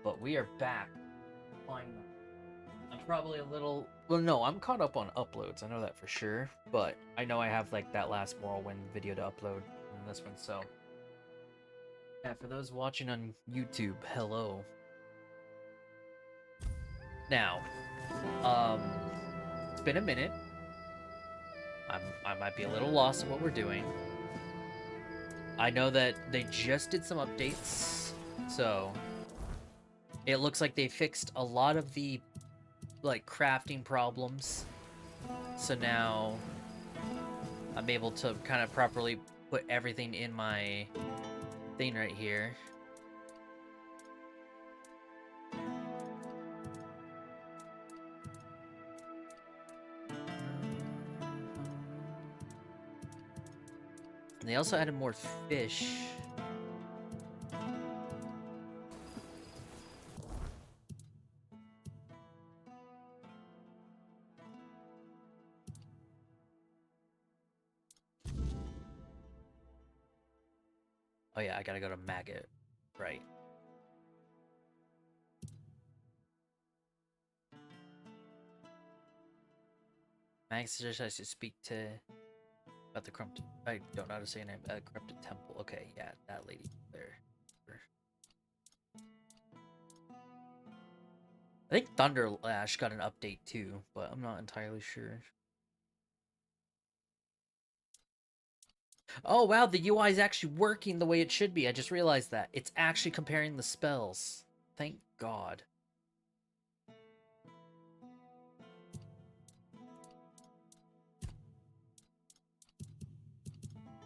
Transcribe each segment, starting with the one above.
but we are back. Finally. I'm probably a little... Well, no, I'm caught up on uploads. I know that for sure. But I know I have, like, that last Morrowind video to upload in this one, so... Yeah, for those watching on YouTube, hello. Now, it's been a minute. I might be a little lost in what we're doing. I know that they just did some updates, so... It looks like they fixed a lot of the, like, crafting problems. So now I'm able to kind of properly put everything in my thing right here. And they also added more fish. Oh yeah, I gotta go to Maggot. Right. Maggot suggests I should speak to... about the corrupted... I don't know how to say her name. Corrupted Temple. Okay, yeah, that lady there. I think Thunderlash got an update too, but I'm not entirely sure. Oh wow, the UI is actually working the way it should be. I just realized that. It's actually comparing the spells. Thank God.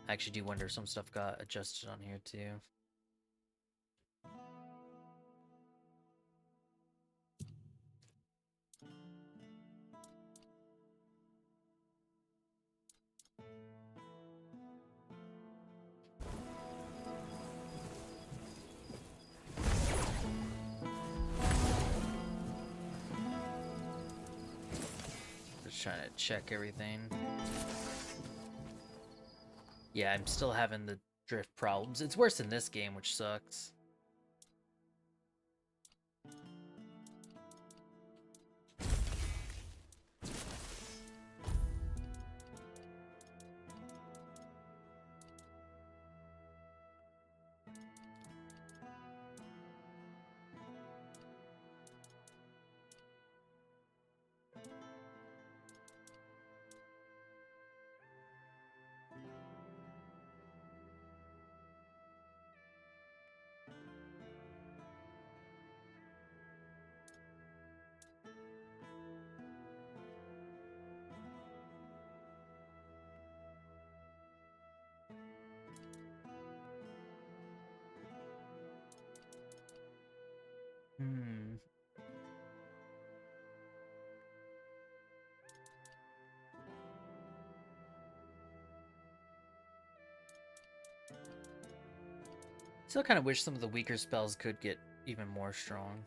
I actually do wonder if some stuff got adjusted on here too. Just trying to check everything. Yeah, I'm still having the drift problems. It's worse in this game, which sucks. Hmm. Still kind of wish some of the weaker spells could get even more strong.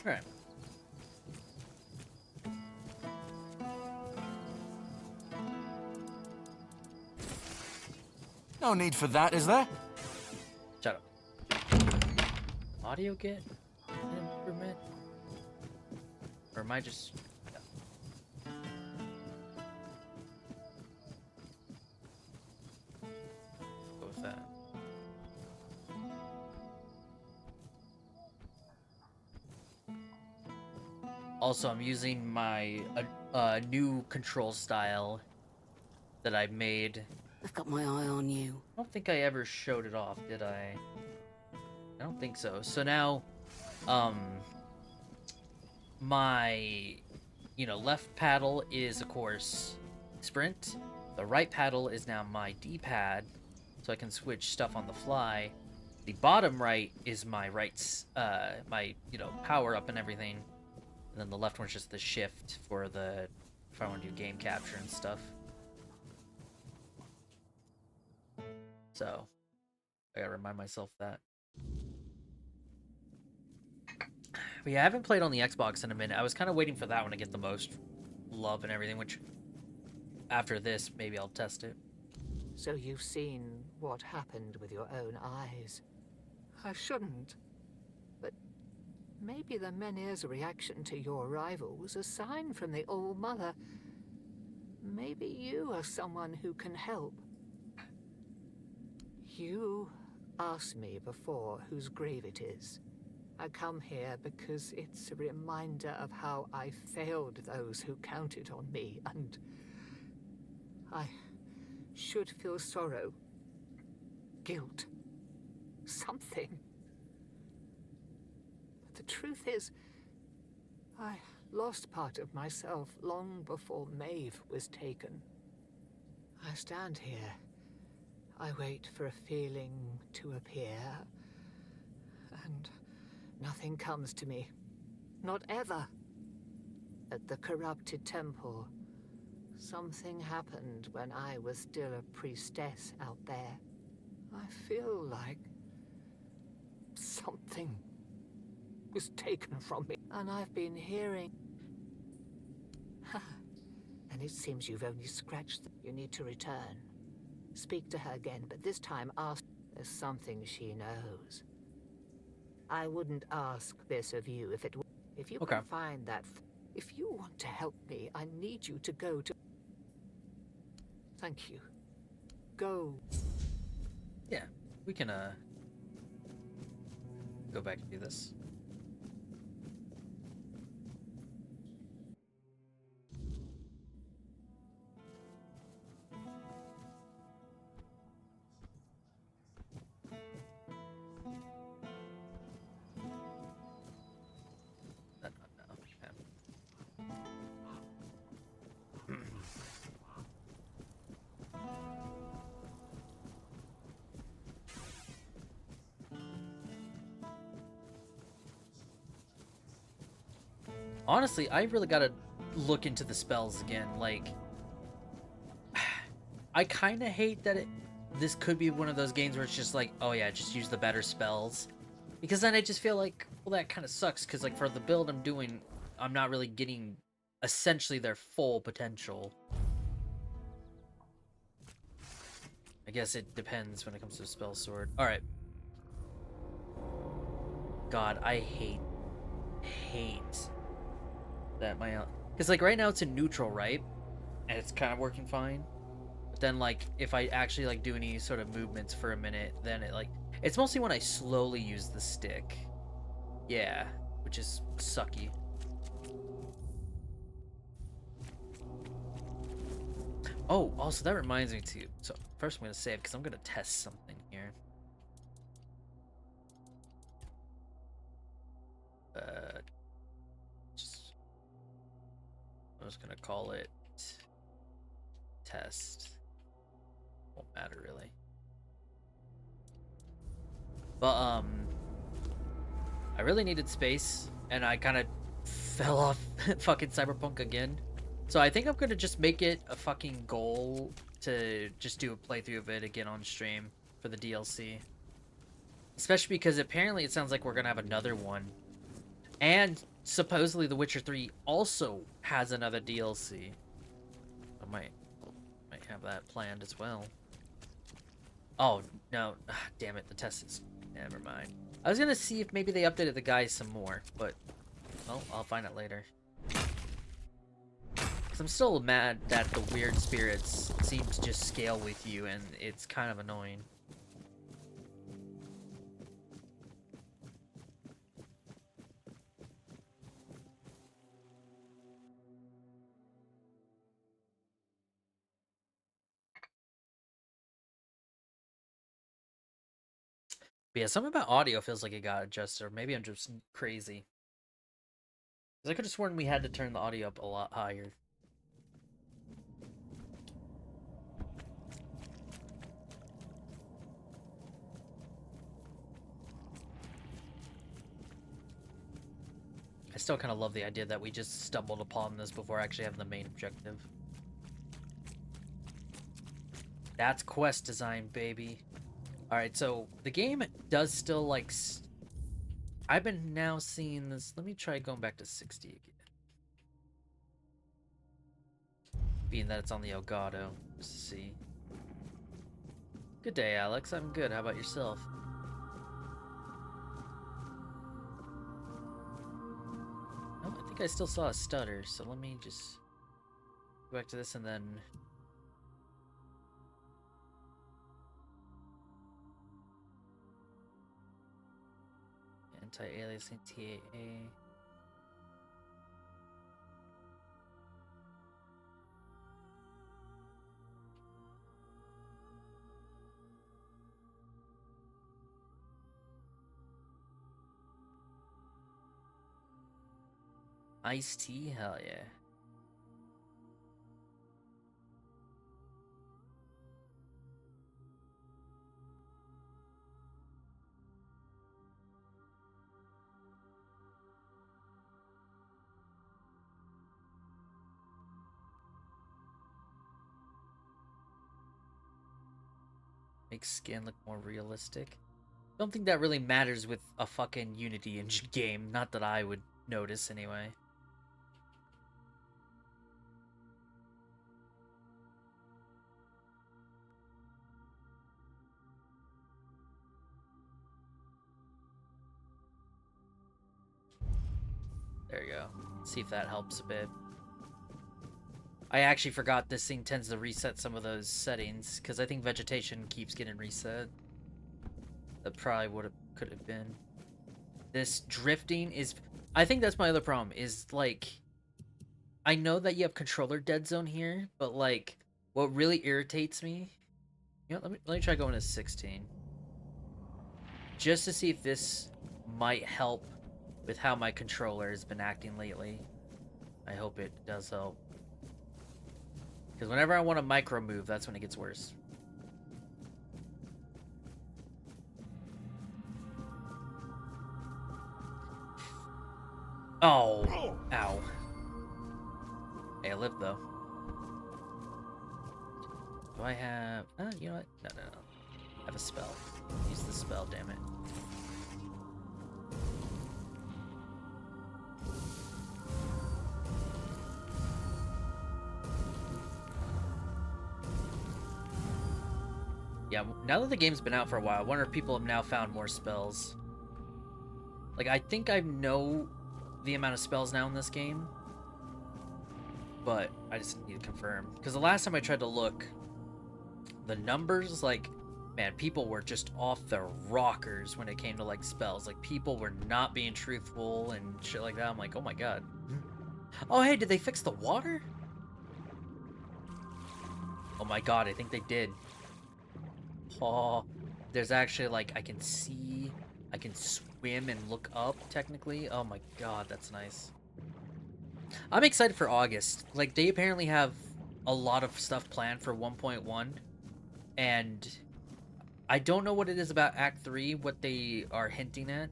Alright. No need for that, is there? Shut up. Audio get an improvement? Or am I just... No. Go with that. Also, I'm using my new control style that I made. I've got my eye on you. I don't think I ever showed it off, did I? I don't think so. So now, my, left paddle is, of course, sprint. The right paddle is now my D-pad, so I can switch stuff on the fly. The bottom right is my my, power up and everything. And then the left one's just the shift for if I want to do game capture and stuff. So, I gotta remind myself that. But yeah, I haven't played on the Xbox in a minute. I was kind of waiting for that one to get the most love and everything, which after this, maybe I'll test it. So you've seen what happened with your own eyes. I shouldn't. But maybe the Menhir's reaction to your arrival was a sign from the All-Mother. Maybe you are someone who can help. You asked me before whose grave it is. I come here because it's a reminder of how I failed those who counted on me, and I should feel sorrow, guilt, something. But the truth is, I lost part of myself long before Maeve was taken. I stand here. I wait for a feeling to appear, and nothing comes to me. Not ever. At the corrupted temple, something happened when I was still a priestess out there. I feel like something was taken from me, and I've been hearing. And it seems you've only scratched. You need to return. Speak to her again, but this time ask. There's something she knows. I wouldn't ask this of you if you can find that. If you want to help me, I need you to go to. Thank you. Go. Yeah, we can go back and do this. Honestly, I really gotta look into the spells again. Like, I kind of hate that this could be one of those games where it's just like, oh yeah, just use the better spells. Because then I just feel like, well, that kind of sucks. Because, like, for the build I'm doing, I'm not really getting, essentially, their full potential. I guess it depends when it comes to spell sword. Alright. God, I hate that my... Because, like, right now it's in neutral, right? And it's kind of working fine. But then, like, if I actually, like, do any sort of movements for a minute, then it, like... It's mostly when I slowly use the stick. Yeah, which is sucky. Oh, also, that reminds me too. So, first I'm going to save, because I'm going to test something here. I'm just going to call it test. Won't matter, really. But, I really needed space, and I kind of fell off fucking Cyberpunk again. So I think I'm gonna just make it a fucking goal to just do a playthrough of it again on stream for the DLC. Especially because apparently it sounds like we're gonna have another one. And supposedly The Witcher 3 also has another DLC. I might have that planned as well. Oh, no. Damn it, the test is... Never mind. I was gonna see if maybe they updated the guys some more, but... Well, I'll find out later. Because I'm still mad that the weird spirits seem to just scale with you, and it's kind of annoying. But yeah, something about audio feels like it got adjusted, or maybe I'm just crazy. Because I could have sworn we had to turn the audio up a lot higher. I still kind of love the idea that we just stumbled upon this before actually having the main objective. That's quest design, baby. Alright, so the game does still, like... I've been now seeing this... Let me try going back to 60 again. Being that it's on the Elgato, just to see. Good day, Alex. I'm good. How about yourself? Oh, I think I still saw a stutter, so let me just go back to this and then... Anti-aliasing TAA. Iced tea? Hell yeah. Makes skin look more realistic. Don't think that really matters with a fucking Unity engine game. Not that I would notice anyway. There you go. See if that helps a bit. I actually forgot this thing tends to reset some of those settings, because I think vegetation keeps getting reset. That probably could have been. This drifting is... I think that's my other problem, is, like... I know that you have controller dead zone here, but, like, what really irritates me... You know, let me try going to 16. Just to see if this might help with how my controller has been acting lately. I hope it does help. Because whenever I want to micro move, that's when it gets worse. Oh! Ow. Hey, I lived though. Do I have... you know what? No. I have a spell. Use the spell, damn it. Yeah, now that the game's been out for a while, I wonder if people have now found more spells. Like, I think I know the amount of spells now in this game, but I just need to confirm. Because the last time I tried to look, the numbers, like, man, people were just off their rockers when it came to, like, spells. Like, people were not being truthful and shit like that. I'm like, oh my god. Oh, hey, did they fix the water? Oh my god, I think they did. Oh, there's actually, like, I can see, I can swim and look up, technically. Oh my god, that's nice. I'm excited for August. Like, they apparently have a lot of stuff planned for 1.1, and I don't know what it is about Act 3, what they are hinting at,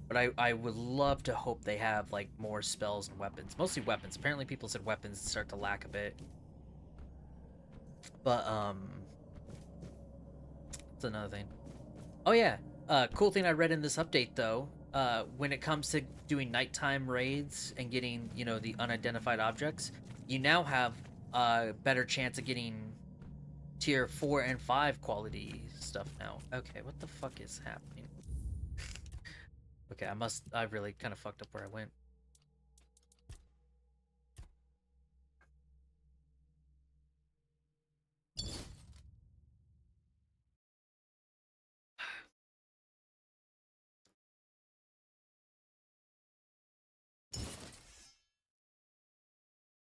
but I would love to hope they have, like, more spells and weapons. Mostly weapons. Apparently people said weapons start to lack a bit. But, that's another thing. Oh yeah, cool thing I read in this update though, when it comes to doing nighttime raids and getting, you know, the unidentified objects, you now have a better chance of getting tier 4 and 5 quality stuff now. Okay, what the fuck is happening? Okay, I really kind of fucked up where I went.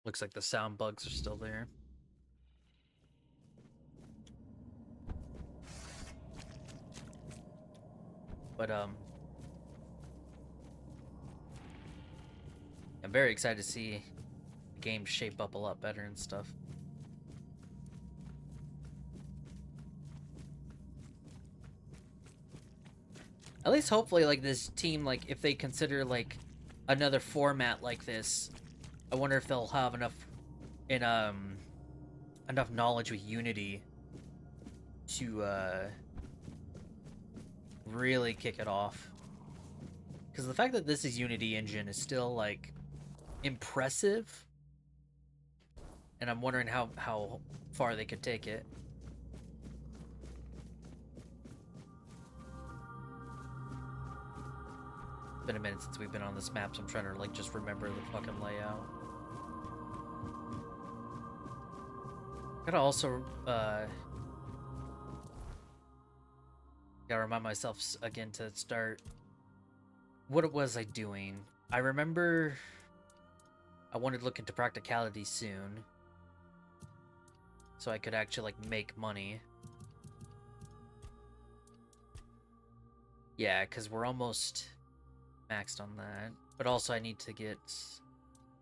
Looks like the sound bugs are still there. But, I'm very excited to see the game shape up a lot better and stuff. At least hopefully, like, this team, like, if they consider, like, another format like this. I wonder if they'll have enough enough knowledge with Unity to really kick it off. Because the fact that this is Unity engine is still like impressive, and I'm wondering how far they could take it. It's been a minute since we've been on this map, so I'm trying to like just remember the fucking layout. Gotta also gotta remind myself again to start what it was I doing. I remember I wanted to look into practicality soon, so I could actually like make money. Yeah, because we're almost maxed on that. But also I need to get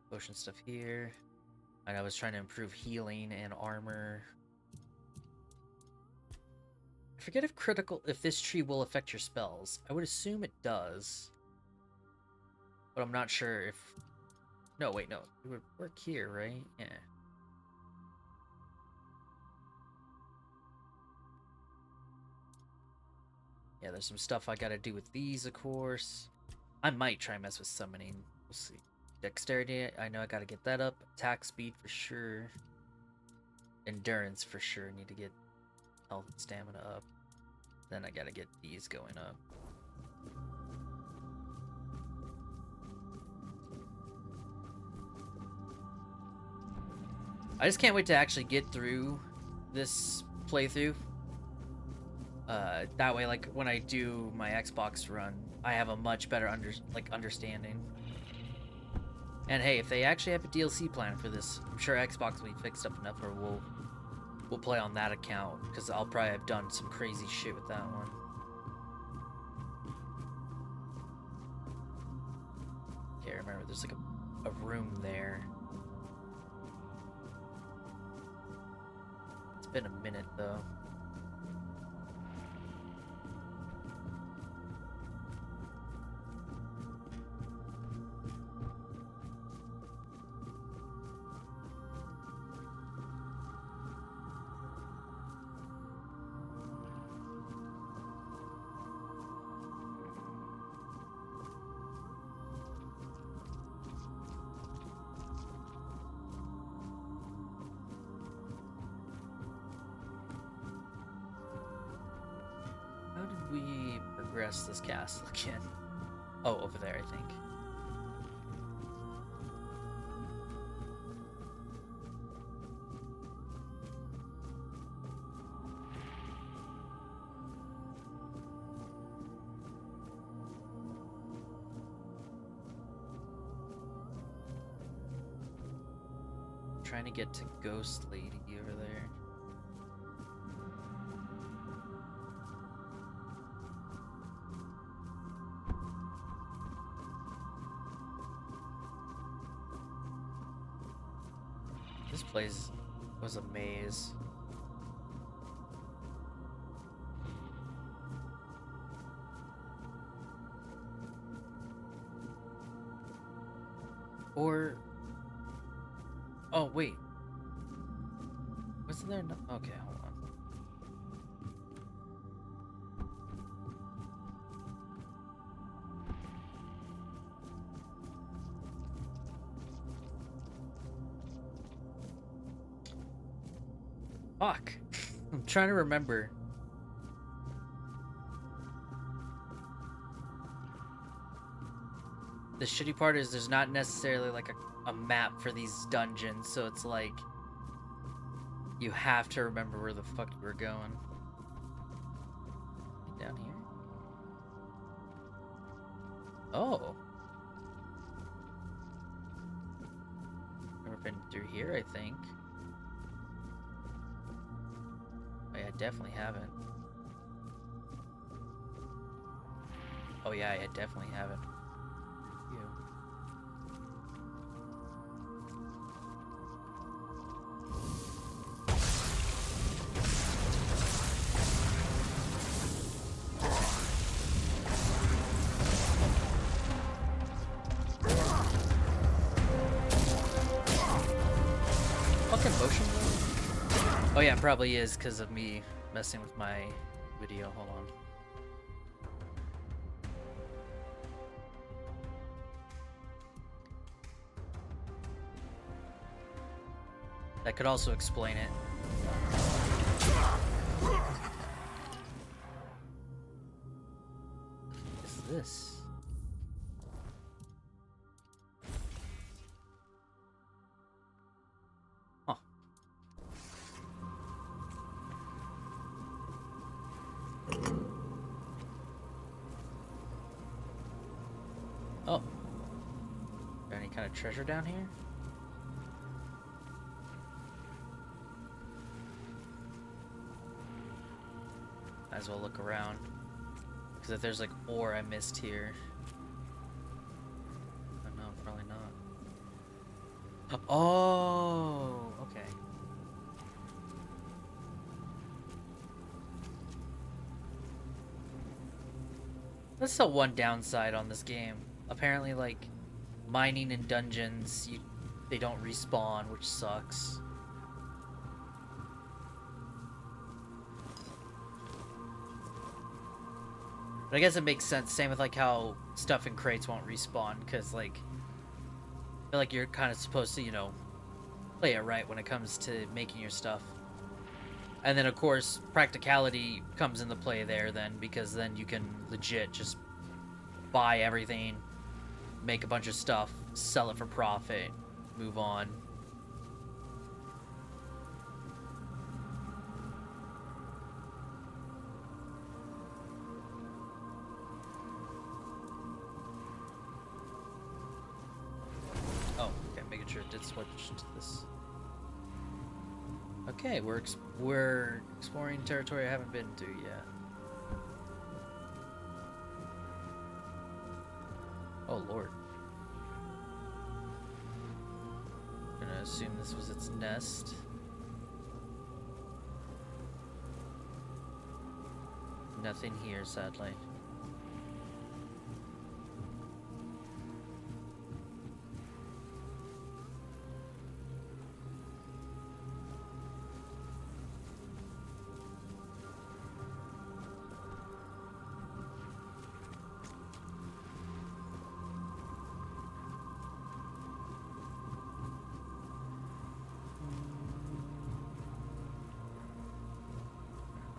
potion stuff here. And I was trying to improve healing and armor. I forget if this tree will affect your spells. I would assume it does. But I'm not sure if... No, wait, no. It would work here, right? Yeah. Yeah, there's some stuff I gotta do with these, of course. I might try and mess with summoning. We'll see. Dexterity, I know I gotta get that up. Attack speed for sure. Endurance for sure. Need to get health and stamina up. Then I gotta get these going up. I just can't wait to actually get through this playthrough. That way, like, when I do my Xbox run, I have a much better understanding. And hey, if they actually have a DLC plan for this, I'm sure Xbox will be fixed up enough where we'll play on that account, because I'll probably have done some crazy shit with that one. Okay, remember, there's like a room there. It's been a minute though. We progress this castle again. Oh, over there, I think. I'm trying to get to Ghost Lady over there. This place was a maze. Or... Oh, wait. Wasn't there no... Okay, hold on. Fuck. I'm trying to remember. The shitty part is there's not necessarily like a map for these dungeons, so it's like you have to remember where the fuck you were going. Down here? Oh. Never been through here, I think. I definitely haven't. Oh yeah, I definitely haven't. You. Oh yeah, it probably is because of me messing with my video. Hold on. That could also explain it. What is this? Huh. Oh. Is there any kind of treasure down here? Might as well look around. Because if there's like ore I missed here. Oh no, probably not. Oh, okay. That's the one downside on this game. Apparently, like, mining in dungeons, they don't respawn, which sucks. But I guess it makes sense. Same with like how stuff in crates won't respawn, because like, I feel like you're kind of supposed to, you know, play it right when it comes to making your stuff. And then of course practicality comes into play there then, because then you can legit just buy everything, make a bunch of stuff, sell it for profit, move on. Oh, okay, making sure it did switch to this. Okay, we're exploring territory I haven't been to yet. Oh lord. I'm gonna assume this was its nest. Nothing here, sadly.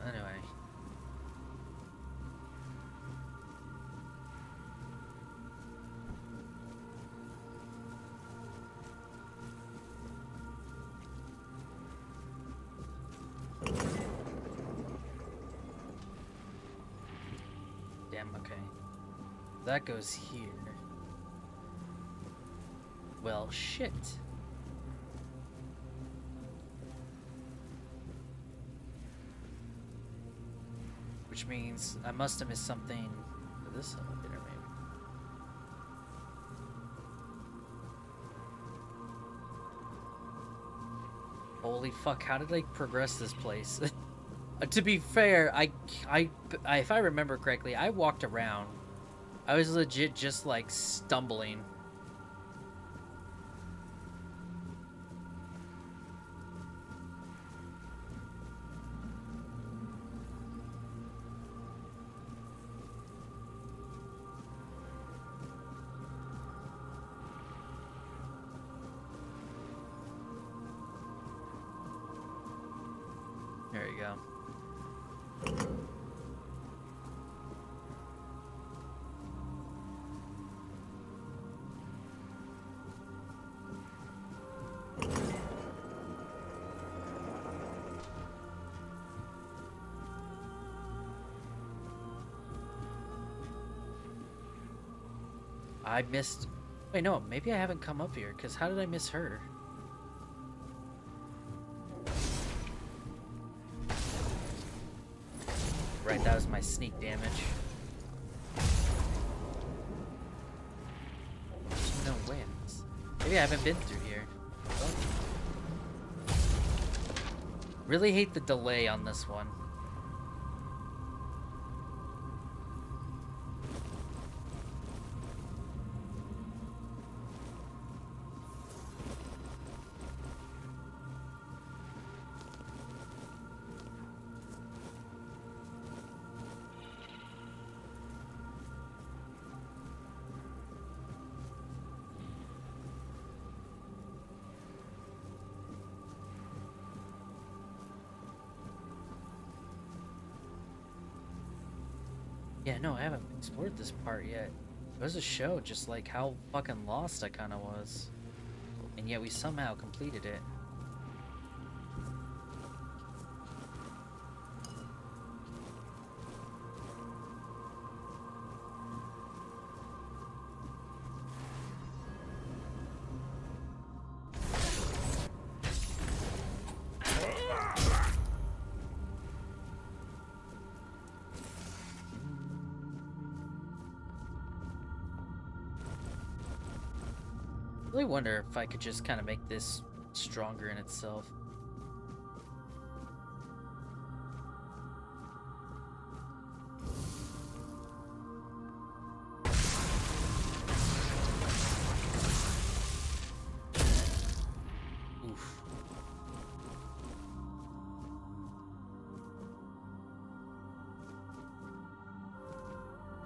Anyway. Damn, okay. That goes here. Well, shit. Which means I must have missed something for this elevator, maybe. Holy fuck, how did I progress this place? To be fair, if I remember correctly, I walked around. I was legit just like stumbling. There you go. I missed... Wait, no, maybe I haven't come up here, because how did I miss her? Right, that was my sneak damage. There's no way I missed. Maybe I haven't been through here. Really hate the delay on this one. Yeah, no, I haven't explored this part yet. It was a show just like how fucking lost I kind of was. And yet we somehow completed it. I really wonder if I could just kind of make this stronger in itself. Oof.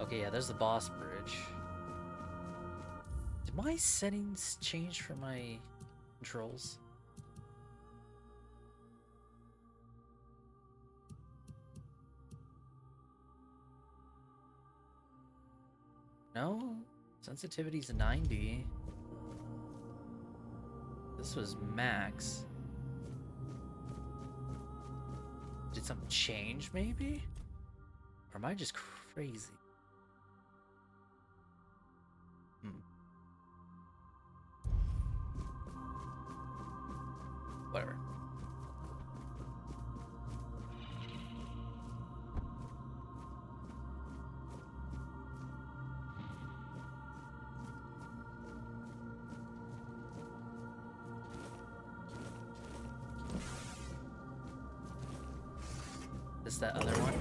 Okay, yeah, there's the boss bridge. Did my settings change for my controls? No? Sensitivity's 90. This was max. Did something change, maybe? Or am I just crazy? Whatever. Is that other one?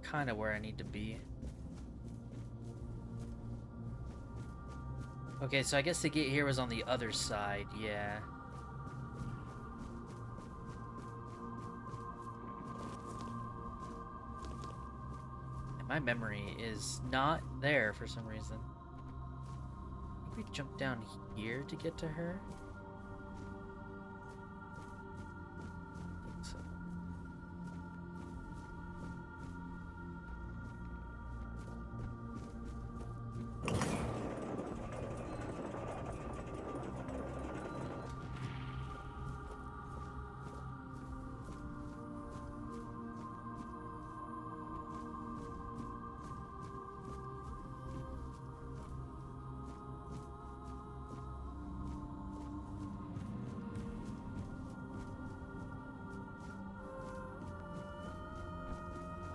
Kind of where I need to be. Okay, so I guess the gate here was on the other side, yeah. And my memory is not there for some reason. I think we jump down here to get to her. I think so.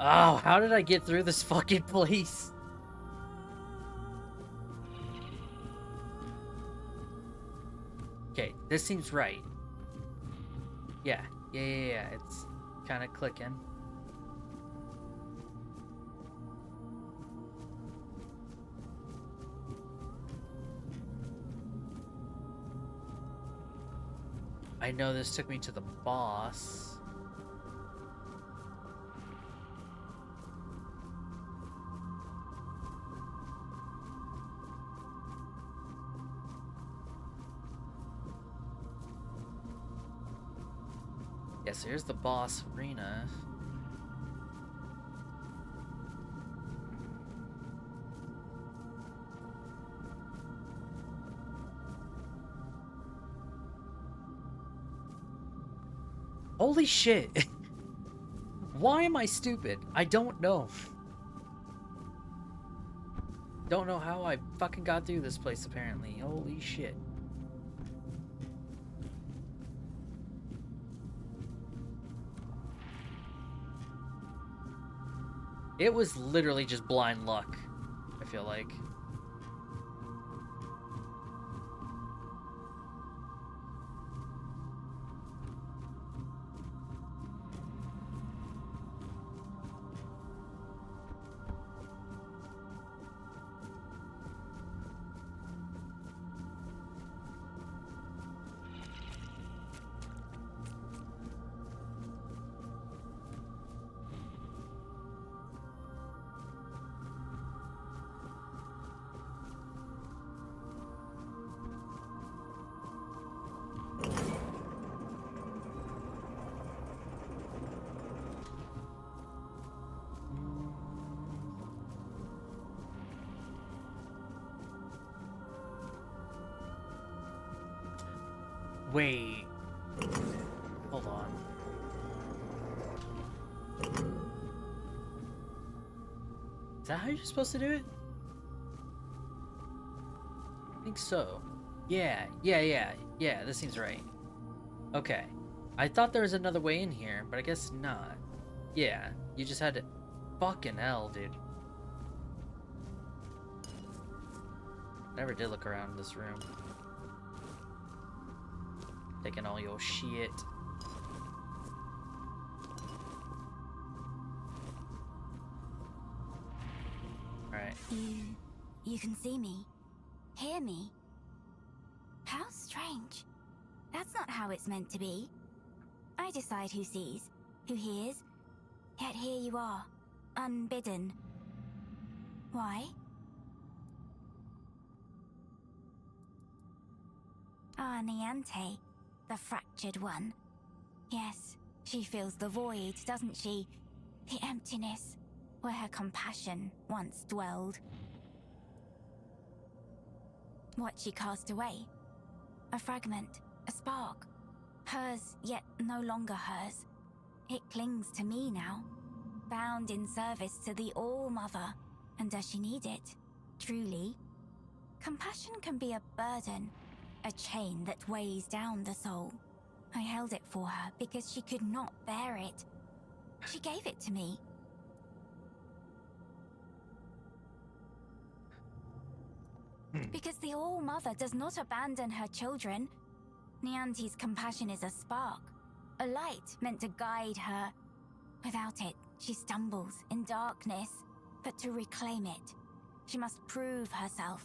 Oh, how did I get through this fucking place? Okay, this seems right. Yeah, it's kind of clicking. I know this took me to the boss. Yes, here's the boss arena. Holy shit! Why am I stupid? I don't know. Don't know how I fucking got through this place, apparently. Holy shit. It was literally just blind luck, I feel like. Wait. Hold on. Is that how you're supposed to do it? I think so. Yeah, this seems right. Okay. I thought there was another way in here, but I guess not. Yeah, you just had to... Fucking hell, dude. Never did look around this room. Taking all your shit. Alright. You can see me, hear me. How strange. That's not how it's meant to be. I decide who sees, who hears, yet here you are, unbidden. Why? Ah, Niante, the fractured one. Yes, she feels the void, doesn't she? The emptiness, where her compassion once dwelled. What she cast away? A fragment, a spark. Hers, yet no longer hers. It clings to me now, bound in service to the All-Mother. And does she need it? Truly? Compassion can be a burden, a chain that weighs down the soul. I held it for her because she could not bear it. She gave it to me. Because the All-Mother does not abandon her children. Niante's compassion is a spark, a light meant to guide her. Without it, she stumbles in darkness. But to reclaim it, she must prove herself.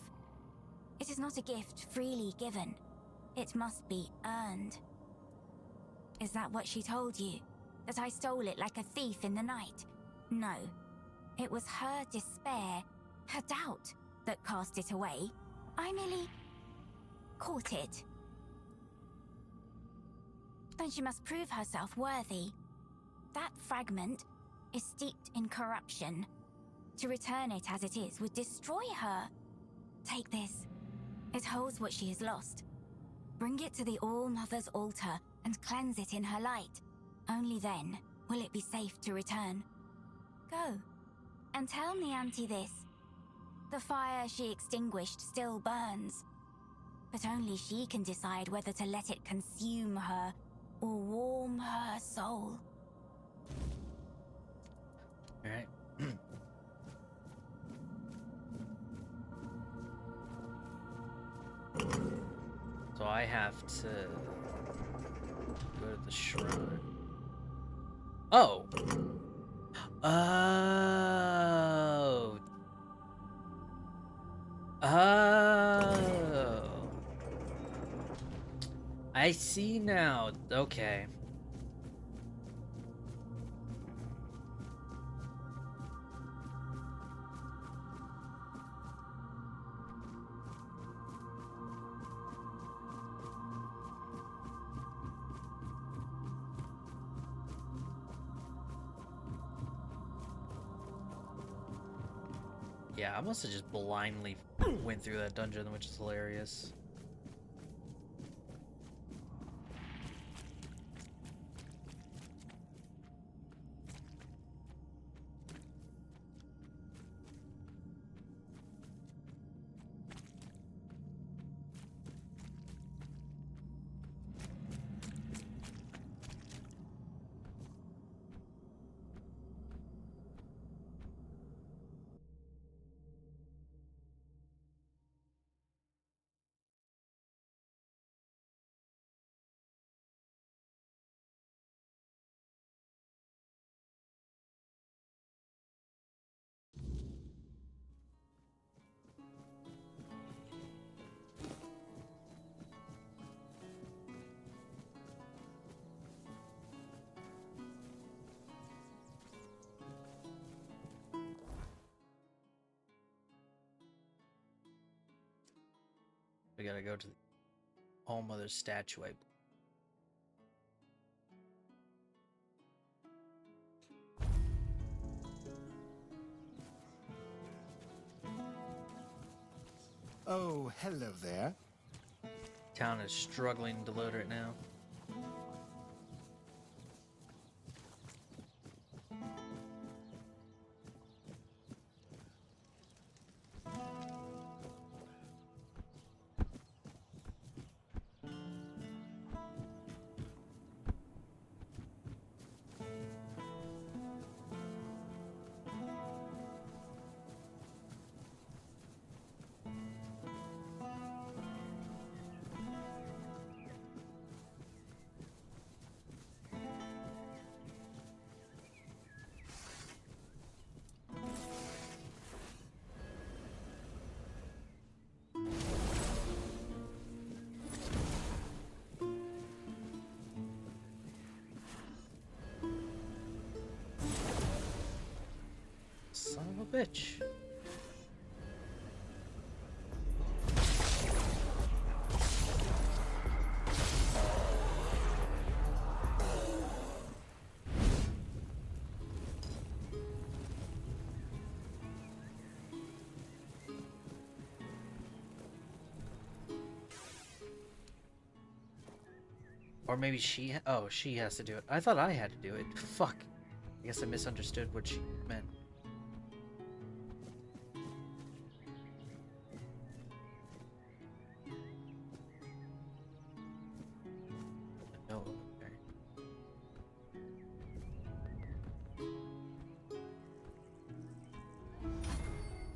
It is not a gift freely given. It must be earned. Is that what she told you? That I stole it like a thief in the night? No. It was her despair, her doubt, that cast it away. I merely caught it. Then she must prove herself worthy. That fragment is steeped in corruption. To return it as it is would destroy her. Take this. It holds what she has lost. Bring it to the All-Mother's altar and cleanse it in her light. Only then will it be safe to return. Go, and tell Niante this. The fire she extinguished still burns. But only she can decide whether to let it consume her or warm her soul. Alright. So I have to go to the shrine. Oh! Oh! Oh! I see now. Okay. Yeah, I must have just blindly went through that dungeon, which is hilarious. We gotta go to the All-Mother's statue, I believe. Oh, hello there. account is struggling to load right now. Son of a bitch. Or maybe she... Oh, she has to do it. I thought I had to do it. Fuck. I guess I misunderstood what she meant. No. Okay.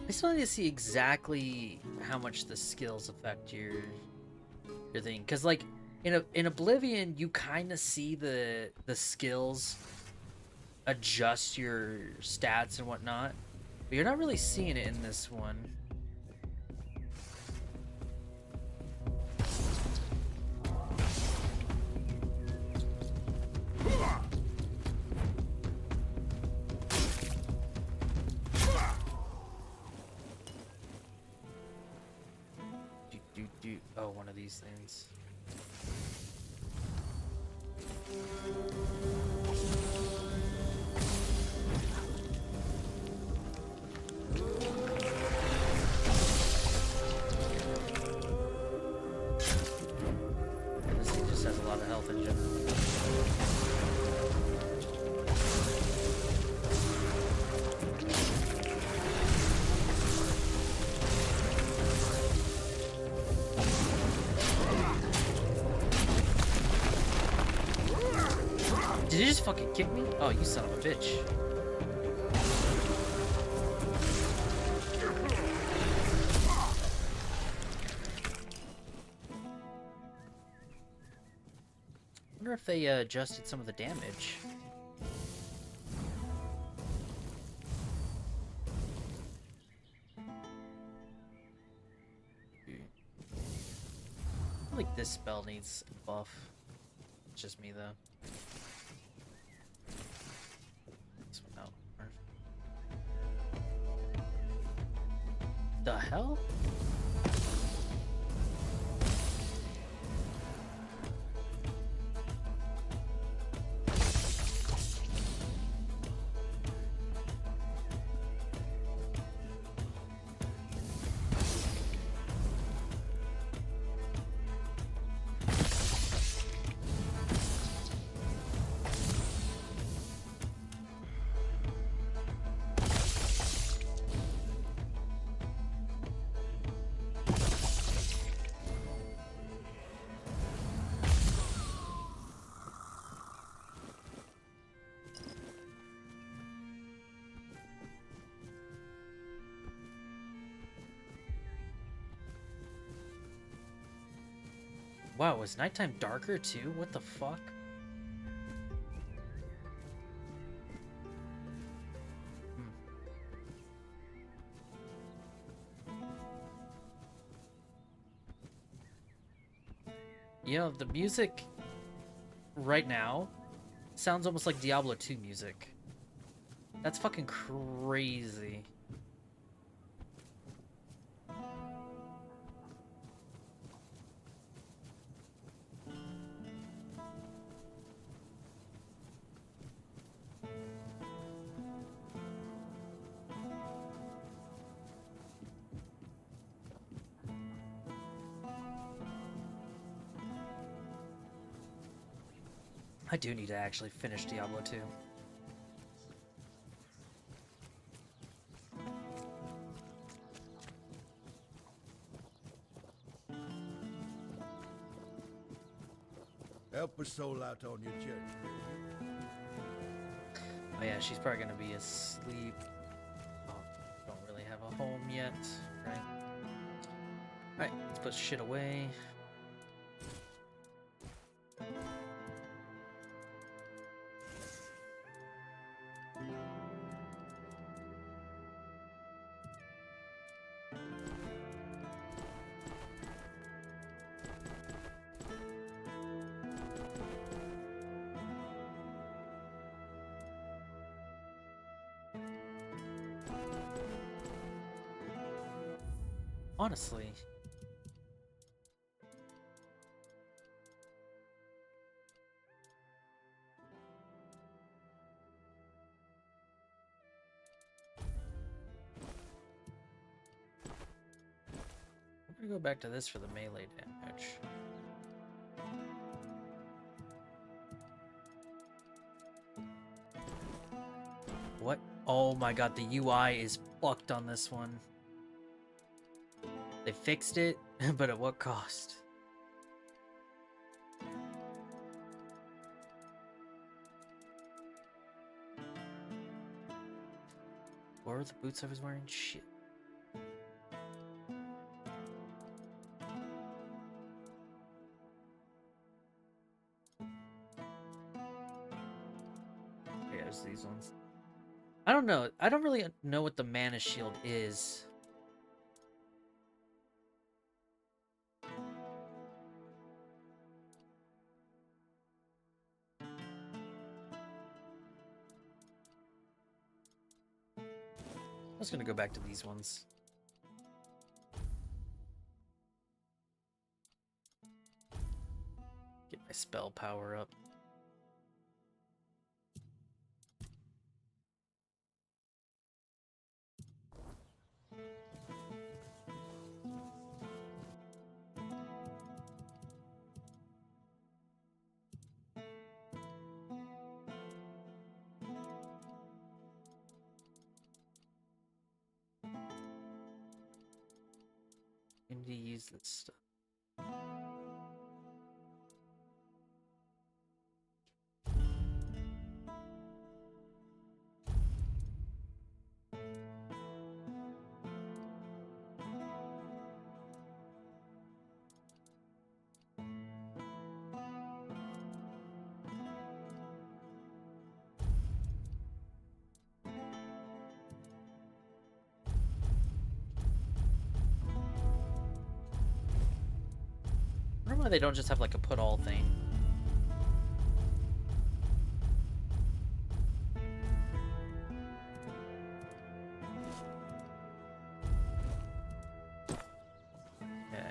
I still need to see exactly how much the skills affect your thing. Because, like, in Oblivion, you kind of see the skills adjust your stats and whatnot, but you're not really seeing it in this one. Oh, one of these things. This thing just has a lot of health in general. Did you just fucking kick me? Oh, you son of a bitch. I wonder if they adjusted some of the damage. I feel like this spell needs a buff. It's just me though. This one out. The hell? Wow, was nighttime darker too? What the fuck? You know, the music right now sounds almost like Diablo 2 music. That's fucking crazy. I do need to actually finish Diablo 2. Help a soul out on your journey. Oh yeah, she's probably gonna be asleep. Oh, don't really have a home yet, right? Alright, let's put shit away. Honestly, I'm gonna go back to this for the melee damage. What? Oh my god, the UI is fucked on this one. They fixed it, but at what cost? What were the boots I was wearing? Shit. Yeah, it's these ones. I don't know. I don't really know what the mana shield is. I was gonna go back to these ones. Get my spell power up. I need to use this stuff. I wonder why they don't just have like a put all thing. Okay.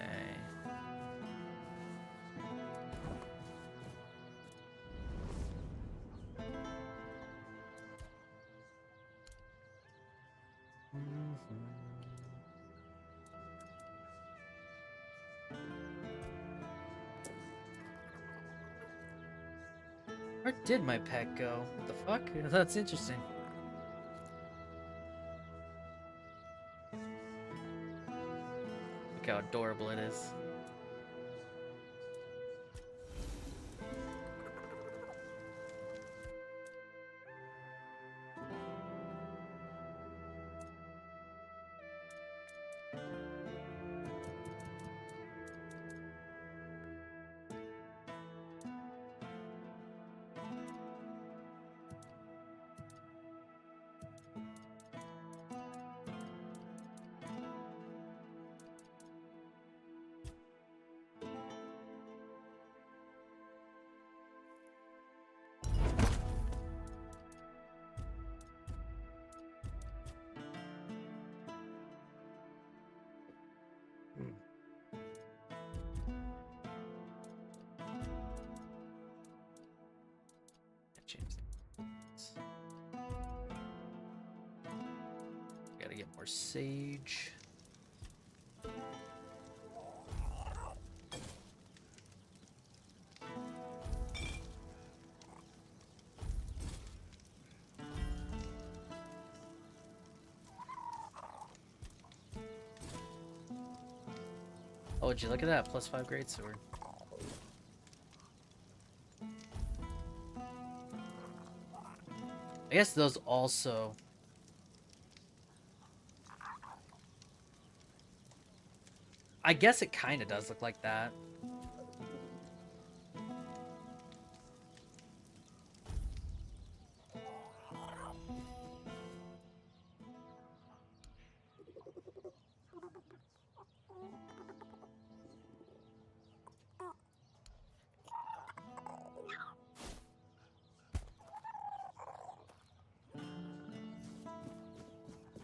Where did my pet go? What the fuck? That's interesting. Look how adorable it is. Change this. Gotta get more sage. Oh, would you look at that? +5 greatsword. I guess those also... I guess it kind of does look like that.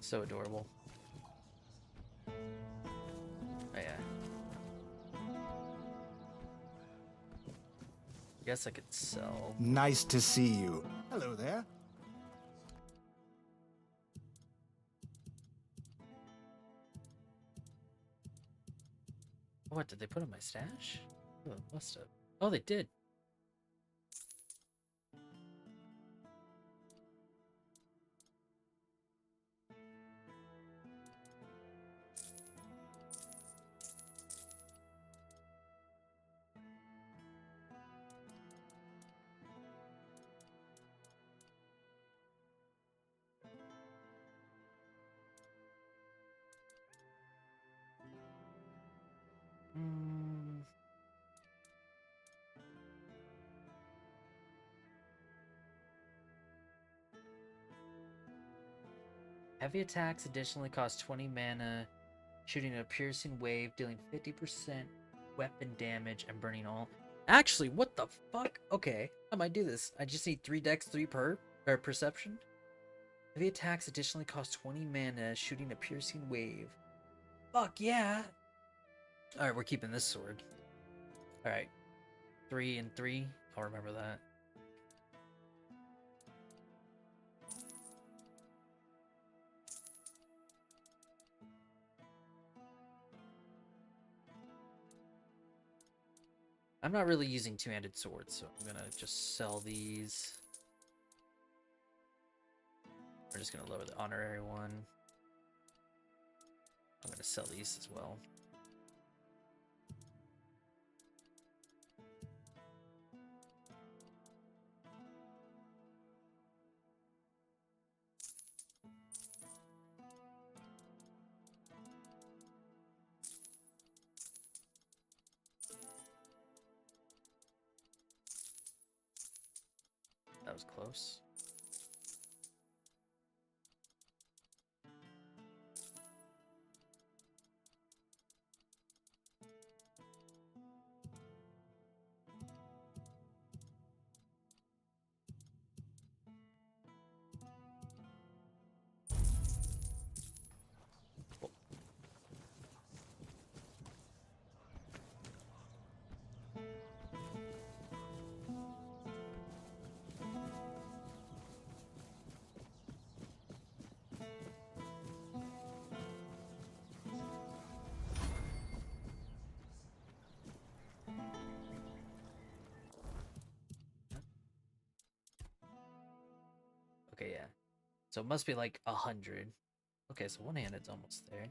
So adorable. Oh yeah. Guess I could sell. Nice to see you. Hello there. What did they put in my stash? Oh, must have. Oh, they did. Heavy attacks additionally cost 20 mana, shooting a piercing wave, dealing 50% weapon damage, and burning all. Actually, what the fuck? Okay, I might do this. I just need 3 dex, 3 perception. Heavy attacks additionally cost 20 mana, shooting a piercing wave. Fuck yeah! Alright, we're keeping this sword. Alright. 3 and 3. I'll remember that. I'm not really using two-handed swords, so I'm gonna just sell these. We're just gonna lower the honorary one. I'm gonna sell these as well. That was close. Okay, yeah. So it must be like 100. Okay, so one-handed's almost there.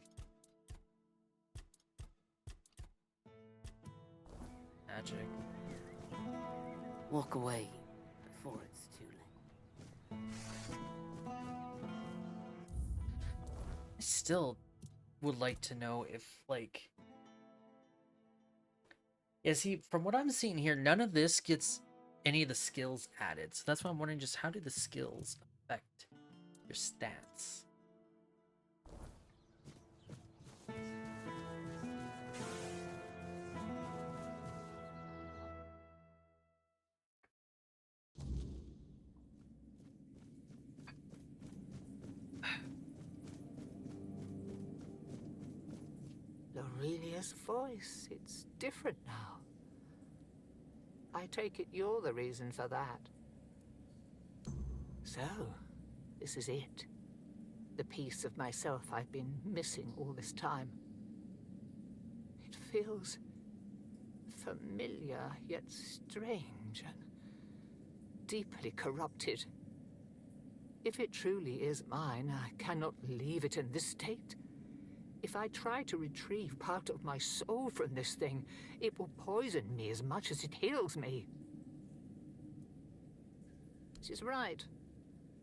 Magic. Walk away before it's too late. I still would like to know if, like... Yeah, see, from what I'm seeing here, none of this gets any of the skills added. So that's why I'm wondering just how do the skills affect your stats? Laurelia's voice, it's different now. I take it you're the reason for that. So, this is it. The piece of myself I've been missing all this time. It feels familiar, yet strange and deeply corrupted. If it truly is mine, I cannot leave it in this state. If I try to retrieve part of my soul from this thing, it will poison me as much as it heals me. She's right.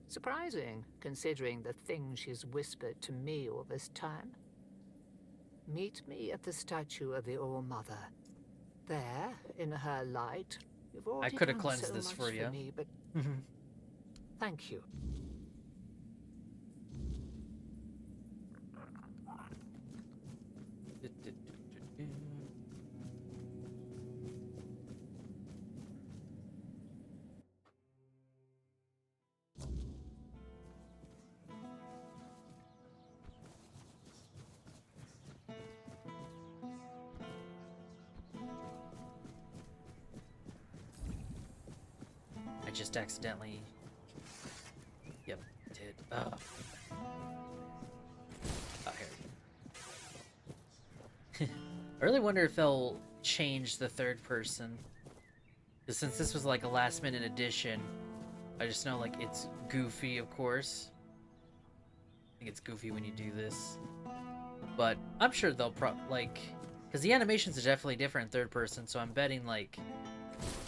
Surprising, considering the things she's whispered to me all this time. Meet me at the statue of the All-Mother. There, in her light, you've already could have done cleansed so this much for you. me, but thank you. I just accidentally... Yep, did. Oh, here. I really wonder if they'll change the third person. Because since this was like a last minute addition, I just know like it's goofy, of course. I think it's goofy when you do this. But I'm sure they'll because the animations are definitely different in third person, so I'm betting like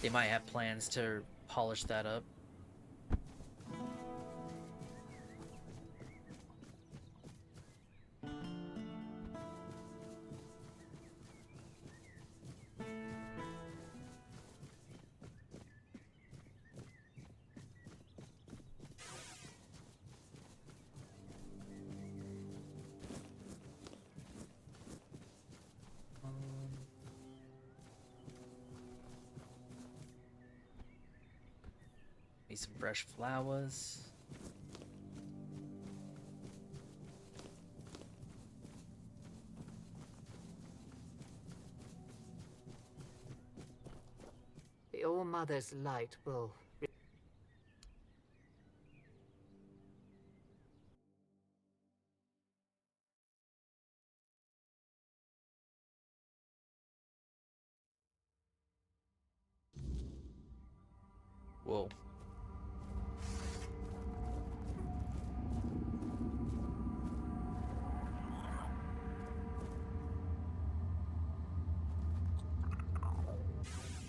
they might have plans to polish that up. Need some fresh flowers. The All-Mother's light will... Whoa.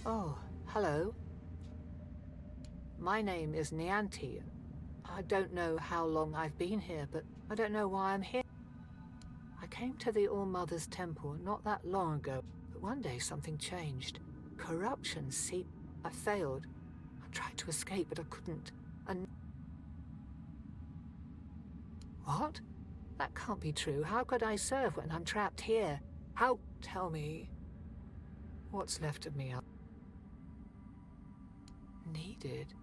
Oh, hello. My name is Nianti. I don't know how long I've been here, but I don't know why I'm here. I came to the All-Mother's temple not that long ago, but one day something changed. Corruption seeped. I failed. I tried to escape, but I couldn't. And... What? That can't be true. How could I serve when I'm trapped here? How... Tell me... What's left of me? Needed?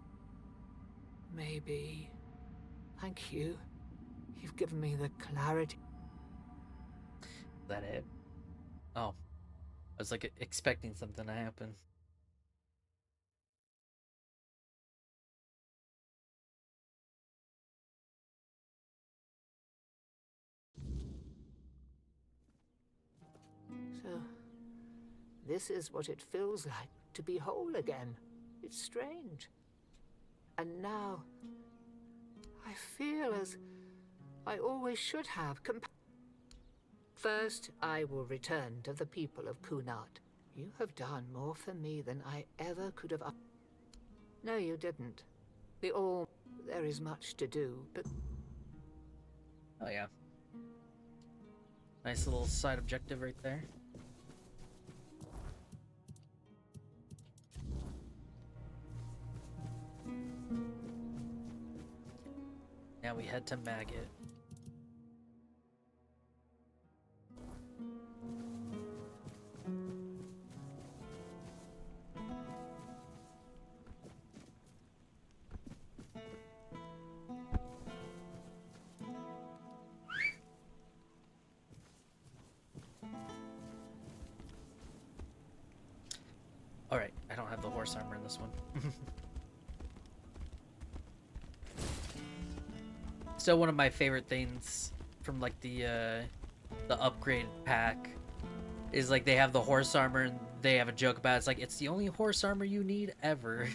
Maybe... Thank you. You've given me the clarity. Is that it? Oh. I was like expecting something to happen. So, this is what it feels like to be whole again. It's strange. And now, I feel as I always should have. First, I will return to the people of Kunat. You have done more for me than I ever could have. No, you didn't. There is much to do, but... Oh yeah. Nice little side objective right there. Now we head to Maggot. Alright, I don't have the horse armor in this one. Still one of my favorite things from like the upgrade pack is like they have the horse armor and they have a joke about it. It's like it's the only horse armor you need ever.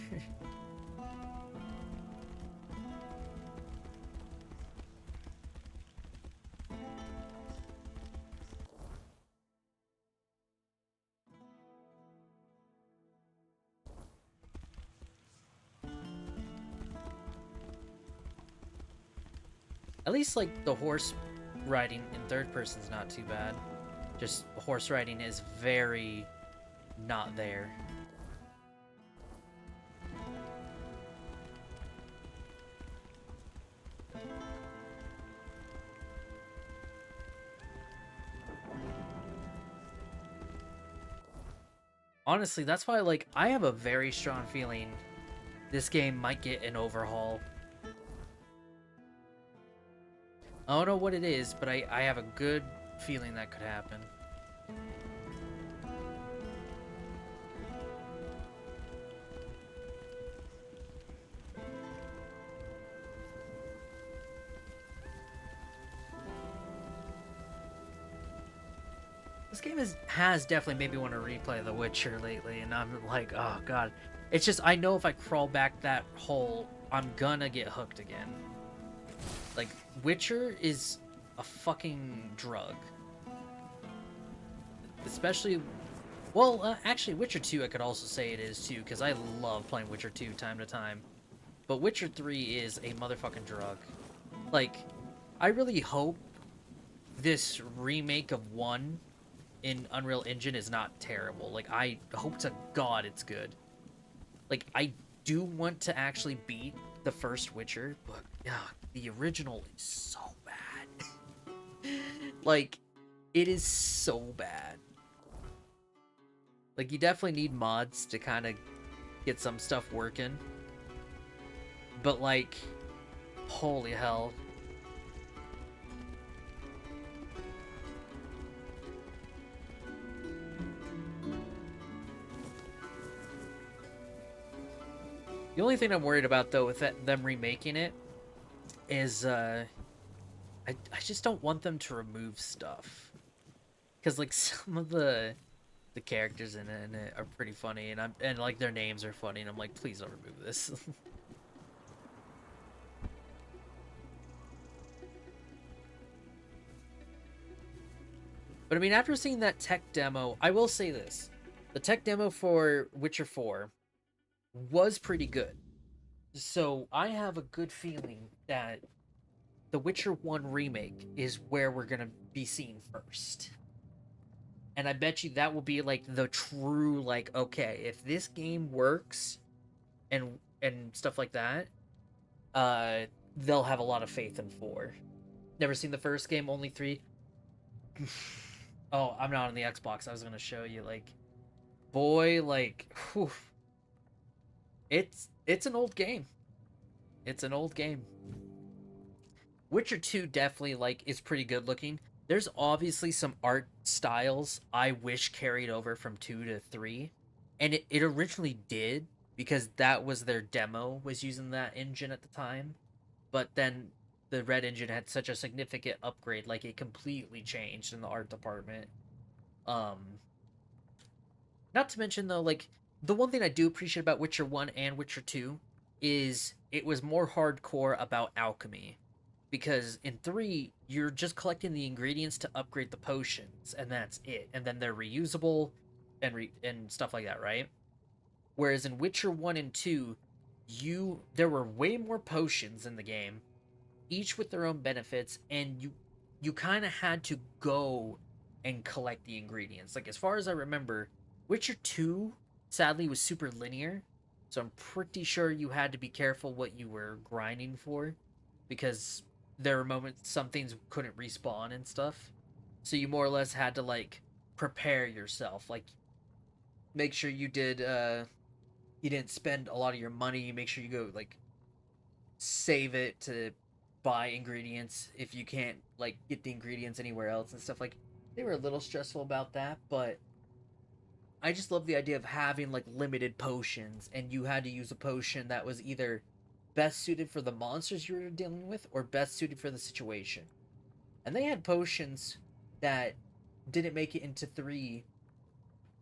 At least like the horse riding in third person is not too bad. Just horse riding is very not there. Honestly, that's why, like, I have a very strong feeling this game might get an overhaul. I don't know what it is, but I have a good feeling that could happen. This game has definitely made me want to replay The Witcher lately, and I'm like, oh god. It's just, I know if I crawl back that hole, I'm gonna get hooked again. Like, Witcher is a fucking drug. Especially, well, actually, Witcher 2 I could also say it is too, because I love playing Witcher 2 time to time. But Witcher 3 is a motherfucking drug. Like, I really hope this remake of 1 in Unreal Engine is not terrible. Like, I hope to God it's good. Like, I do want to actually beat the first Witcher, but yeah, the original is so bad. Like, it is so bad. Like, you definitely need mods to kind of get some stuff working. But, like, holy hell. The only thing I'm worried about, though, with them remaking it is, I just don't want them to remove stuff. Because, like, some of the characters in it are pretty funny, and like, their names are funny, and I'm like, please don't remove this. But, I mean, after seeing that tech demo, I will say this. The tech demo for Witcher 4 was pretty good. So I have a good feeling that the Witcher 1 remake is where we're going to be seen first. And I bet you that will be like the true, like, okay, if this game works and stuff like that, they'll have a lot of faith in 4. Never seen the first game, only 3. Oh, I'm not on the Xbox. I was going to show you, like, boy, like, whew. It's an old game. It's an old game. Witcher 2 definitely, like, is pretty good looking. There's obviously some art styles I wish carried over from 2 to 3. And it originally did, because that was their demo, was using that engine at the time. But then the Red engine had such a significant upgrade, like, it completely changed in the art department. Not to mention, though, like, the one thing I do appreciate about Witcher 1 and Witcher 2 is it was more hardcore about alchemy. Because in 3, you're just collecting the ingredients to upgrade the potions, and that's it. And then they're reusable and stuff like that, right? Whereas in Witcher 1 and 2, there were way more potions in the game, each with their own benefits, and you kind of had to go and collect the ingredients. Like, as far as I remember, Witcher 2 sadly was super linear, so I'm pretty sure you had to be careful what you were grinding for, because there were moments some things couldn't respawn and stuff. So you more or less had to, like, prepare yourself, like, make sure you didn't spend a lot of your money, make sure you go, like, save it to buy ingredients if you can't, like, get the ingredients anywhere else and stuff. Like, they were a little stressful about that, but I just love the idea of having, like, limited potions, and you had to use a potion that was either best suited for the monsters you were dealing with or best suited for the situation. And they had potions that didn't make it into 3,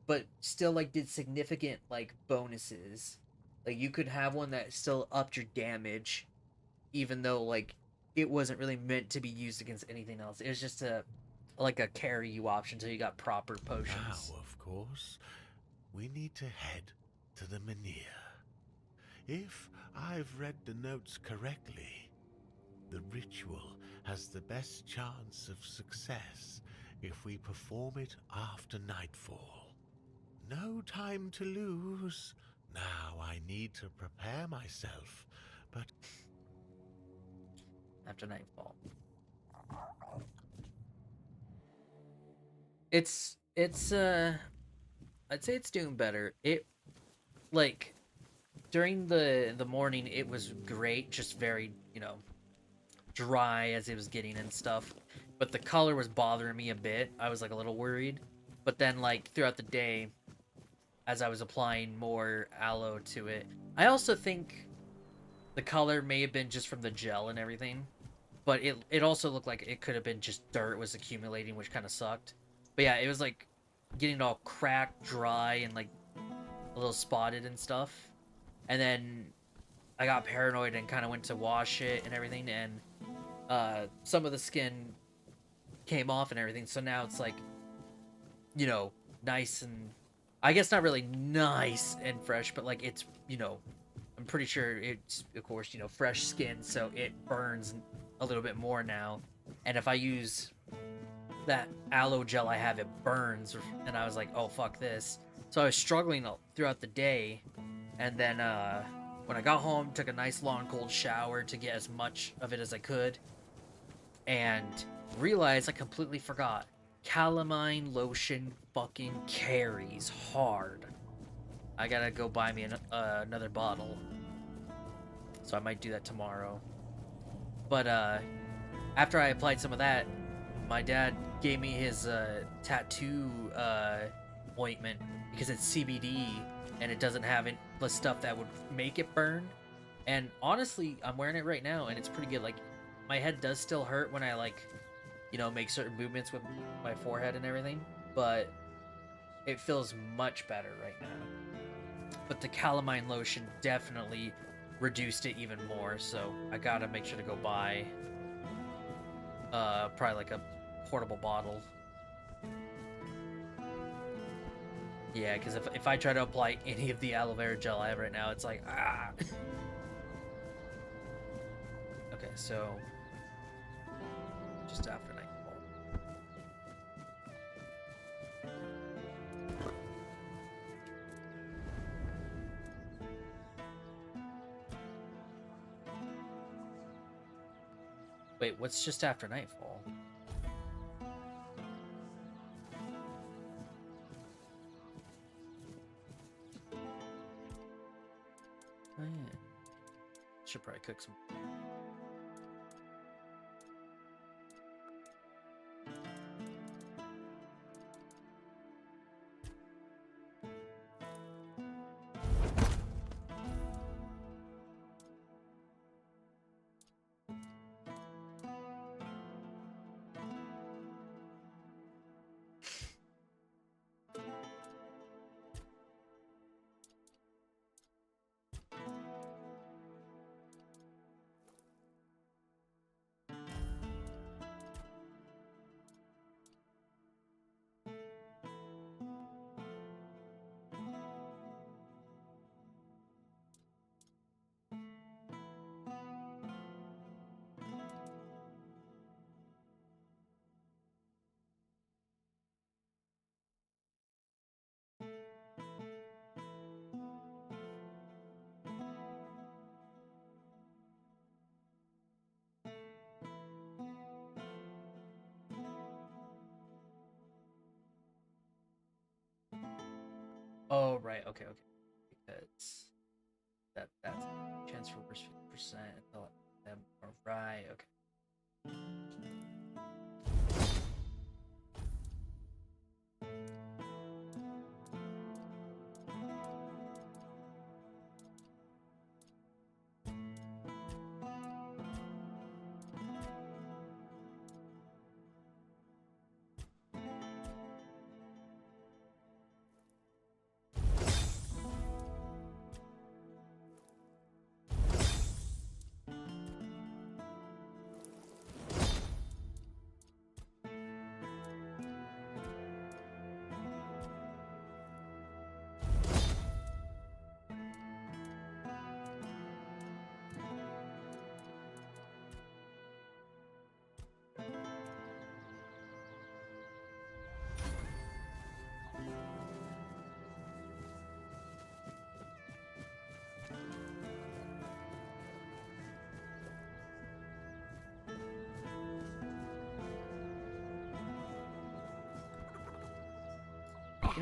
but still, like, did significant, like, bonuses. Like, you could have one that still upped your damage, even though, like, it wasn't really meant to be used against anything else. It was just like a carry you option until you got proper potions. Now, of course, we need to head to the Menhir. If I've read the notes correctly, The ritual has the best chance of success if we perform it after nightfall. No time to lose. Now I need to prepare myself, but After nightfall. It's I'd say it's doing better. It like during the morning it was great, just very, dry as it was getting and stuff. But the color was bothering me a bit. I was like a little worried. But then like throughout the day, as I was applying more aloe to it, I also think the color may have been just from the gel and everything. But it also looked like it could have been just dirt was accumulating, which kind of sucked. But yeah, it was like getting all cracked, dry, and like a little spotted and stuff. And then I got paranoid and kind of went to wash it and everything, and some of the skin came off and everything. So now it's like, nice and, I guess not really nice and fresh, but like it's, I'm pretty sure it's, of course, fresh skin, so it burns a little bit more now. And if I use that aloe gel I have, it burns. And I was like, oh, fuck this. So I was struggling throughout the day. And then when I got home, took a nice long cold shower to get as much of it as I could. And realized I completely forgot. Calamine lotion fucking carries hard. I gotta go buy me another bottle. So I might do that tomorrow. But after I applied some of that, my dad gave me his tattoo ointment because it's CBD and it doesn't have the stuff that would make it burn. And honestly, I'm wearing it right now and it's pretty good. Like, my head does still hurt when I make certain movements with my forehead and everything, but it feels much better right now. But the calamine lotion definitely reduced it even more, so I gotta make sure to go buy probably like a portable bottle. Yeah, because if I try to apply any of the aloe vera gel I have right now, it's like, ah. Okay, so just after nightfall. Wait, what's just after nightfall? Oh, yeah. Should probably cook some. Oh, right. Okay. Because that's chance for worse 50%. Right. Okay.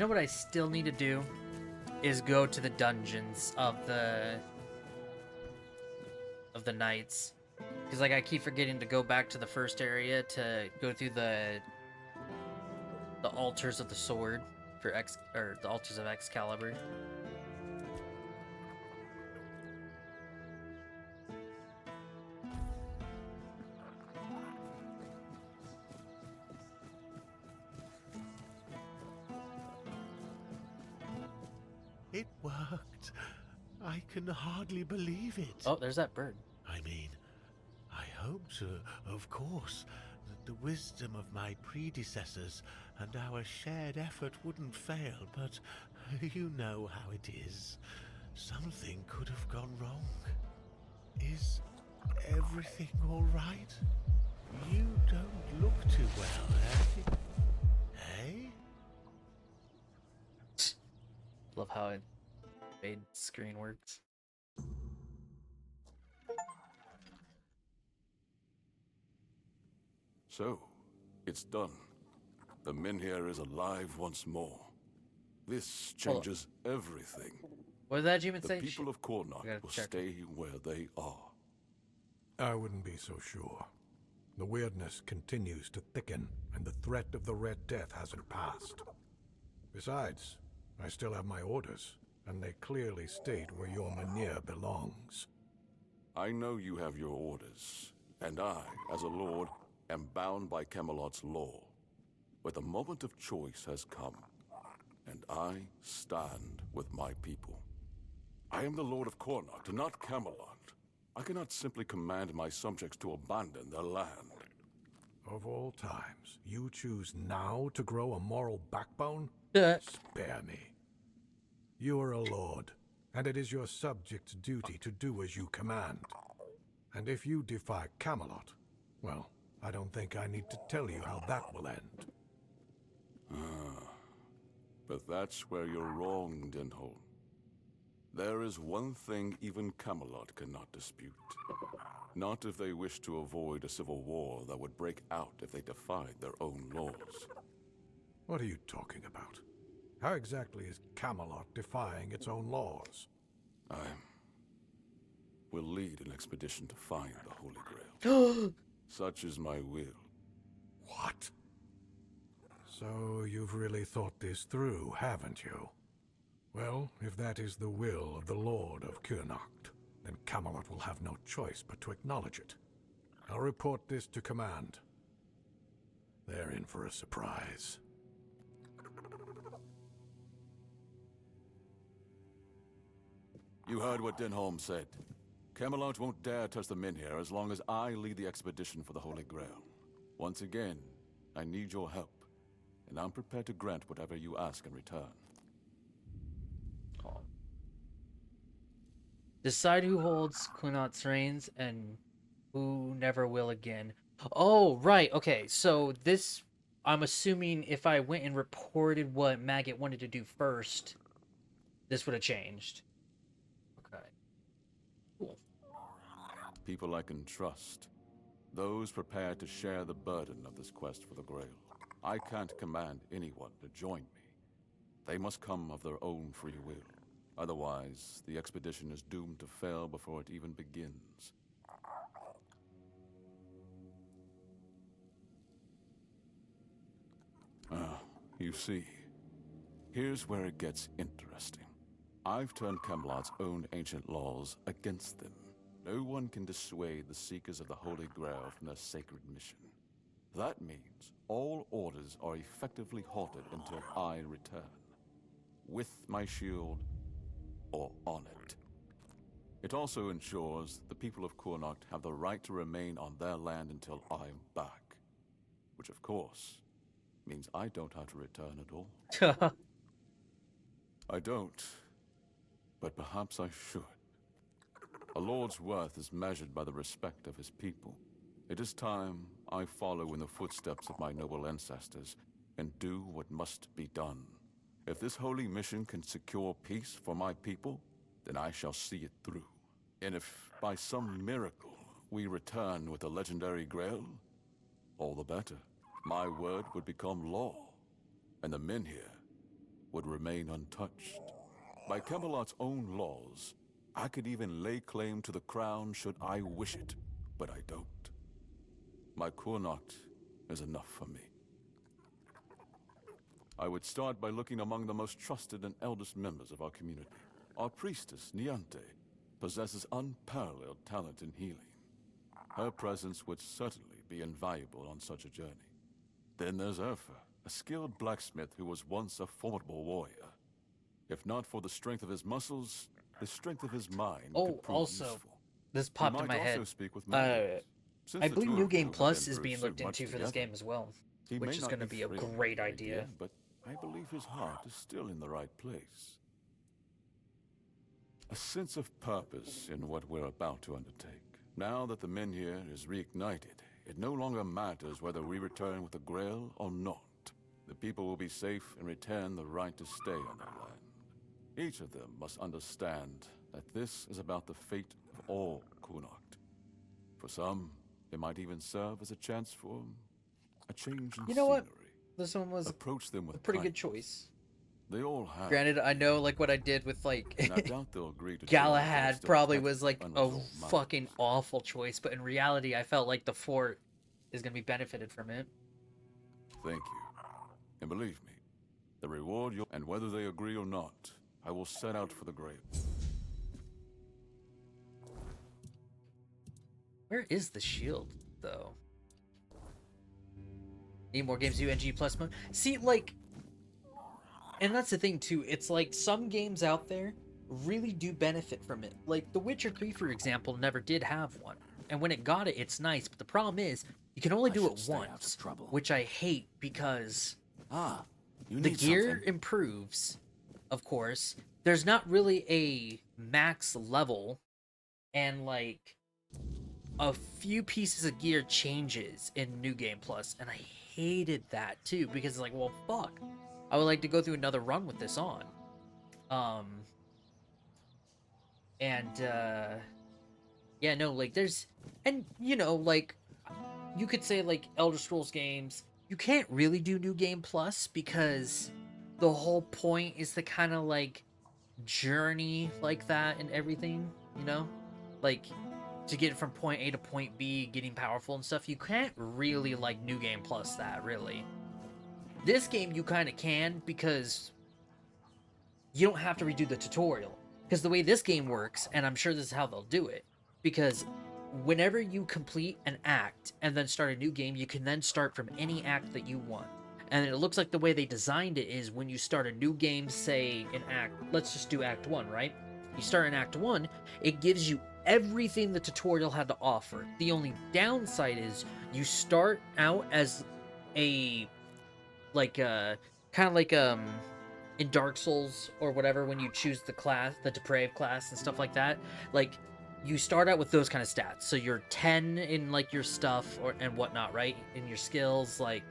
know what I still need to do is go to the dungeons of the knights, because like I keep forgetting to go back to the first area to go through the altars of the sword for the altars of Excalibur. It worked. I can hardly believe it. Oh, there's that bird. I mean, I hoped, of course, that the wisdom of my predecessors and our shared effort wouldn't fail, but you know how it is. Something could have gone wrong. Is everything all right? You don't look too well, eh? Hey? Love how it made screen works. So, it's done. The Menhir is alive once more. This changes everything. What did that human The say? people of I Kornak gotta will check. stay where they are. I wouldn't be so sure. The weirdness continues to thicken, and the threat of the Red Death hasn't passed. Besides, I still have my orders, and they clearly state where your Menhir belongs. I know you have your orders, and I, as a lord, am bound by Camelot's law. But the moment of choice has come, and I stand with my people. I am the Lord of Kornak, not Camelot. I cannot simply command my subjects to abandon their land. Of all times, you choose now to grow a moral backbone? Duh. Spare me. You are a lord, and it is your subjects' duty to do as you command. And if you defy Camelot, well, I don't think I need to tell you how that will end. But that's where you're wrong, Denholm. There is one thing even Camelot cannot dispute. Not if they wish to avoid a civil war that would break out if they defied their own laws. What are you talking about? How exactly is Camelot defying its own laws? I will lead an expedition to find the Holy Grail. Such is my will. What? So you've really thought this through, haven't you? Well, if that is the will of the Lord of Kurnacht, then Camelot will have no choice but to acknowledge it. I'll report this to command. They're in for a surprise. You heard what Denholm said. Camelot won't dare touch the Menhir as long as I lead the expedition for the Holy Grail. Once again, I need your help, and I'm prepared to grant whatever you ask in return. Decide who holds Kunat's reins and who never will again. Oh, right. Okay, so this... I'm assuming if I went and reported what Maggot wanted to do first, this would have changed. Okay. Cool. People I can trust. Those prepared to share the burden of this quest for the Grail. I can't command anyone to join me. They must come of their own free will. Otherwise, the expedition is doomed to fail before it even begins. You see, here's where it gets interesting. I've turned Camelot's own ancient laws against them. No one can dissuade the Seekers of the Holy Grail from their sacred mission. That means all orders are effectively halted until I return. With my shield, or on it. It also ensures the people of Kurnacht have the right to remain on their land until I'm back. Which, of course, means I don't have to return at all. I don't, but perhaps I should. A lord's worth is measured by the respect of his people. It is time I follow in the footsteps of my noble ancestors and do what must be done. If this holy mission can secure peace for my people, then I shall see it through. And if by some miracle we return with the legendary Grail, all the better. My word would become law, and the Menhir would remain untouched. By Camelot's own laws, I could even lay claim to the crown should I wish it, but I don't. My Kurnocht is enough for me. I would start by looking among the most trusted and eldest members of our community. Our priestess, Niante, possesses unparalleled talent in healing. Her presence would certainly be invaluable on such a journey. Then there's Urfa, a skilled blacksmith who was once a formidable warrior. If not for the strength of his muscles, the strength of his mind could prove useful. This He popped in might my also head. speak with Magnus. Since I the believe two New of Game you have Plus been is through being so looked much into for this together, game as well, he which may is not going to be a thrilled great with the idea. But I believe his heart is still in the right place. A sense of purpose in what we're about to undertake. Now that the men here is reignited, it no longer matters whether we return with the Grail or not. The people will be safe and retain the right to stay on their land. Each of them must understand that this is about the fate of all Kurnocht. For some, it might even serve as a chance for a change in You know what? scenery. This one was Approach them with a pretty good kindness. choice. They all have. Granted, I know like what I did with like And I doubt they'll agree to join if Galahad there's still probably plenty was of like a unresolved fucking matters. awful choice, but in reality, I felt like the fort is gonna be benefited from it. Thank you. And believe me, the reward you'll... And whether they agree or not, I will set out for the Grail. Where is the shield, though? Need more games UNG plus mode? See, like... And that's the thing, too. It's like some games out there really do benefit from it. Like, The Witcher 3, for example, never did have one. And when it got it, it's nice. But the problem is, you can only do it once. Which I hate because... the gear improves, of course. There's not really a max level. And, like... a few pieces of gear changes in New Game Plus, and I hated that too, because it's like, well, fuck. I would like to go through another run with this on. Yeah, no, like, there's... And, you know, like, you could say, like, Elder Scrolls games, you can't really do New Game Plus, because the whole point is to kind of, like, journey like that and everything, you know? Like... to get from point A to point B, getting powerful and stuff, you can't really, like, New Game Plus that, really. This game, you kind of can, because you don't have to redo the tutorial. Because the way this game works, and I'm sure this is how they'll do it, because whenever you complete an act and then start a new game, you can then start from any act that you want. And it looks like the way they designed it is when you start a new game, say, in Act... Let's just do Act 1, right? You start in Act 1, it gives you everything the tutorial had to offer. The only downside is you start out as a... like, kind of like, in Dark Souls or whatever, when you choose the class, the Depraved class and stuff like that. Like, you start out with those kind of stats. So you're 10 in, like, your stuff and whatnot, right? In your skills, like,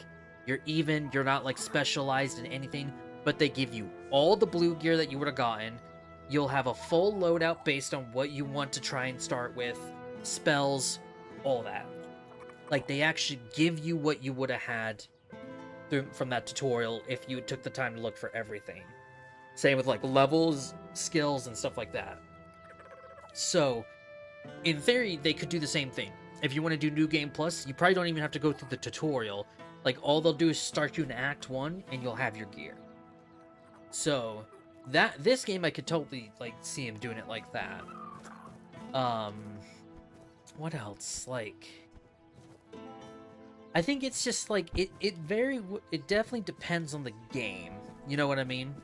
you're even, you're not, like, specialized in anything, but they give you all the blue gear that you would have gotten. You'll have a full loadout based on what you want to try and start with, spells, all that. Like, they actually give you what you would have had from that tutorial if you took the time to look for everything. Same with, like, levels, skills, and stuff like that. So, in theory, they could do the same thing. If you want to do New Game Plus, you probably don't even have to go through the tutorial. Like, all they'll do is start you in Act 1, and you'll have your gear. So... this game I could totally, like, see him doing it like that. What else? Like, I think it's just like it definitely depends on the game. You know what I mean?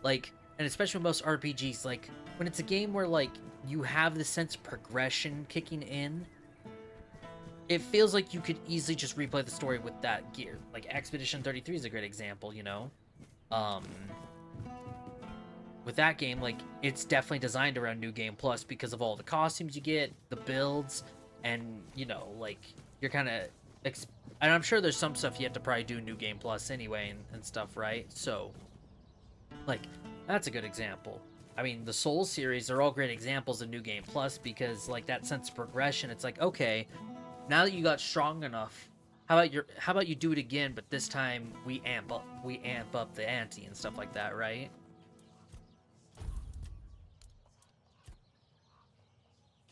Like, and especially with most RPGs, like when it's a game where like you have the sense of progression kicking in, it feels like you could easily just replay the story with that gear. Like Expedition 33 is a great example, you know? With that game, like, it's definitely designed around New Game Plus because of all the costumes you get, the builds, and, you know, like, you're kind of... and I'm sure there's some stuff you have to probably do New Game Plus anyway and stuff, right? So, like, that's a good example. I mean, the Souls series are all great examples of New Game Plus because, like, that sense of progression, it's like, okay, now that you got strong enough, how about you do it again, but this time we amp up the ante and stuff like that, right?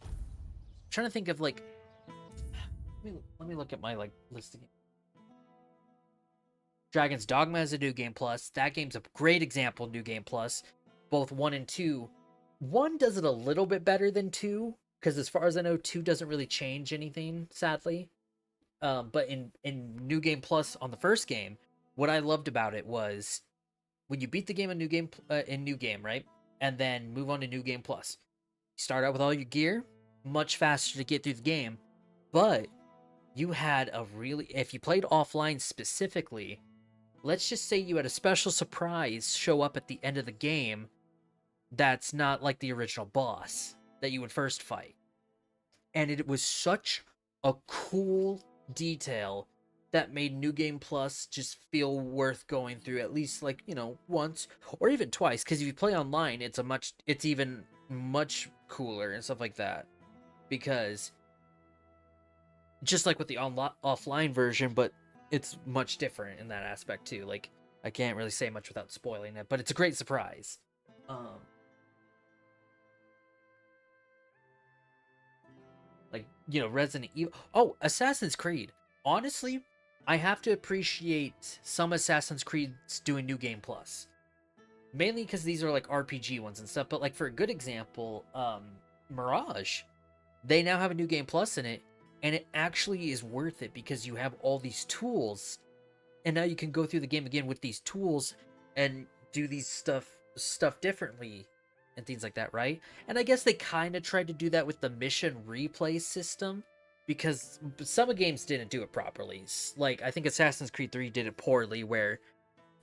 I'm trying to think of like, let me look at my like list again. Dragon's Dogma is a New Game Plus. That game's a great example of New Game Plus. Both 1 and 2. 1 does it a little bit better than 2, because as far as I know, 2 doesn't really change anything, sadly. But in New Game Plus on the first game, what I loved about it was when you beat the game in New Game, right? And then move on to New Game Plus. You start out with all your gear, much faster to get through the game, but you had if you played offline specifically, let's just say you had a special surprise show up at the end of the game that's not like the original boss that you would first fight. And it was such a cool detail that made New Game Plus just feel worth going through at least, like, you know, once or even twice, because if you play online, it's even much cooler and stuff like that, because just like with the offline version, but it's much different in that aspect too. Like, I can't really say much without spoiling it, but it's a great surprise. Like, you know, Resident Evil. Oh, Assassin's Creed. Honestly, I have to appreciate some Assassin's Creeds doing New Game Plus. Mainly because these are like RPG ones and stuff, but like for a good example, Mirage. They now have a New Game Plus in it, and it actually is worth it because you have all these tools, and now you can go through the game again with these tools and do these stuff differently and things like that, right? And I guess they kind of tried to do that with the mission replay system, because some games didn't do it properly. Like, I think Assassin's Creed 3 did it poorly, where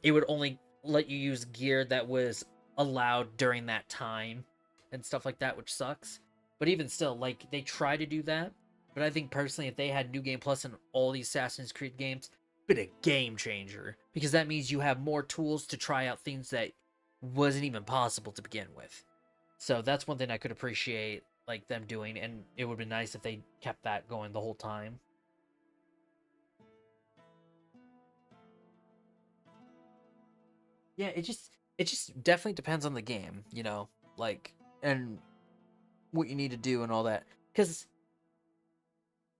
it would only let you use gear that was allowed during that time and stuff like that, which sucks. But even still, like, they try to do that. But I think personally, if they had New Game Plus in all these Assassin's Creed games, it'd be a game changer, because that means you have more tools to try out things that wasn't even possible to begin with. So that's one thing I could appreciate, like, them doing, and it would be nice if they kept that going the whole time. Yeah, it just definitely depends on the game, you know, like, and what you need to do and all that. Because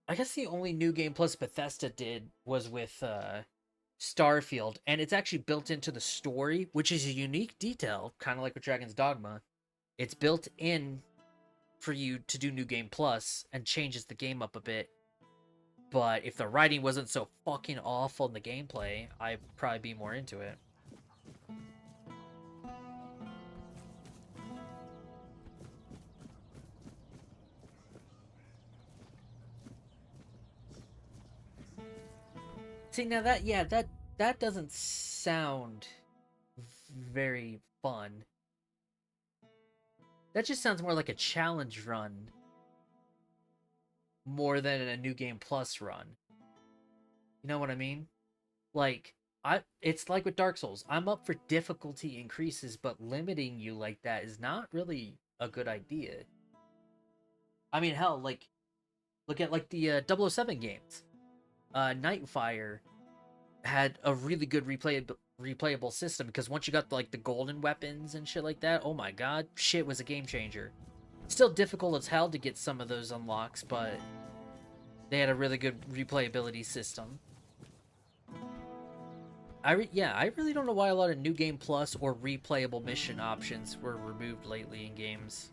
I guess the only New Game Plus Bethesda did was with Starfield, and it's actually built into the story, which is a unique detail, kind of like with Dragon's Dogma. It's built in for you to do New Game Plus and changes the game up a bit. But if the writing wasn't so fucking awful in the gameplay, I'd probably be more into it. See, now that doesn't sound very fun. That just sounds more like a challenge run, more than a New Game Plus run. You know what I mean? Like, it's like with Dark Souls. I'm up for difficulty increases, but limiting you like that is not really a good idea. I mean, hell, like, look at like the 007 games. Nightfire had a really good replayable system, because once you got like the golden weapons and shit like that, oh my god, shit was a game changer. Still difficult as hell to get some of those unlocks, but they had a really good replayability system. I really don't know why a lot of New Game Plus or replayable mission options were removed lately in games.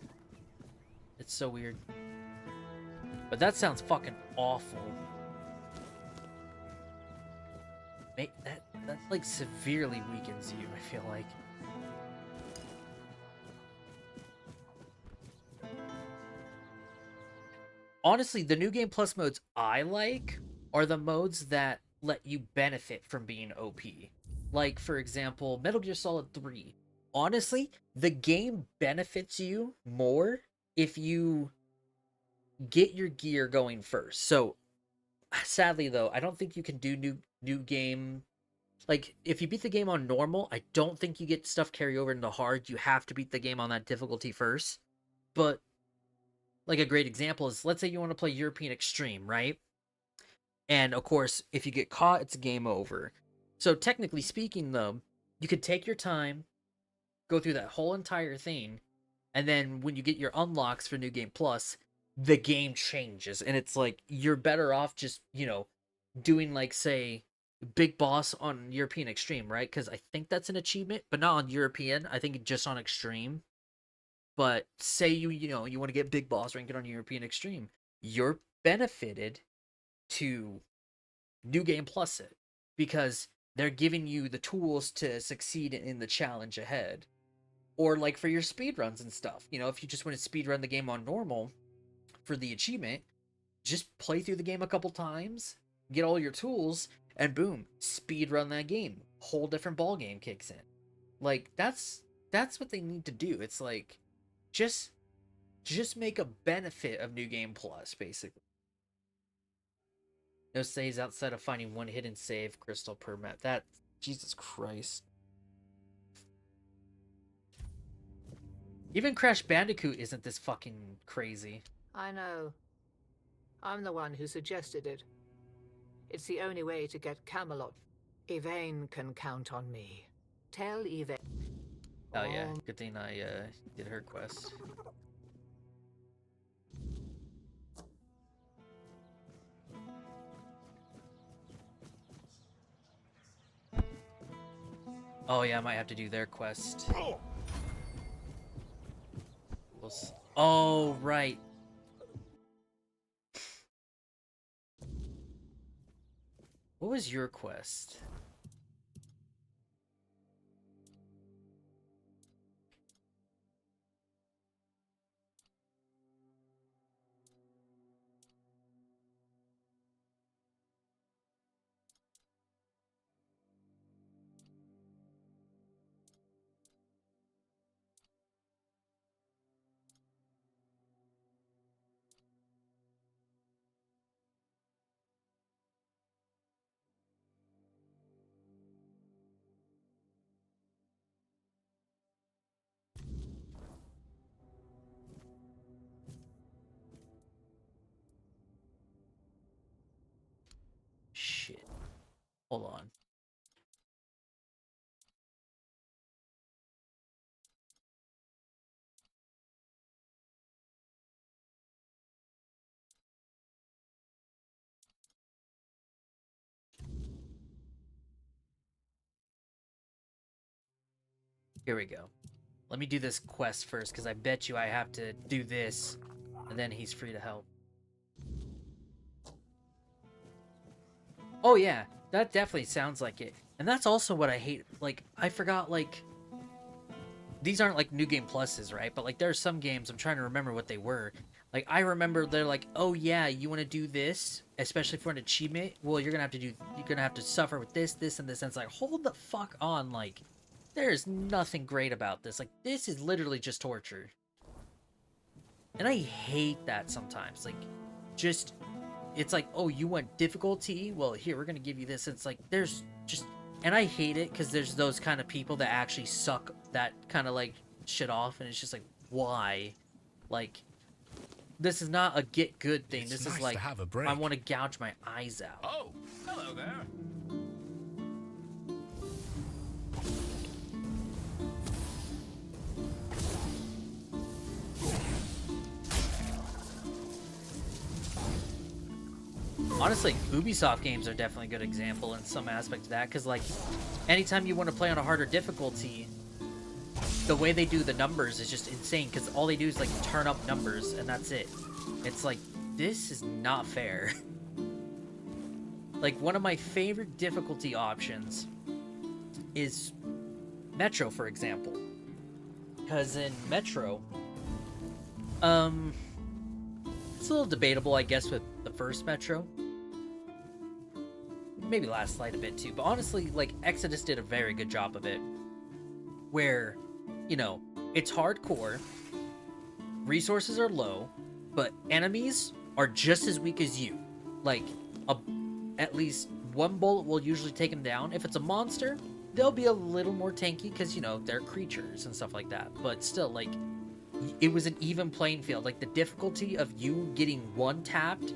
It's so weird. But that sounds fucking awful. That like severely weakens you, I feel like. Honestly, the New Game Plus modes I like are the modes that let you benefit from being OP. Like, for example, Metal Gear Solid 3. Honestly, the game benefits you more if you get your gear going first. So, sadly though, I don't think you can do new game. Like, if you beat the game on normal, I don't think you get stuff carry over into hard. You have to beat the game on that difficulty first. But, like, a great example is, let's say you want to play European Extreme, right? And of course, if you get caught, it's game over. So technically speaking, though, you could take your time, go through that whole entire thing, and then when you get your unlocks for New Game Plus, the game changes, and it's like you're better off just, doing like, say, Big Boss on European Extreme, right? Because I think that's an achievement, but not on European. I think just on Extreme. But say you want to get Big Boss ranked on European Extreme, you're benefited to New Game Plus it because they're giving you the tools to succeed in the challenge ahead. Or like for your speed runs and stuff, if you just want to speed run the game on normal for the achievement, just play through the game a couple times, get all your tools, and boom, speed run that game. Whole different ball game kicks in. Like that's what they need to do. It's like just make a benefit of New Game Plus, basically. No saves outside of finding one hidden save crystal per map. That, Jesus Christ. Even Crash Bandicoot isn't this fucking crazy. I know. I'm the one who suggested it. It's the only way to get Camelot. Yvain can count on me. Tell Yvain. Oh yeah, good thing I did her quest. Oh yeah, I might have to do their quest. Oh, right. What was your quest? Shit. Hold on. Here we go. Let me do this quest first, because I bet you I have to do this, and then he's free to help. Oh yeah, that definitely sounds like it. And that's also what I hate. Like, I forgot, like, these aren't like New Game Pluses, right? But like, there are some games, I'm trying to remember what they were. Like, I remember they're like, oh yeah, you want to do this, especially for an achievement? Well, you're gonna have to suffer with this, this, and this. And it's like, hold the fuck on, like, there's nothing great about this. Like, this is literally just torture. And I hate that sometimes. Like, just, it's like, oh, you want difficulty? Well, here, we're gonna give you this. It's like, there's just, and I hate it because there's those kind of people that actually suck that kind of, like, shit off. And it's just like, why? Like, this is not a get good thing. This is like, I want to gouge my eyes out. Oh, hello there. Honestly, Ubisoft games are definitely a good example in some aspect of that, because, like, anytime you want to play on a harder difficulty, the way they do the numbers is just insane, because all they do is, like, turn up numbers, and that's it. It's like, this is not fair. Like, one of my favorite difficulty options is Metro, for example. Because in Metro, it's a little debatable, I guess, with the first Metro. Maybe Last Light a bit too, but honestly, like, Exodus did a very good job of it. Where, you know, it's hardcore, resources are low, but enemies are just as weak as you. Like, at least one bullet will usually take them down. If it's a monster, they'll be a little more tanky because, you know, they're creatures and stuff like that. But still, like, it was an even playing field. Like, the difficulty of you getting one tapped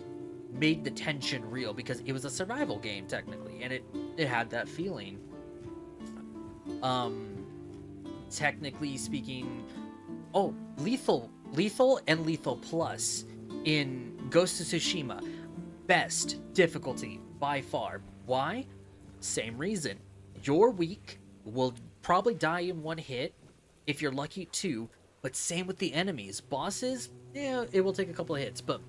made the tension real because it was a survival game technically, and it had that feeling. Technically speaking, oh, lethal and lethal plus in Ghost of Tsushima, best difficulty by far. Why? Same reason. You're weak, will probably die in one hit, if you're lucky two, but same with the enemies. Bosses, yeah, it will take a couple of hits, but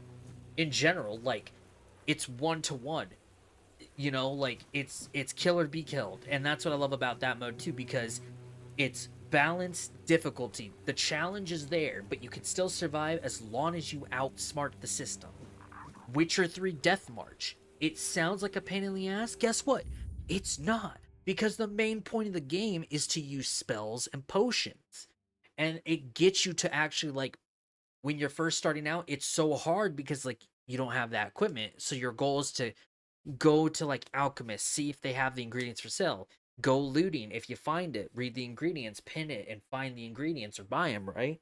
in general, like, it's 1-to-1. You know, like, it's kill or be killed, and that's what I love about that mode too, because it's balanced difficulty. The challenge is there, but you can still survive as long as you outsmart the system. Witcher 3 Death March. It sounds like a pain in the ass. Guess what? It's not. Because the main point of the game is to use spells and potions. And it gets you to actually, like, when you're first starting out, it's so hard because, like, you don't have that equipment. So your goal is to go to, like, alchemists, see if they have the ingredients for sale. Go looting. If you find it, read the ingredients, pin it, and find the ingredients or buy them, right?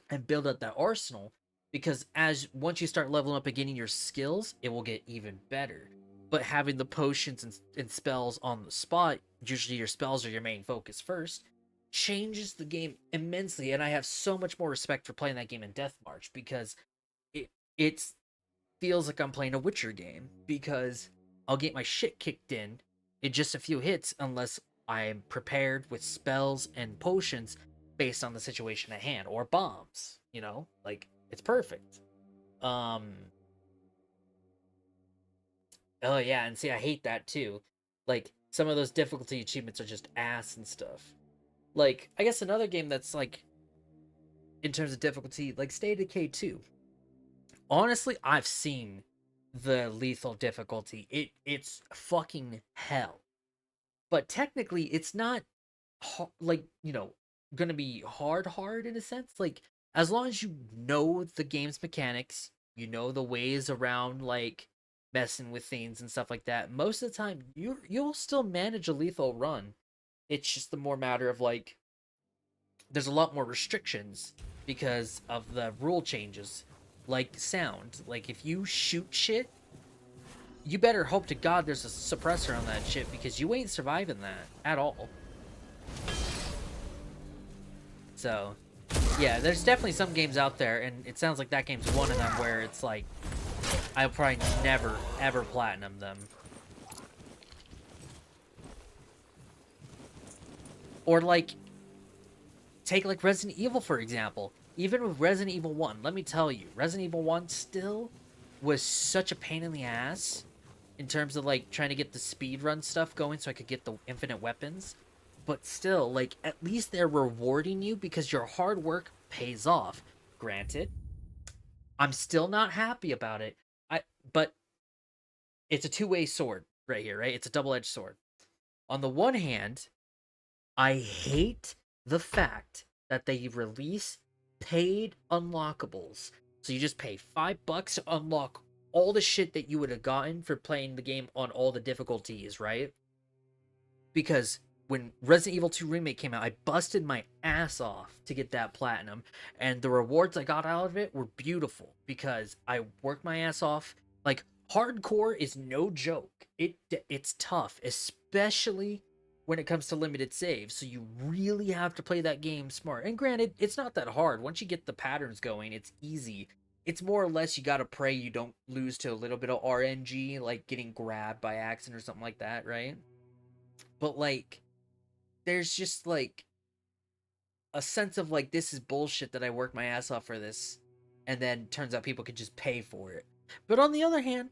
And build up that arsenal, because once you start leveling up and getting your skills, it will get even better. But having the potions and spells on the spot, usually your spells are your main focus first, changes the game immensely. And I have so much more respect for playing that game in Death March, because it feels like I'm playing a Witcher game, because I'll get my shit kicked in just a few hits unless I'm prepared with spells and potions based on the situation at hand, or bombs, you know, like, it's perfect. Oh yeah, and see, I hate that too. Like, some of those difficulty achievements are just ass and stuff. Like, I guess another game that's, like, in terms of difficulty, like State of Decay 2. Honestly, I've seen the lethal difficulty. It's fucking hell. But technically, it's not like, you know, gonna be hard in a sense. Like, as long as you know the game's mechanics, you know the ways around, like, messing with things and stuff like that, most of the time you'll still manage a lethal run. It's just the more matter of, like, there's a lot more restrictions because of the rule changes, like sound. Like, if you shoot shit, you better hope to God there's a suppressor on that shit, because you ain't surviving that at all. So, yeah, there's definitely some games out there, and it sounds like that game's one of them, where it's like, I'll probably never, ever platinum them. Or, like, take, like, Resident Evil, for example. Even with Resident Evil 1, let me tell you, Resident Evil 1 still was such a pain in the ass in terms of, like, trying to get the speedrun stuff going so I could get the infinite weapons. But still, like, at least they're rewarding you because your hard work pays off. Granted, I'm still not happy about it. But it's a two-way sword right here, right? It's a double-edged sword. On the one hand, I hate the fact that they release paid unlockables. So you just pay $5 to unlock all the shit that you would have gotten for playing the game on all the difficulties, right? Because when Resident Evil 2 Remake came out, I busted my ass off to get that platinum, and the rewards I got out of it were beautiful because I worked my ass off. Like, hardcore is no joke. It's tough, especially when it comes to limited saves, so you really have to play that game smart. And granted, it's not that hard. Once you get the patterns going, it's easy. It's more or less you gotta pray you don't lose to a little bit of RNG, like getting grabbed by accident or something like that, right? But, like, there's just, like, a sense of, like, this is bullshit that I worked my ass off for this, and then turns out people could just pay for it. But on the other hand,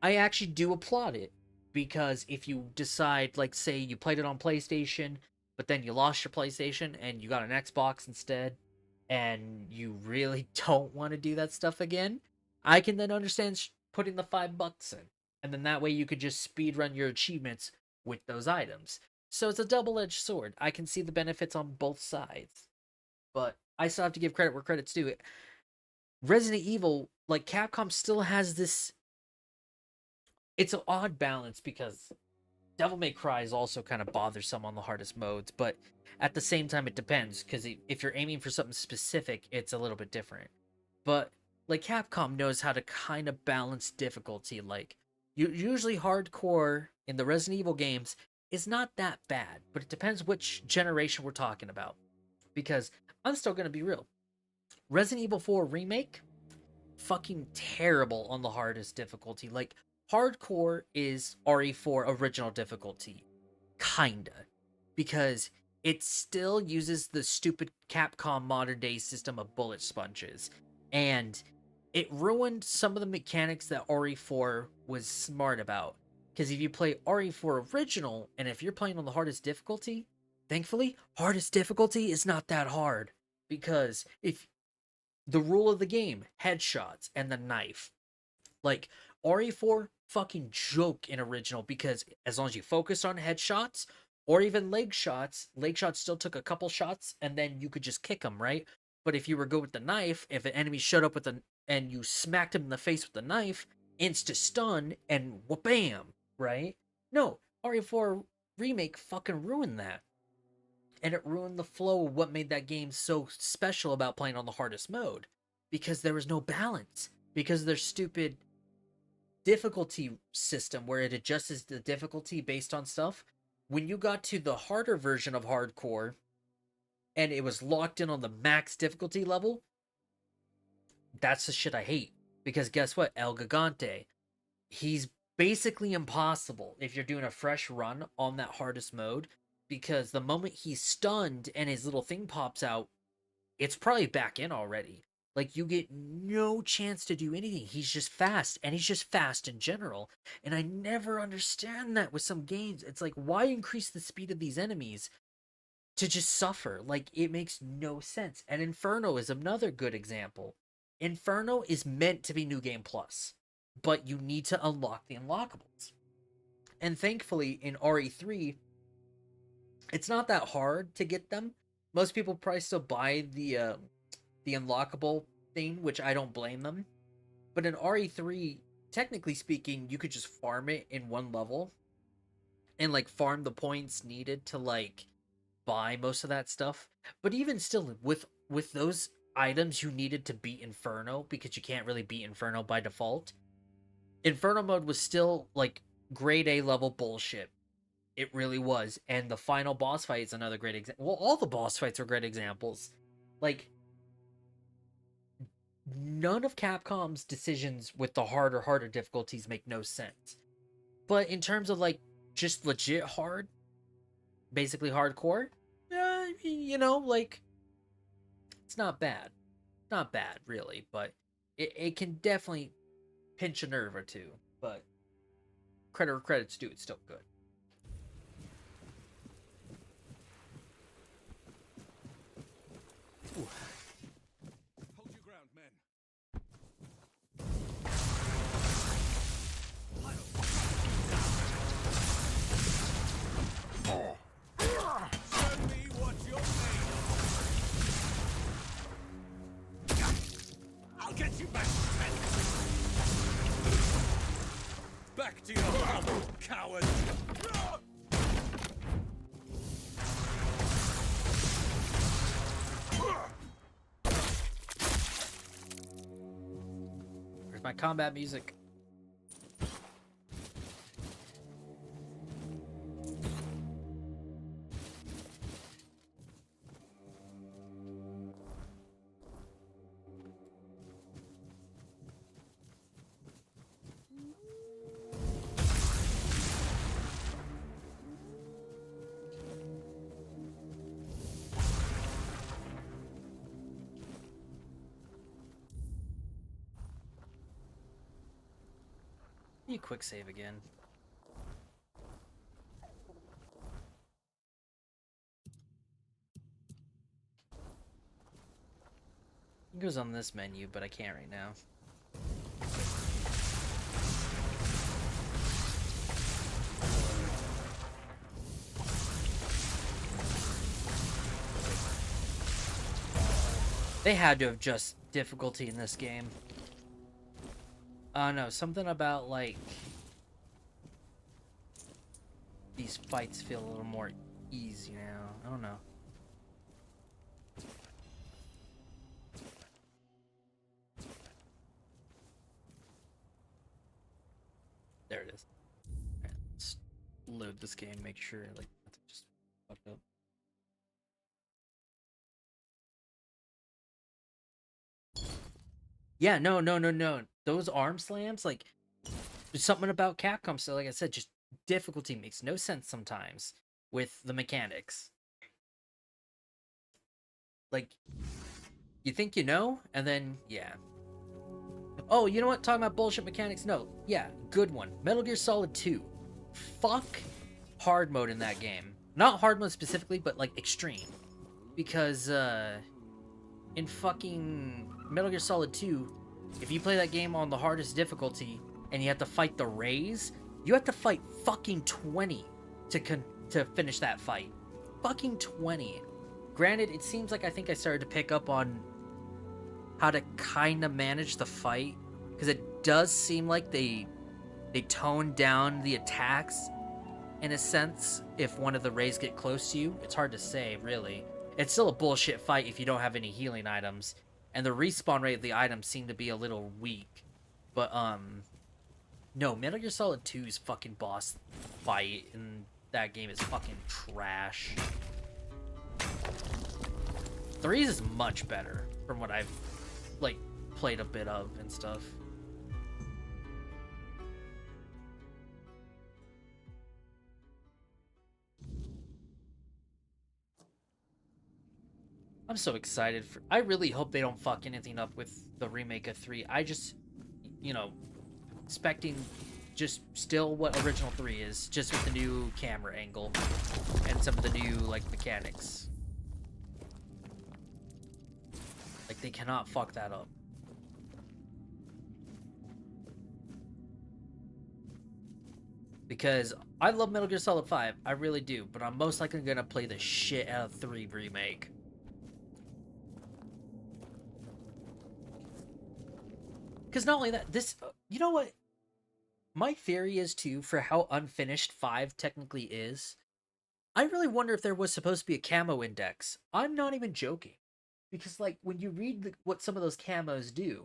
I actually do applaud it, because if you decide, like, say you played it on PlayStation, but then you lost your PlayStation and you got an Xbox instead, and you really don't want to do that stuff again, I can then understand putting the $5 in, and then that way you could just speedrun your achievements with those items. So it's a double-edged sword. I can see the benefits on both sides, but I still have to give credit where credit's due. Resident Evil, like, Capcom still has this, it's an odd balance, because Devil May Cry is also kind of bothersome on the hardest modes, but at the same time it depends, because if you're aiming for something specific, it's a little bit different. But like Capcom knows how to kind of balance difficulty. Like, usually hardcore in the Resident Evil games is not that bad, but it depends which generation we're talking about. Because I'm still gonna be real, Resident Evil 4 remake, fucking terrible on the hardest difficulty. Like, hardcore is RE4 original difficulty, kinda, because it still uses the stupid Capcom modern day system of bullet sponges, and it ruined some of the mechanics that RE4 was smart about. Because if you play RE4 original, and if you're playing on the hardest difficulty, thankfully, hardest difficulty is not that hard. Because if the rule of the game, headshots and the knife, like RE4 fucking joke in original, because as long as you focus on headshots or even leg shots still took a couple shots and then you could just kick them, right? But if you were good with the knife, if an enemy showed up with and you smacked him in the face with the knife, insta stun and wha-bam, right? No, RE4 remake fucking ruined that. And it ruined the flow of what made that game so special about playing on the hardest mode, because there was no balance, because of their stupid difficulty system where it adjusts the difficulty based on stuff. When you got to the harder version of hardcore and it was locked in on the max difficulty level, that's the shit I hate. Because guess what? El Gigante, he's basically impossible if you're doing a fresh run on that hardest mode, because the moment he's stunned and his little thing pops out, it's probably back in already. Like, you get no chance to do anything. He's just fast, and he's just fast in general. And I never understand that with some games. It's like, why increase the speed of these enemies to just suffer? Like, it makes no sense. And Inferno is another good example. Inferno is meant to be New Game Plus, but you need to unlock the unlockables. And thankfully, in RE3, it's not that hard to get them. Most people probably still buy the unlockable thing, which I don't blame them. But in RE3, technically speaking, you could just farm it in one level and like farm the points needed to like buy most of that stuff. But even still, with those items you needed to beat Inferno, because you can't really beat Inferno by default, Inferno mode was still like grade A level bullshit. It really was. And the final boss fight is another great example. Well, all the boss fights are great examples. Like, none of Capcom's decisions with the harder difficulties make no sense. But in terms of like just legit hard, basically hardcore, like, it's not bad. Not bad, really, but it can definitely pinch a nerve or two. But credit where credit's due, it's still good. Ooh. Hold your ground, men. Show me what you're made of. I'll get you back to tent. Back to your hovel, coward. Where's my combat music? You quick save again. It goes on this menu, but I can't right now. They had to have just difficulty in this game. No, something about, like, these fights feel a little more easy now. I don't know. load this game, make sure like nothing just fucked up. Yeah, no. Those arm slams, like, there's something about Capcom. So, like I said, just difficulty makes no sense sometimes with the mechanics. Like, you think you know, and then, yeah. Oh, you know what? Talking about bullshit mechanics? No. Yeah, good one. Metal Gear Solid 2. Fuck hard mode in that game. Not hard mode specifically, but, like, extreme. Because, in fucking Metal Gear Solid 2, if you play that game on the hardest difficulty and you have to fight the Rays, you have to fight fucking 20 to finish that fight. Fucking 20. Granted, it seems like I think I started to pick up on how to kind of manage the fight, because it does seem like they toned down the attacks in a sense if one of the Rays get close to you. It's hard to say, really. It's still a bullshit fight if you don't have any healing items, and the respawn rate of the items seem to be a little weak. But no, Metal Gear Solid 2's fucking boss fight in that game is fucking trash. 3's is much better from what I've like played a bit of and stuff. I'm so excited for. I really hope they don't fuck anything up with the remake of 3. I just, you know, expecting just still what original 3 is, just with the new camera angle and some of the new like mechanics. Like, they cannot fuck that up. Because I love Metal Gear Solid 5, I really do, but I'm most likely gonna play the shit out of 3 remake. Because not only that, this, you know what? My theory is, too, for how unfinished 5 technically is, I really wonder if there was supposed to be a camo index. I'm not even joking. Because, like, when you read what some of those camos do,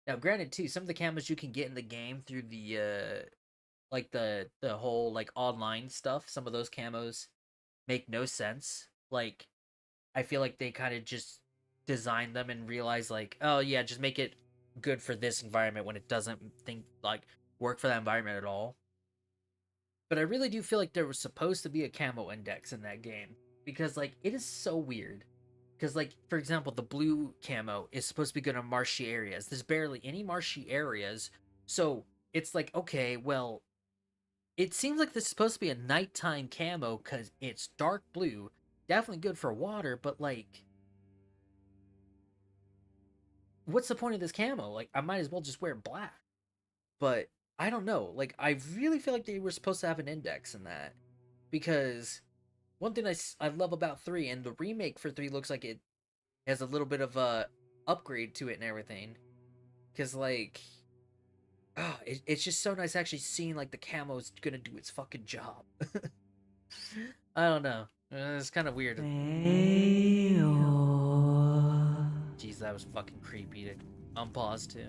now, granted, too, some of the camos you can get in the game through the, like, the whole, like, online stuff, some of those camos make no sense. Like, I feel like they kind of just designed them and realized, like, oh, yeah, just make it good for this environment when it doesn't work for that environment at all. But I really do feel like there was supposed to be a camo index in that game, because like it is so weird. Because like, for example, the blue camo is supposed to be good on marshy areas. There's barely any marshy areas, so it's like, okay, well, it seems like this is supposed to be a nighttime camo because it's dark blue, definitely good for water, but like, what's the point of this camo? Like, I might as well just wear black. But I don't know. Like, I really feel like they were supposed to have an index in that, because one thing I love about 3, and the remake for 3 looks like it has a little bit of a upgrade to it and everything, because like, oh, it's just so nice actually seeing like the camo's gonna do its fucking job. I don't know. It's kind of weird. Jeez, that was fucking creepy to unpause too.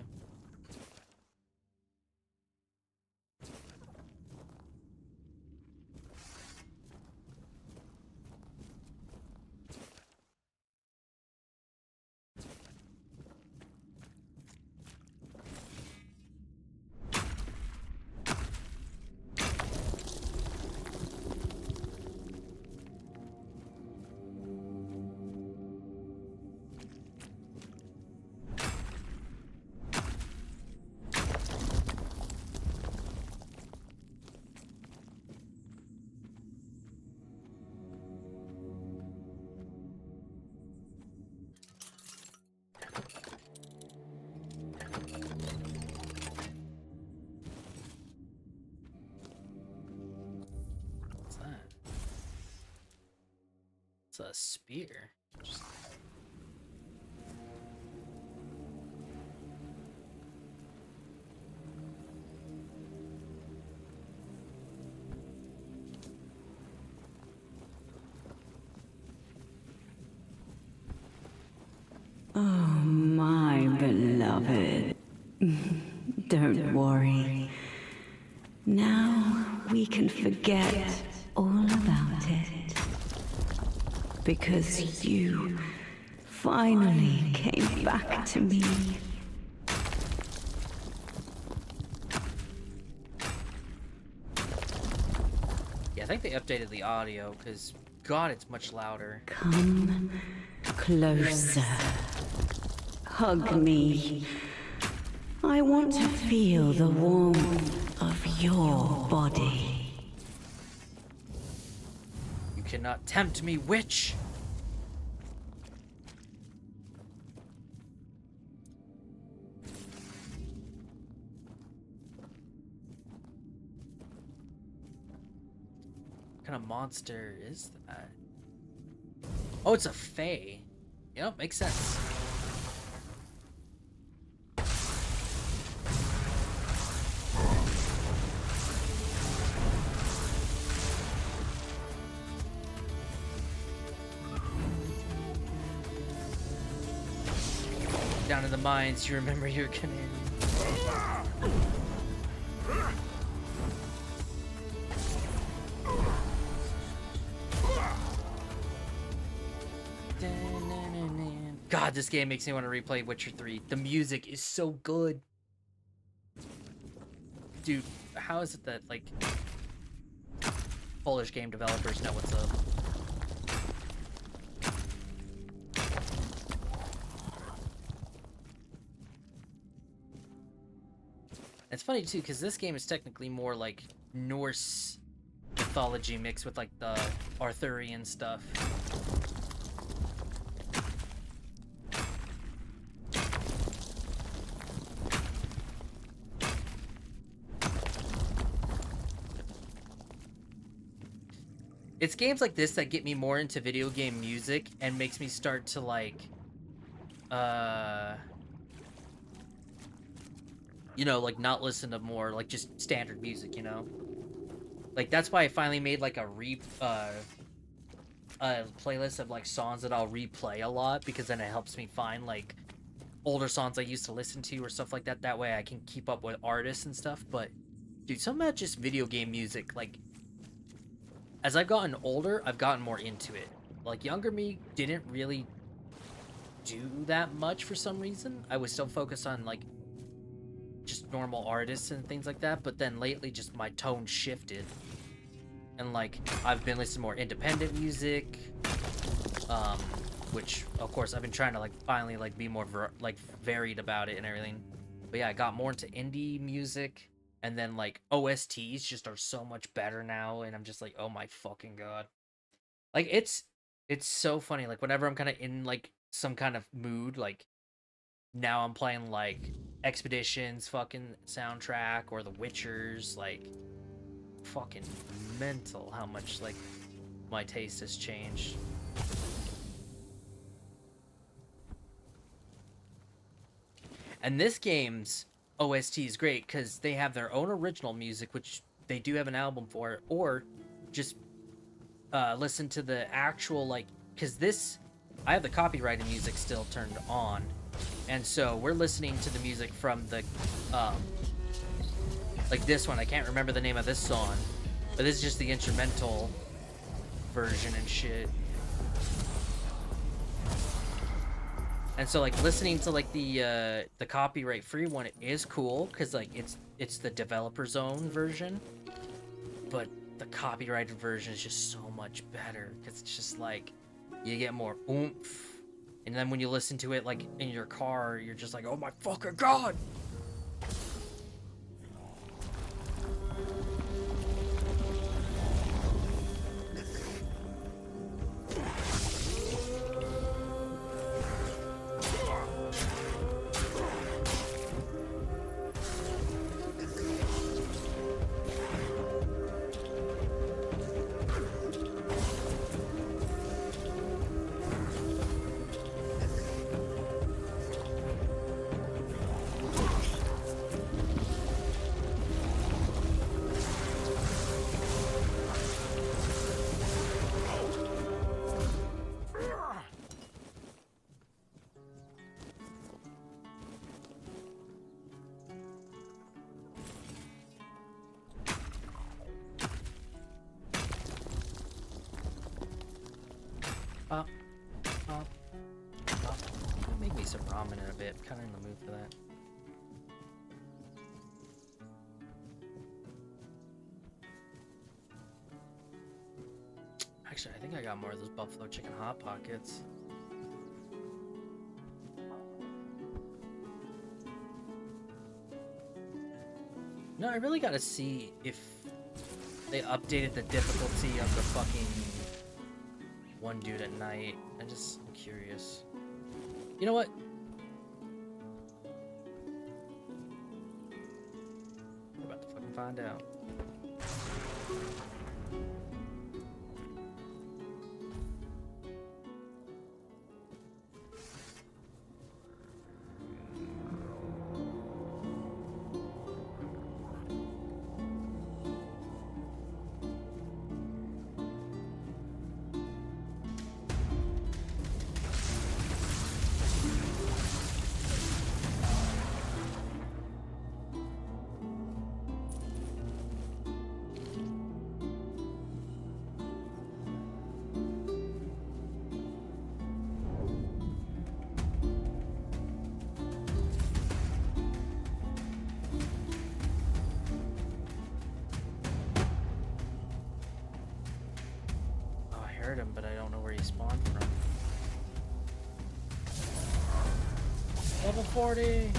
It's a spear. Just... Oh, my beloved. Don't worry. Now we can forget all about it. Because you finally came back to me. Yeah, I think they updated the audio, because, God, it's much louder. Come closer. Hug me. I want to feel the warmth of your body. You cannot tempt me, witch! What kind of monster is that? Oh, it's a fae. Yep, makes sense. Down in the mines, you remember your command. God, this game makes me want to replay Witcher 3. The music is so good. Dude, how is it that, like, Polish game developers know what's up? It's funny, too, because this game is technically more, like, Norse mythology mixed with, like, the Arthurian stuff. It's games like this that get me more into video game music and makes me start to, like, you know, like, not listen to more, like, just standard music, you know? Like, that's why I finally made, like, a playlist of, like, songs that I'll replay a lot, because then it helps me find, like, older songs I used to listen to or stuff like that. That way I can keep up with artists and stuff. But, dude, something about just video game music, like, as I've gotten older, I've gotten more into it. Like, younger me didn't really do that much for some reason. I was still focused on, like, just normal artists and things like that. But then lately, just my tone shifted. And, like, I've been listening to more independent music. Which, of course, I've been trying to, like, finally, like, be more, varied about it and everything. But yeah, I got more into indie music. And then, like, OSTs just are so much better now, and I'm just like, oh my fucking god. Like, it's so funny. Like, whenever I'm kind of in, like, some kind of mood, like, now I'm playing, like, Expedition's fucking soundtrack, or The Witcher's, like, fucking mental how much, like, my taste has changed. And this game's OST is great because they have their own original music, which they do have an album for, or just listen to the actual, like, because this, I have the copyrighted music still turned on, and so we're listening to the music from the, like this one, I can't remember the name of this song, but this is just the instrumental version and shit. And so, like, listening to, like, the copyright free one, it is cool because, like, it's the developer's own version, but the copyrighted version is just so much better because it's just like you get more oomph, and then when you listen to it, like, in your car, you're just like, oh my fucking god. Up. Up. Up. Make me some ramen in a bit. I'm kind of in the mood for that. Actually, I think I got more of those buffalo chicken hot pockets. No, I really gotta see if they updated the difficulty of the fucking one dude at night. I'm curious. You know what? We're about to fucking find out. Him, but I don't know where he spawned from. Level 40!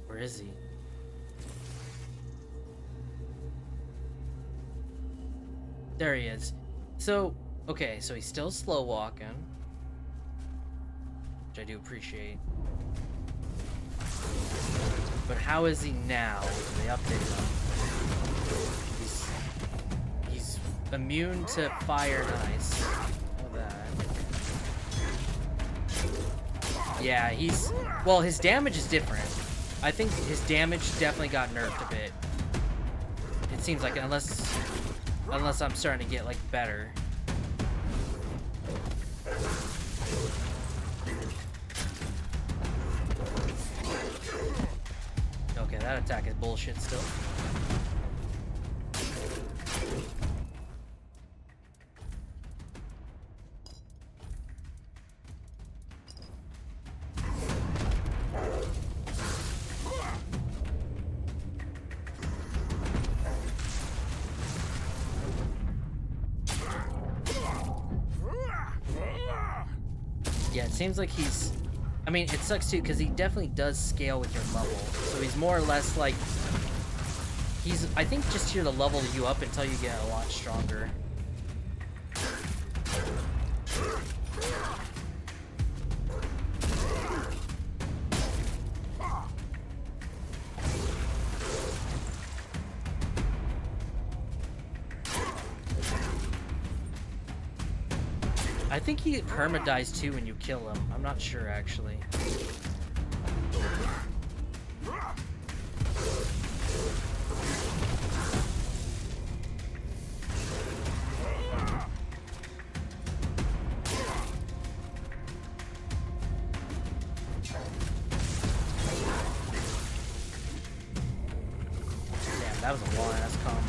Where is he? There he is. So, okay, so he's still slow walking, which I do appreciate. But how is he now? They updated him. Immune to fire, nice. All that. Yeah, well, his damage is different. I think his damage definitely got nerfed a bit. It seems like, unless I'm starting to get like better. Okay, that attack is bullshit still. Yeah, it seems like he's... I mean, it sucks too, because he definitely does scale with your level. So he's more or less like... He's, I think, just here to level you up until you get a lot stronger. I think he perma-dies too when you kill him. I'm not sure, actually. Damn, that was a long-ass combo.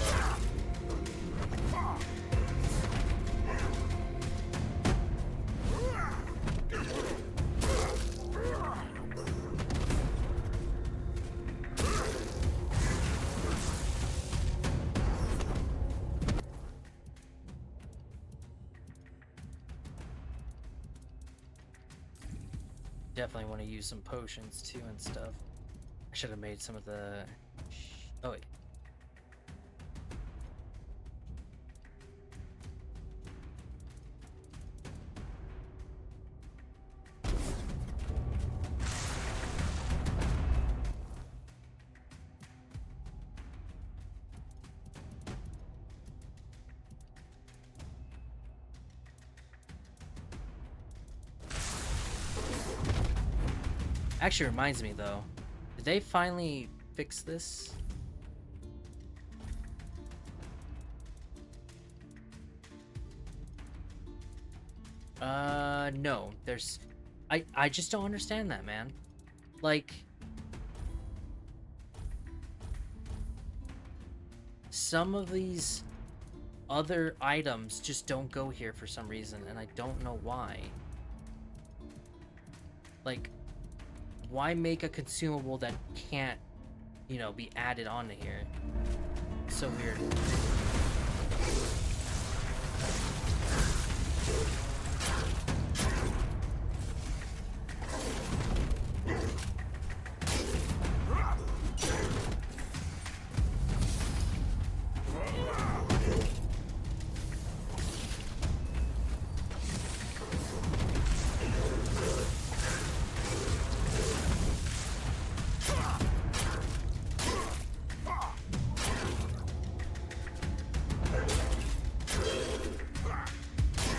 Definitely want to use some potions too and stuff. I should have made some of the... Oh wait. Actually reminds me though, did they finally fix this? No, there's, I just don't understand that, man. Like, some of these other items just don't go here for some reason, and I don't know why. Like, why make a consumable that can't, you know, be added onto here? So weird.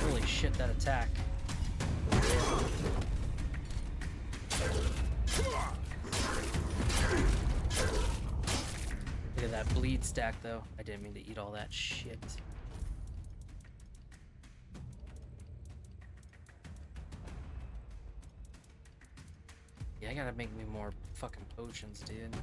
Holy shit, that attack. Look at that bleed stack, though. I didn't mean to eat all that shit. Yeah, I gotta make me more fucking potions, dude.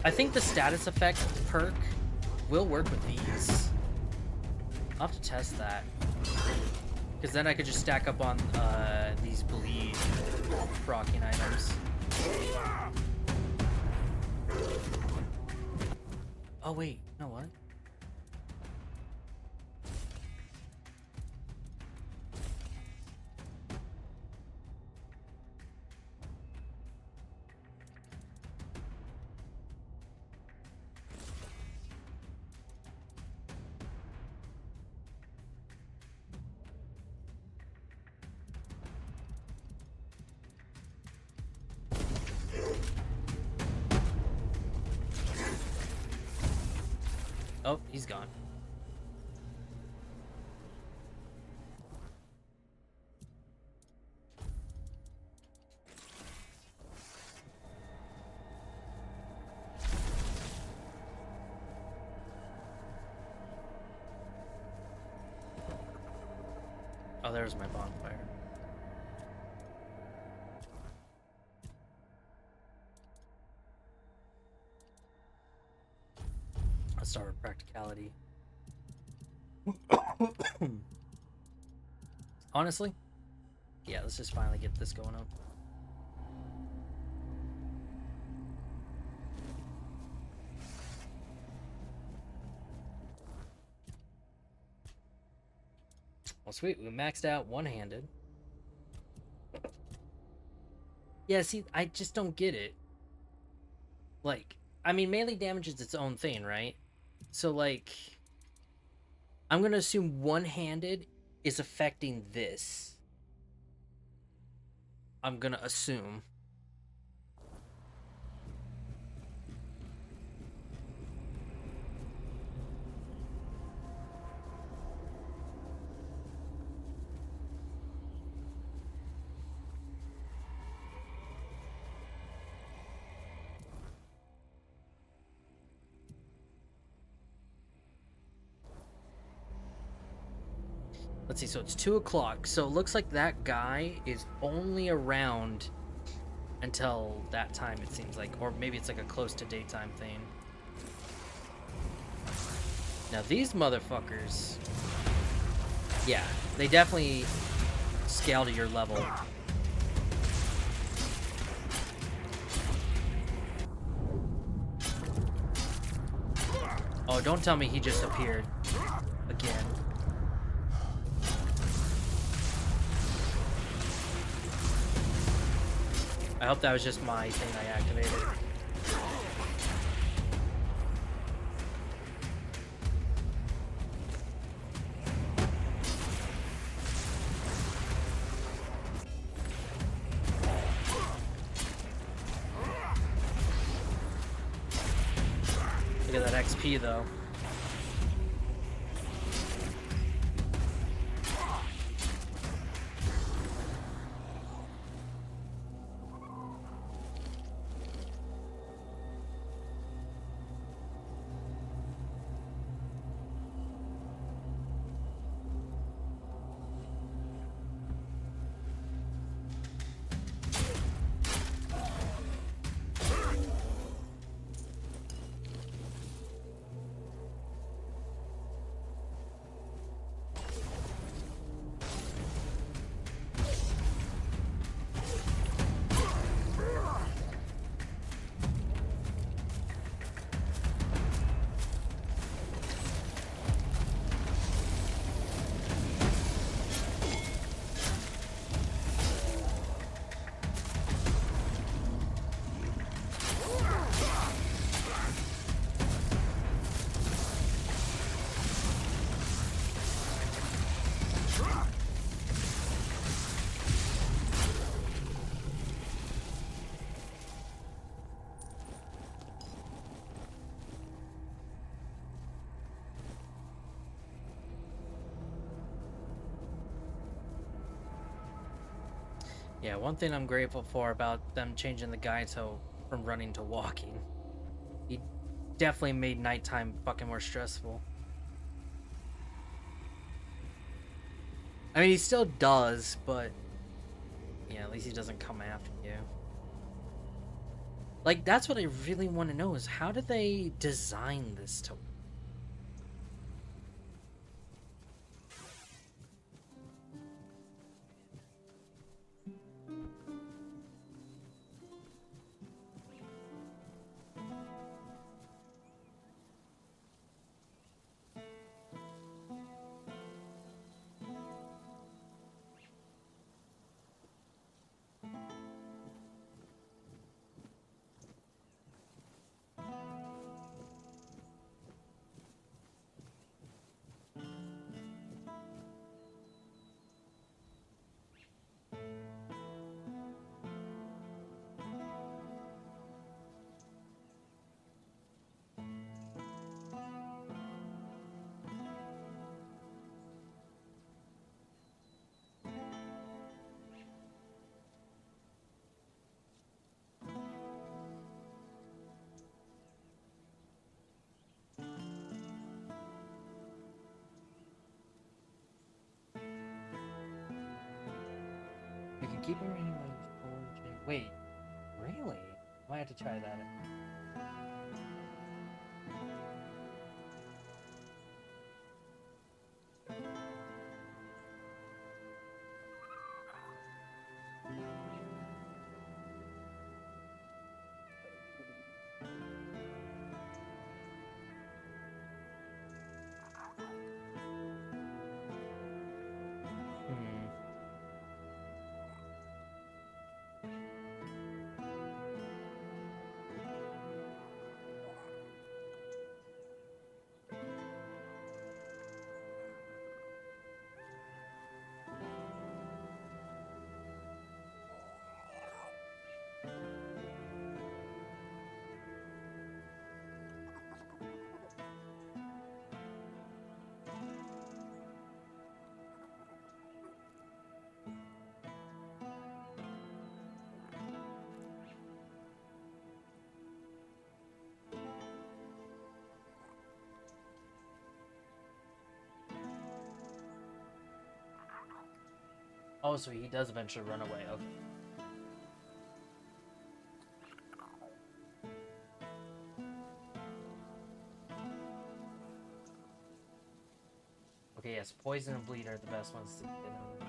I think the status effect perk will work with these. I'll have to test that. Because then I could just stack up on these bleed proccing items. Oh wait, you know what? Oh, he's gone. Oh, there's my bonfire. Let's start with practicality. Honestly, yeah, let's just finally get this going up. Well, sweet, we maxed out one-handed. Yeah, see, I just don't get it. Like, I mean, melee damage is its own thing, right? So, like, I'm gonna assume one-handed is affecting this. I'm gonna assume. Let's see, so it's 2 o'clock. So it looks like that guy is only around until that time, it seems like. Or maybe it's like a close to daytime thing. Now these motherfuckers... Yeah, they definitely scale to your level. Oh, don't tell me he just appeared again. I hope that was just my thing I activated. Look at that XP though. Yeah, one thing I'm grateful for about them changing the guide from running to walking. He definitely made nighttime fucking more stressful. I mean, he still does, but yeah, at least he doesn't come after you. Like, that's what I really want to know is how did they design this to work? You can keep reading my foraging. Wait, really? Might have to try that. Hmm. Oh, so he does eventually run away. Okay. Okay, yes, poison and bleed are the best ones to get on.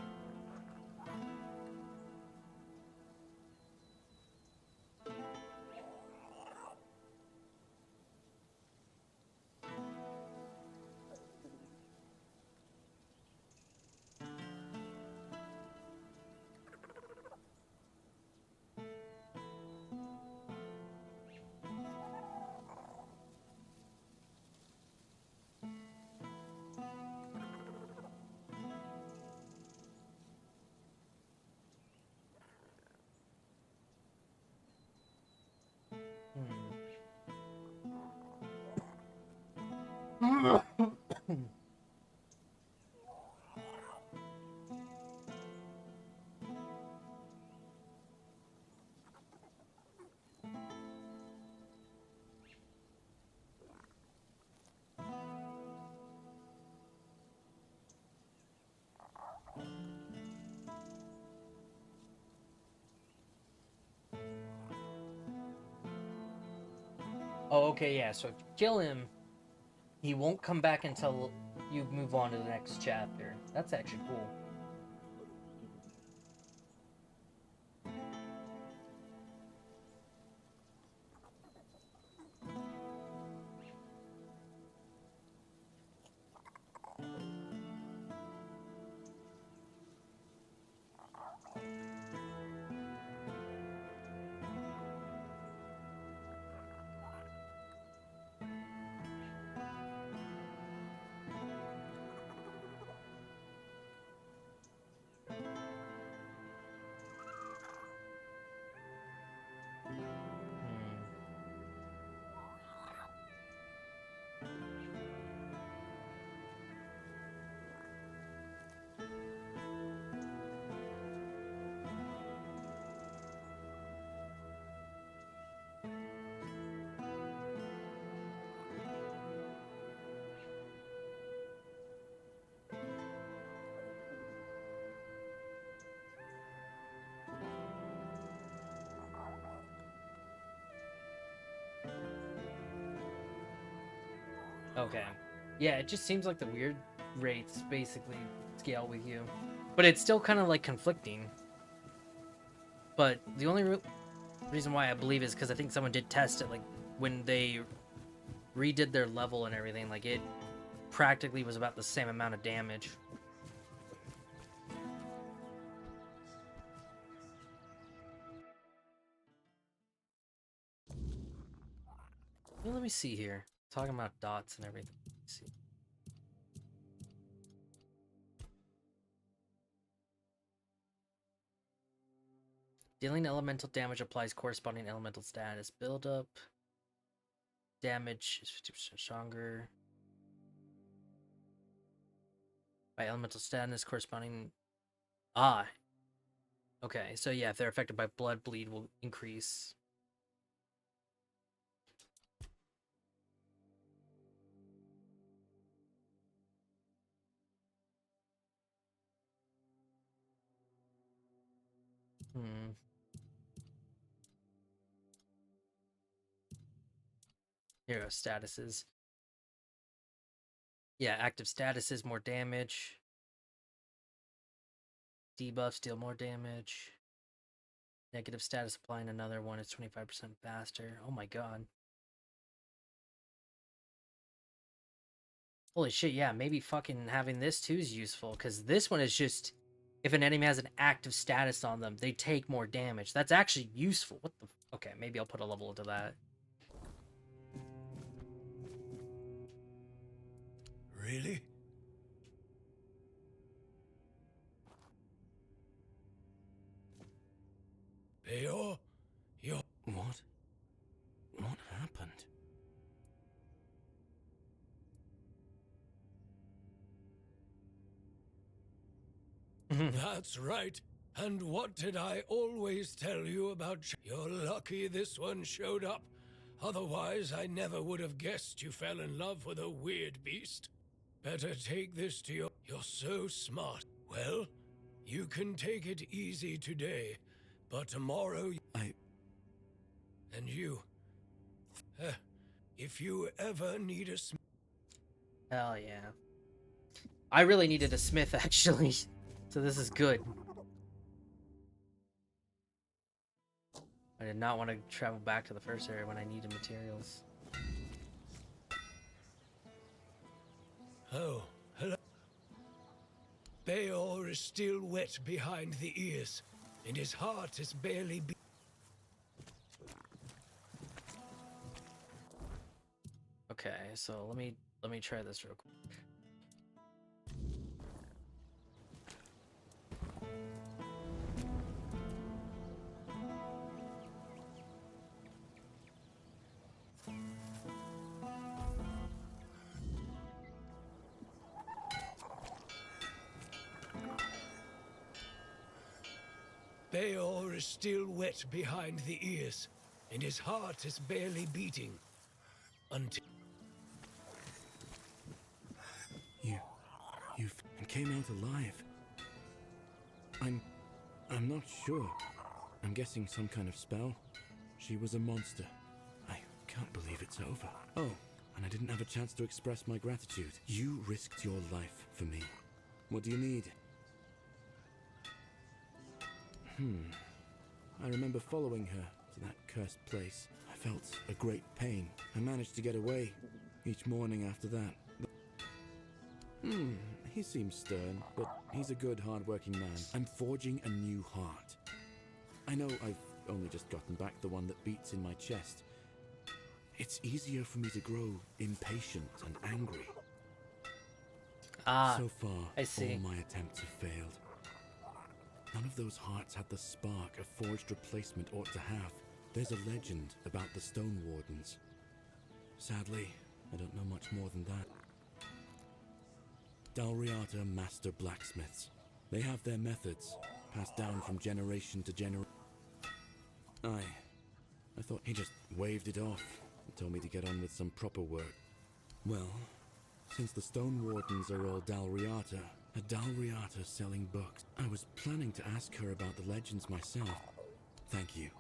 Oh, okay, yeah. So if you kill him, he won't come back until you move on to the next chapter. That's actually cool. Okay. Yeah, it just seems like the weird rates basically scale with you. But it's still kind of like conflicting. But the only reason why I believe is because I think someone did test it, like when they redid their level and everything, like it practically was about the same amount of damage. Well, let me see here. Talking about dots and everything. Let's see. Dealing elemental damage applies corresponding elemental status. Build up. Damage is 50% stronger. By elemental status corresponding. Ah. Okay, so yeah, if they're affected by blood, bleed will increase. Here are statuses. Yeah, active statuses, more damage. Debuffs deal more damage. Negative status applying another one is 25% faster. Oh my god. Holy shit, yeah, maybe fucking having this too is useful, because this one is just, if an enemy has an active status on them, they take more damage. That's actually useful. What the... Okay, maybe I'll put a level into that. Really? Peor? You're... What? What happened? That's right. And what did I always tell you about... You're lucky this one showed up. Otherwise, I never would have guessed you fell in love with a weird beast. Better take this to your... You're so smart. Well, you can take it easy today, but tomorrow... And you... if you ever need a... Hell yeah. I really needed a smith, actually. So this is good. I did not want to travel back to the first area when I needed materials. Oh, hello. Beor is still wet behind the ears, and his heart is barely beating. Okay, so let me try this real quick. Beor is still wet behind the ears, and his heart is barely beating. Until... You came out alive. I'm not sure. I'm guessing some kind of spell. She was a monster. I can't believe it's over. Oh, and I didn't have a chance to express my gratitude. You risked your life for me. What do you need? I remember following her to that cursed place. I felt a great pain. I managed to get away each morning after that. He seems stern, but he's a good, hard-working man. I'm forging a new heart. I know I've only just gotten back the one that beats in my chest. It's easier for me to grow impatient and angry. So far, I see. all my attempts have failed. None of those hearts had the spark a forged replacement ought to have. There's a legend about the Stone Wardens. Sadly, I don't know much more than that. Dalriata master blacksmiths. They have their methods, passed down from generation to generation. I thought he just waved it off and told me to get on with some proper work. Well, since the Stone Wardens are all Dalriata, a Dalriata selling books, I was planning to ask her about the legends myself. Thank you.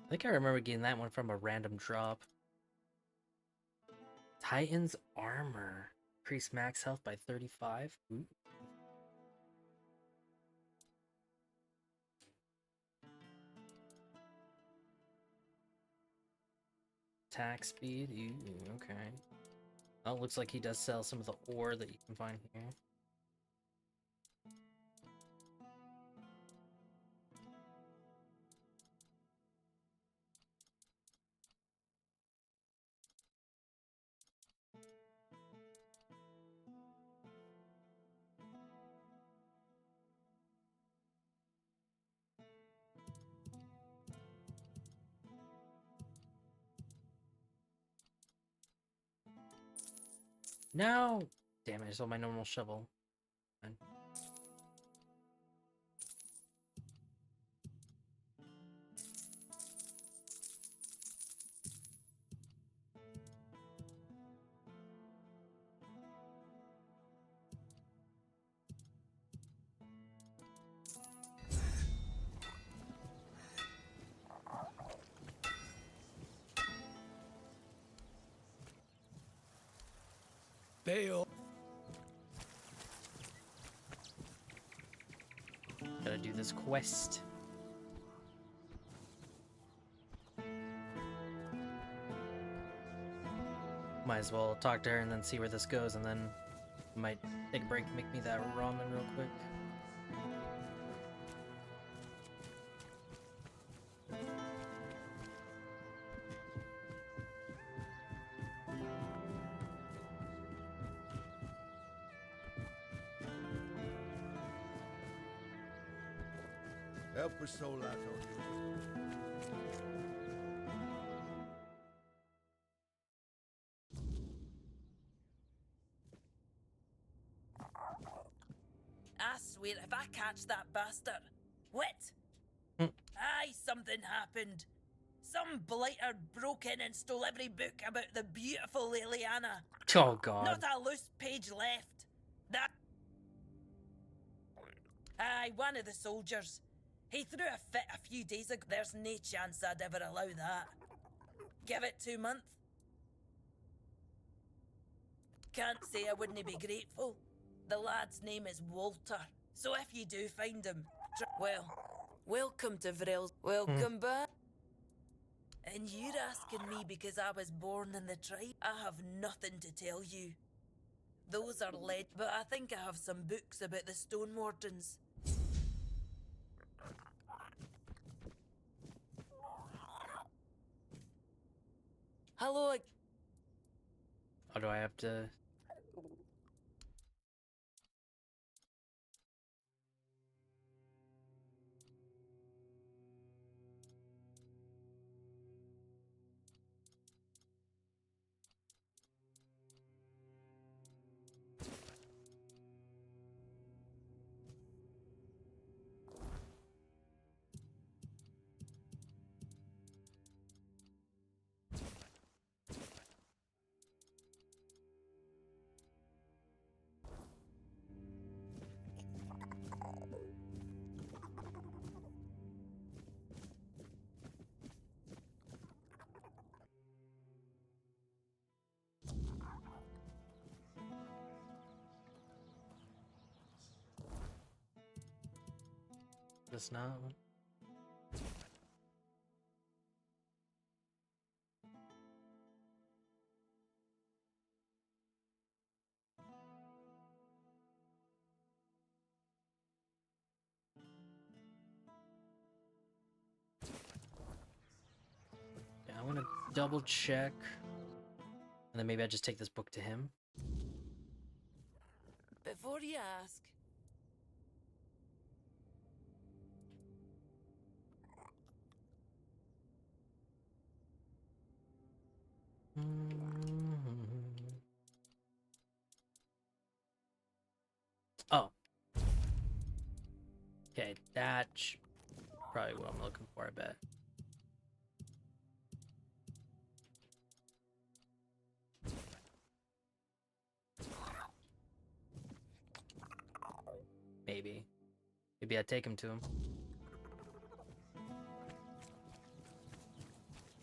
I think I remember getting that one from a random drop. Titan's armor. Increase max health by 35. Ooh. Attack speed. Ooh, okay. Oh, looks like he does sell some of the ore that you can find here. No! Damn it, I sold my normal shovel. Fine. Bail. Gotta do this quest. Might as well talk to her and then see where this goes, and then might take a break, make me that ramen real quick. Help us soul out on you. I swear if I catch that bastard. What? Aye, something happened. Some blighter broke in and stole every book about the beautiful Liliana. Oh god. Not a loose page left. That. Aye, one of the soldiers. He threw a fit a few days ago. There's no chance I'd ever allow that. Give it 2 months. Can't say I wouldn't be grateful. The lad's name is Walter. So if you do find him, well, welcome to Vril. Welcome back. And you're asking me because I was born in the tribe? I have nothing to tell you. Those are lead, but I think I have some books about the Stone Wardens. Hello. Or do I have to... this now. Yeah, I'm gonna double check. And then maybe I just take this book to him. Before you ask, Oh. Okay, that's probably what I'm looking for, I bet. Maybe. Maybe I take him to him.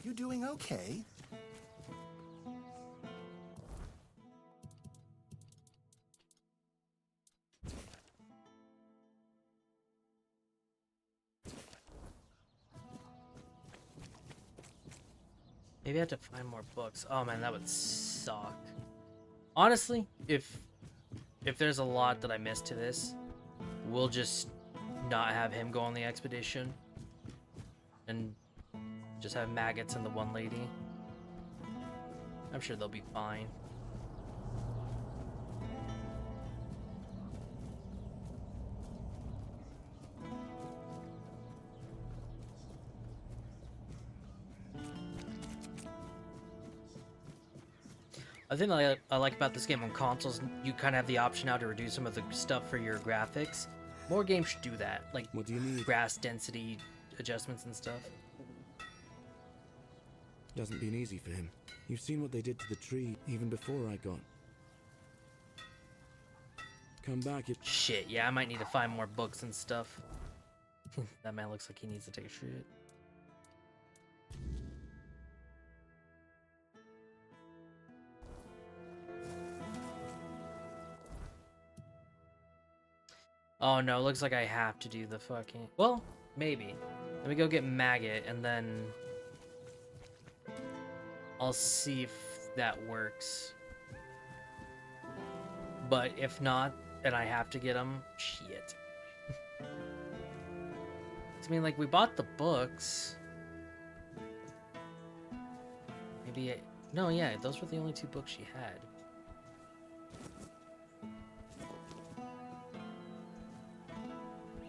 You doing okay? Maybe I have to find more books. Oh man, that would suck. Honestly, if there's a lot that I missed to this, we'll just not have him go on the expedition and just have maggots and the one lady. I'm sure they'll be fine. I think I like about this game on consoles, you kind of have the option now to reduce some of the stuff for your graphics. More games should do that, like What do you need? grass density adjustments and stuff. Hasn't been easy for him. You've seen what they did to the tree even before I got. Come back if... Shit, yeah, I might need to find more books and stuff. That man looks like he needs to take a shit. Oh no, looks like I have to do the fucking... Well, maybe. Let me go get Maggot, and then... I'll see if that works. But if not, and I have to get them, shit. I mean, like, we bought the books. Maybe no, yeah, those were the only 2 books she had.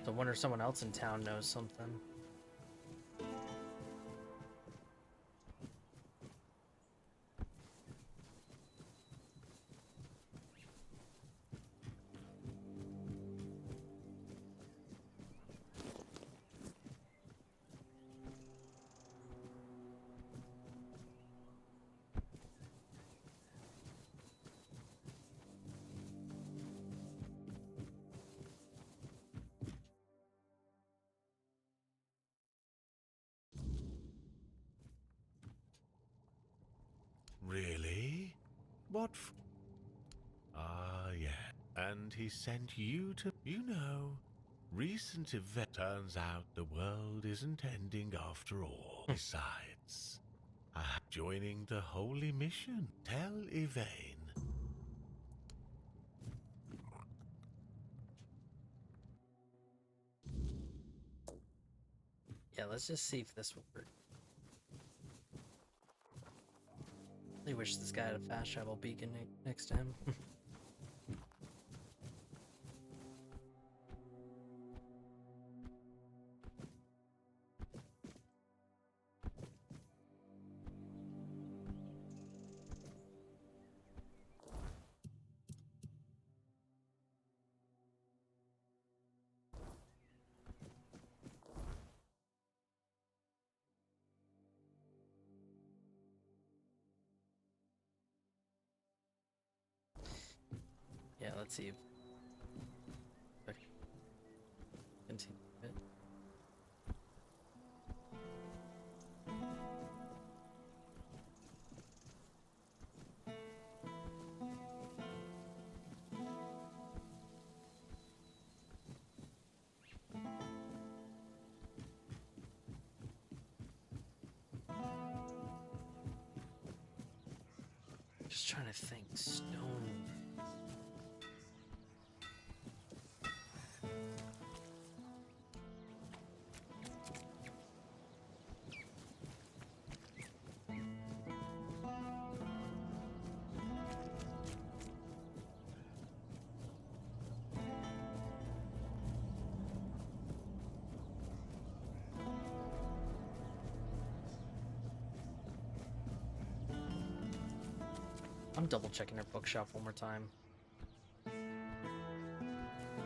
So I wonder if someone else in town knows something. Really? What Ah, yeah. And he sent you to... You know, recent event... Turns out the world isn't ending after all. Besides, joining the holy mission. Tell Yvain. Yeah, let's just see if this will work. I wish this guy had a fast travel beacon next to him. Yeah, let's see. Okay. Continue it. Just trying to think. Stone. I'm double checking her bookshop one more time.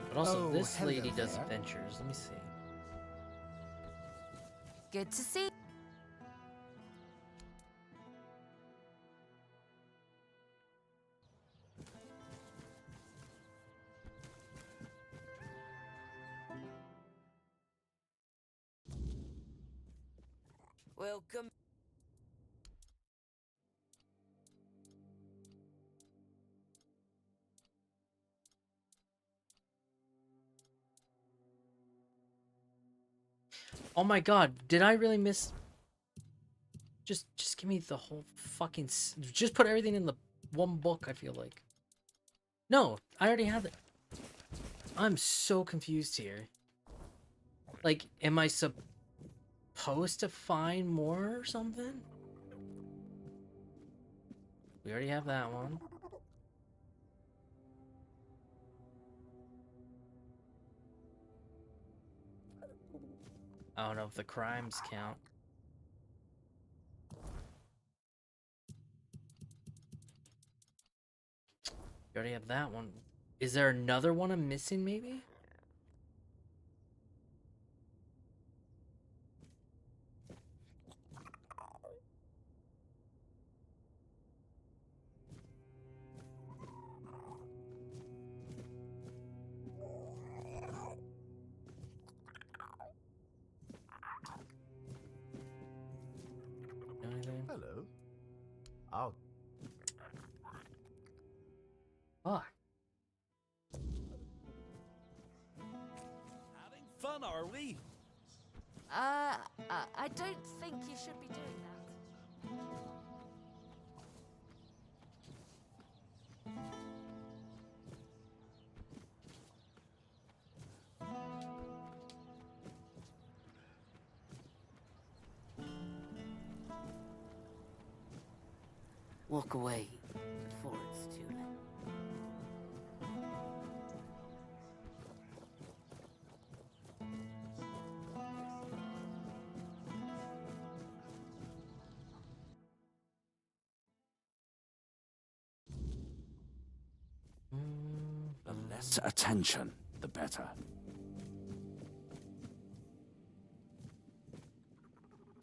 But also, this hello lady does there. adventures. Let me see. Good to see. Welcome. Oh my god, did I really miss? Just give me the whole fucking. Just put everything in the one book. I feel like. No, I already have it. I'm so confused here. Like, am I supposed to find more or something? We already have that one. I don't know if the crimes count. You already have that one. Is there another one I'm missing, maybe? Anything? Hello. Oh, Fuck. Having fun, are we? I don't think you should be doing that. Walk away before it's too late. the less attention, the better.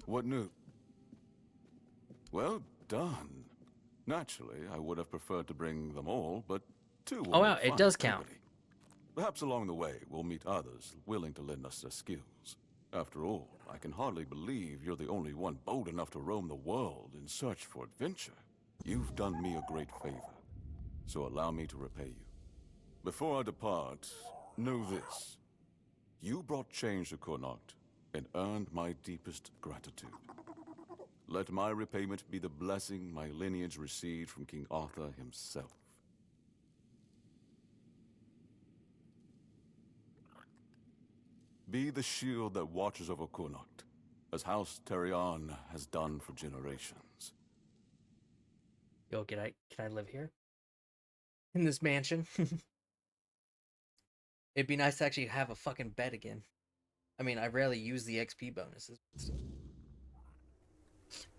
What new? Well done. Naturally, I would have preferred to bring them all, but two will Oh wow, make it fine does count. company. Perhaps along the way, we'll meet others willing to lend us their skills. After all, I can hardly believe you're the only one bold enough to roam the world in search for adventure. You've done me a great favor, so allow me to repay you. Before I depart, know this. You brought change to Connacht and earned my deepest gratitude. Let my repayment be the blessing my lineage received from King Arthur himself. Be the shield that watches over Connacht, as House Terion has done for generations. Yo, can I live here? In this mansion? It'd be nice to actually have a fucking bed again. I mean, I rarely use the XP bonuses.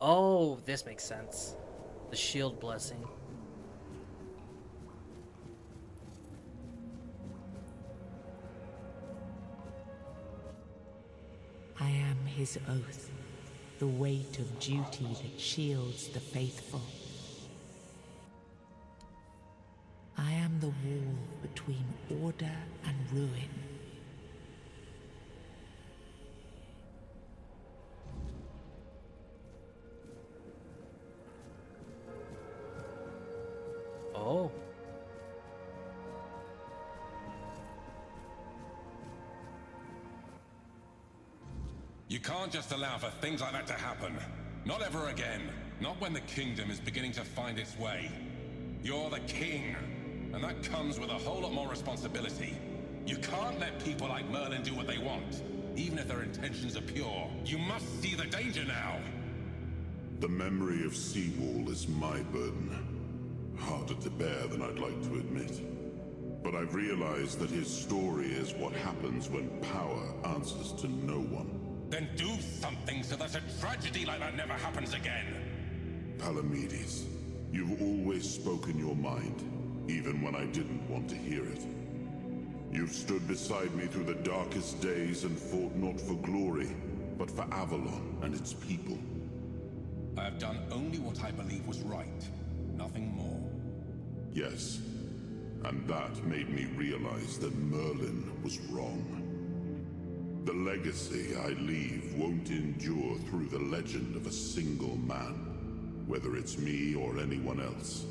Oh, this makes sense. The shield blessing. I am his oath, the weight of duty that shields the faithful. I am the wall between order and ruin. Oh. You can't just allow for things like that to happen. Not ever again. Not when the kingdom is beginning to find its way. You're the king, and that comes with a whole lot more responsibility. You can't let people like Merlin do what they want, even if their intentions are pure. You must see the danger now. The memory of Seawall is my burden. Harder to bear than I'd like to admit. But I've realized that his story is what happens when power answers to no one. Then do something so that a tragedy like that never happens again. Palamedes, you've always spoken your mind, even when I didn't want to hear it. You've stood beside me through the darkest days and fought not for glory, but for Avalon and its people. I have done only what I believe was right, nothing more. Yes, and that made me realize that Merlin was wrong. The legacy I leave won't endure through the legend of a single man, whether it's me or anyone else.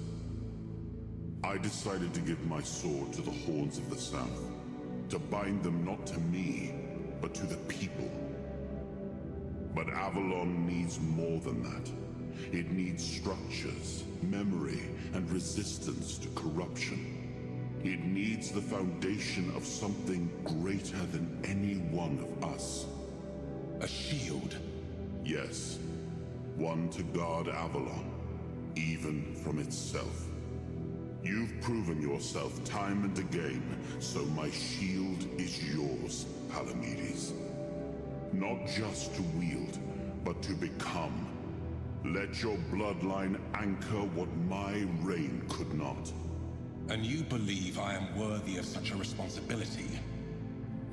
I decided to give my sword to the Horns of the South, to bind them not to me, but to the people. But Avalon needs more than that. It needs structures, memory, and resistance to corruption. It needs the foundation of something greater than any one of us. A shield? Yes. One to guard Avalon, even from itself. You've proven yourself time and again, so my shield is yours, Palamedes. Not just to wield, but to become. Let your bloodline anchor what my reign could not. And you believe I am worthy of such a responsibility?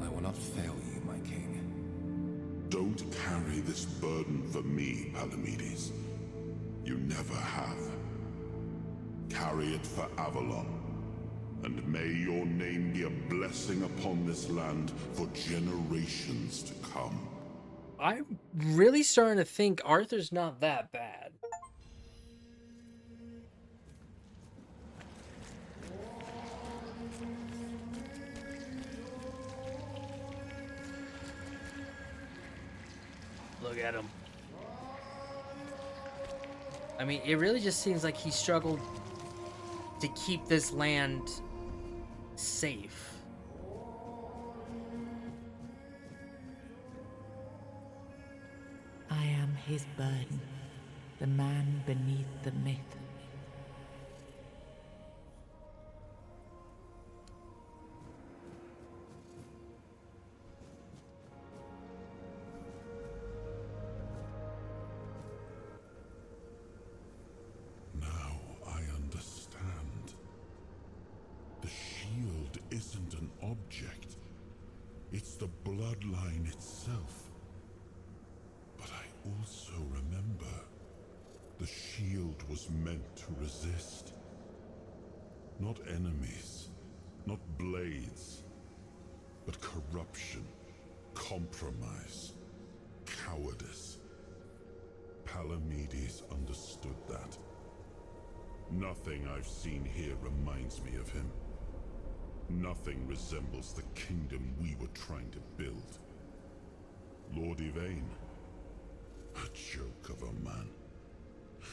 I will not fail you, my king. Don't carry this burden for me, Palamedes. You never have. Carry it for Avalon. And may your name be a blessing upon this land for generations to come. I'm really starting to think Arthur's not that bad. Look at him. I mean, it really just seems like he struggled to keep this land safe. I am his burden, the man beneath the myth. Now I understand. The shield isn't an object. It's the bloodline itself. But I also remember the shield was meant to resist. Not enemies, not blades, but corruption, compromise, cowardice. Palamedes understood that. Nothing I've seen here reminds me of him. Nothing resembles the kingdom we were trying to build. Lord Yvain, a joke of a man.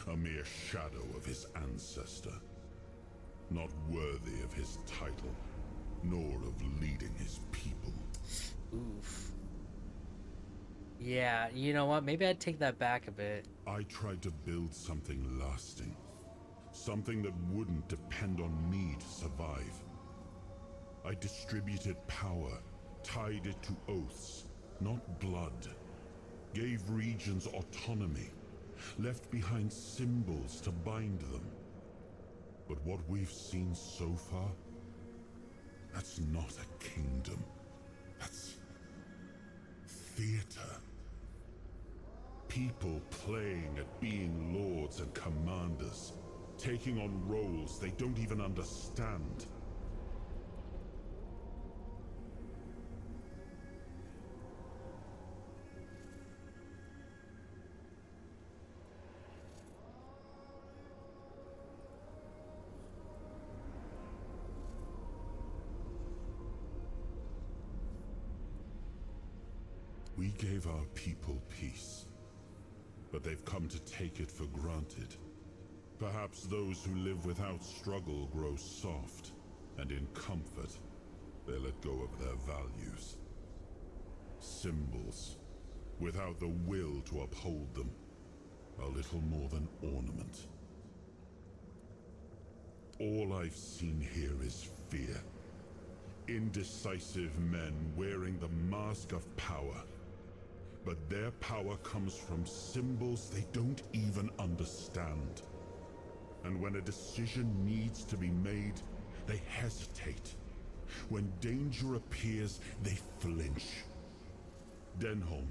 A mere shadow of his ancestor. Not worthy of his title, nor of leading his people. Oof. Yeah, you know what? Maybe I'd take that back a bit. I tried to build something lasting. Something that wouldn't depend on me to survive. I distributed power, tied it to oaths, not blood. Gave regions autonomy, left behind symbols to bind them. But what we've seen so far, that's not a kingdom. That's theater. People playing at being lords and commanders, taking on roles they don't even understand. We gave our people peace, but they've come to take it for granted. Perhaps those who live without struggle grow soft, and in comfort, they let go of their values. Symbols, without the will to uphold them, are little more than ornament. All I've seen here is fear. Indecisive men wearing the mask of power. But their power comes from symbols they don't even understand. And when a decision needs to be made, they hesitate. When danger appears, they flinch. Denholm,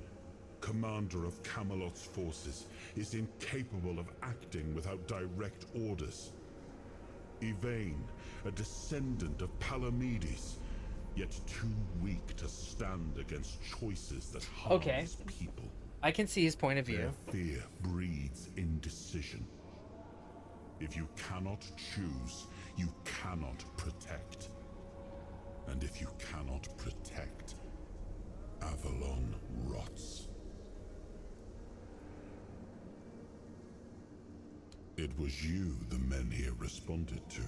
commander of Camelot's forces, is incapable of acting without direct orders. Yvain, a descendant of Palamedes, yet too weak to stand against choices that harm his people. I can see his point of view. Their fear breeds indecision. If you cannot choose, you cannot protect. And if you cannot protect, Avalon rots. It was you the men here responded to,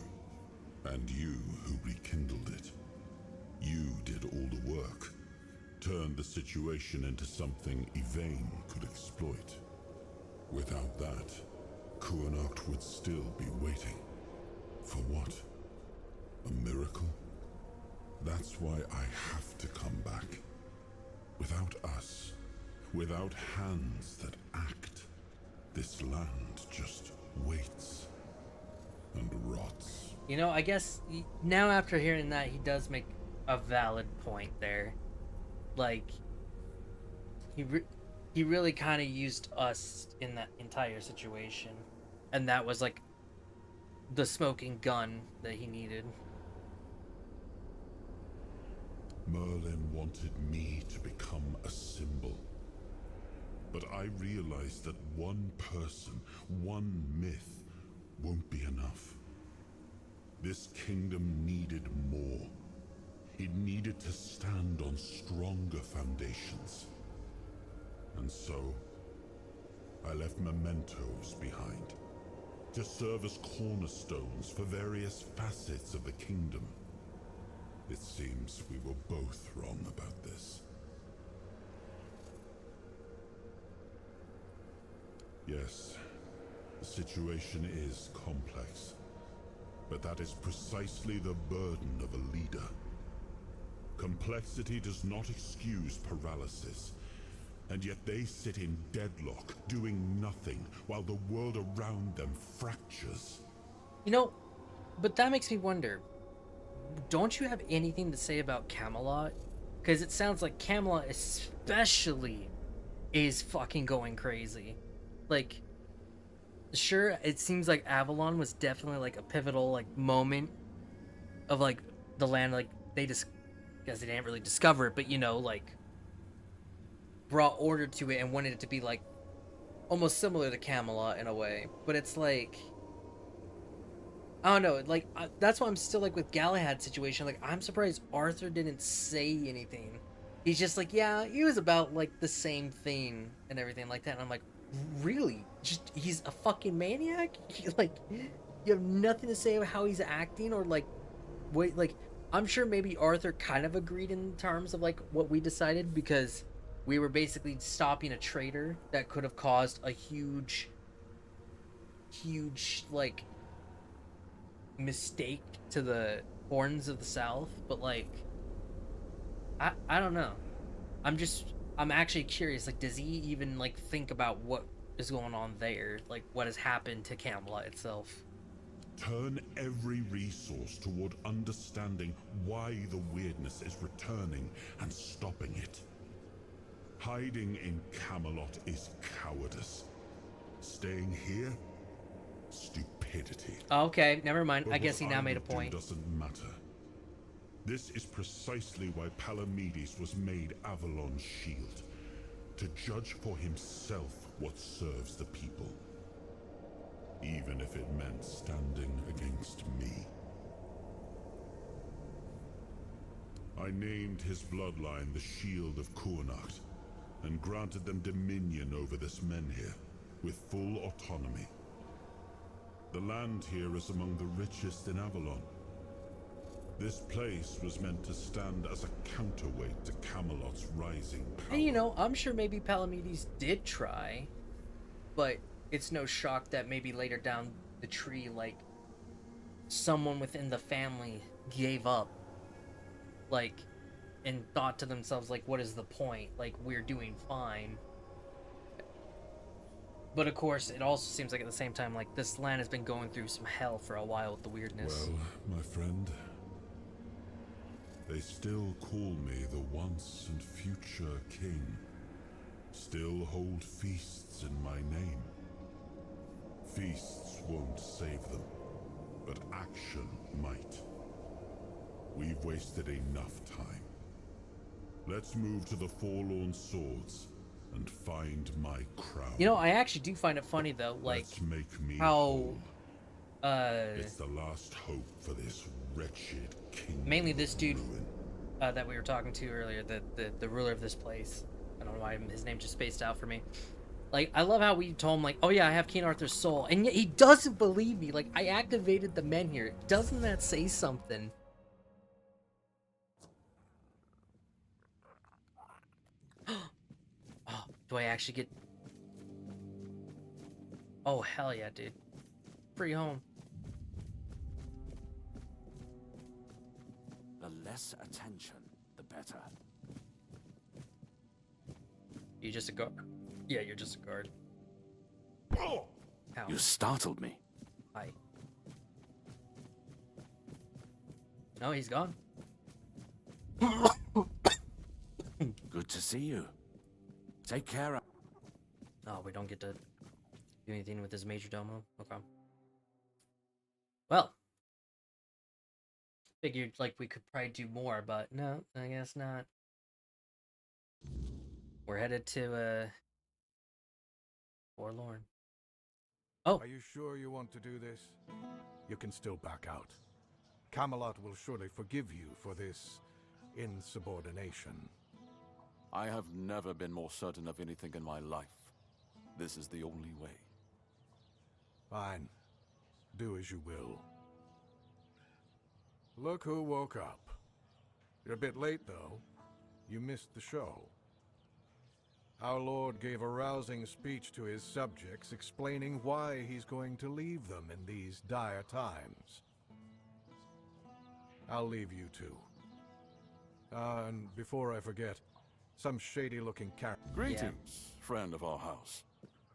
and you who rekindled it. You did all the work, turned the situation into something Yvain could exploit. Without that, Kuanacht would still be waiting. For what? A miracle? That's why I have to come back. Without us, without hands that act, this land just waits and rots. You know, I guess now after hearing that, he does make a valid point there. Like, he really kind of used us in that entire situation. And that was like the smoking gun that he needed. Merlin wanted me to become a symbol. But I realized that one person, one myth, won't be enough. This kingdom needed more. It needed to stand on stronger foundations. And so, I left mementos behind, to serve as cornerstones for various facets of the kingdom. It seems we were both wrong about this. Yes, the situation is complex, but that is precisely the burden of a leader. Complexity does not excuse paralysis, and yet they sit in deadlock, doing nothing, while the world around them fractures. You know, but that makes me wonder, don't you have anything to say about Camelot? Because it sounds like Camelot especially is fucking going crazy. Like, sure, it seems like Avalon was definitely like a pivotal like moment of like the land, like they just, guess they didn't really discover it, but you know, like brought order to it and wanted it to be like almost similar to Camelot in a way. But it's like, I don't know, like that's why I'm still like with Galahad's situation. Like, I'm surprised Arthur didn't say anything. He's just like, yeah, he was about like the same thing and everything like that. And I'm like, really? Just he's a fucking maniac? Like, you have nothing to say about how he's acting or like, wait, like, I'm sure maybe Arthur kind of agreed in terms of like what we decided, because we were basically stopping a traitor that could have caused a huge like mistake to the horns of the south. But like, I don't know. I'm actually curious, like, does he even like think about what is going on there, like what has happened to Camelot itself? Turn every resource toward understanding why the weirdness is returning and stopping it. Hiding in Camelot is cowardice. Staying here, stupidity. Okay, never mind. But I guess he what now I made a would do point. doesn't matter. This is precisely why Palamedes was made Avalon's shield. To judge for himself what serves the people. Even if it meant standing against me. I named his bloodline the Shield of Kuanacht, and granted them dominion over this menhir, with full autonomy. The land here is among the richest in Avalon. This place was meant to stand as a counterweight to Camelot's rising power. And you know, I'm sure maybe Palamedes did try, but it's no shock that maybe later down the tree, like, someone within the family gave up, like, and thought to themselves, like, what is the point? Like, we're doing fine. But of course, it also seems like at the same time, like, this land has been going through some hell for a while with the weirdness. Well, my friend, they still call me the once and future king. Still hold feasts in my name. Feasts won't save them, but action might. We've wasted enough time. Let's move to the Forlorn Swords and find my crown. You know, I actually do find it funny though, like, Let's make me how whole. It's the last hope for this wretched king. mainly this dude that we were talking to earlier, the ruler of this place. I don't know why his name just spaced out for me. Like, I love how we told him, like, oh yeah, I have King Arthur's soul, and yet he doesn't believe me. Like, I activated the men here. Doesn't that say something? Oh, do I actually get... Oh, hell yeah, dude. Free home. The less attention, the better. You just a guard? Yeah, you're just a guard. Ow. You startled me. Hi. No, he's gone. Good to see you. Take care. Oh, we don't get to do anything with this major domo? Okay. Well. Figured, like, we could probably do more, but no, I guess not. We're headed to, Forlorn. Oh! Are you sure you want to do this? You can still back out. Camelot will surely forgive you for this insubordination. I have never been more certain of anything in my life. This is the only way. Fine. Do as you will. Look who woke up. You're a bit late, though. You missed the show. Our Lord gave a rousing speech to his subjects explaining why he's going to leave them in these dire times. I'll leave you two. And before I forget, some shady-looking character... Greetings, friend of our house.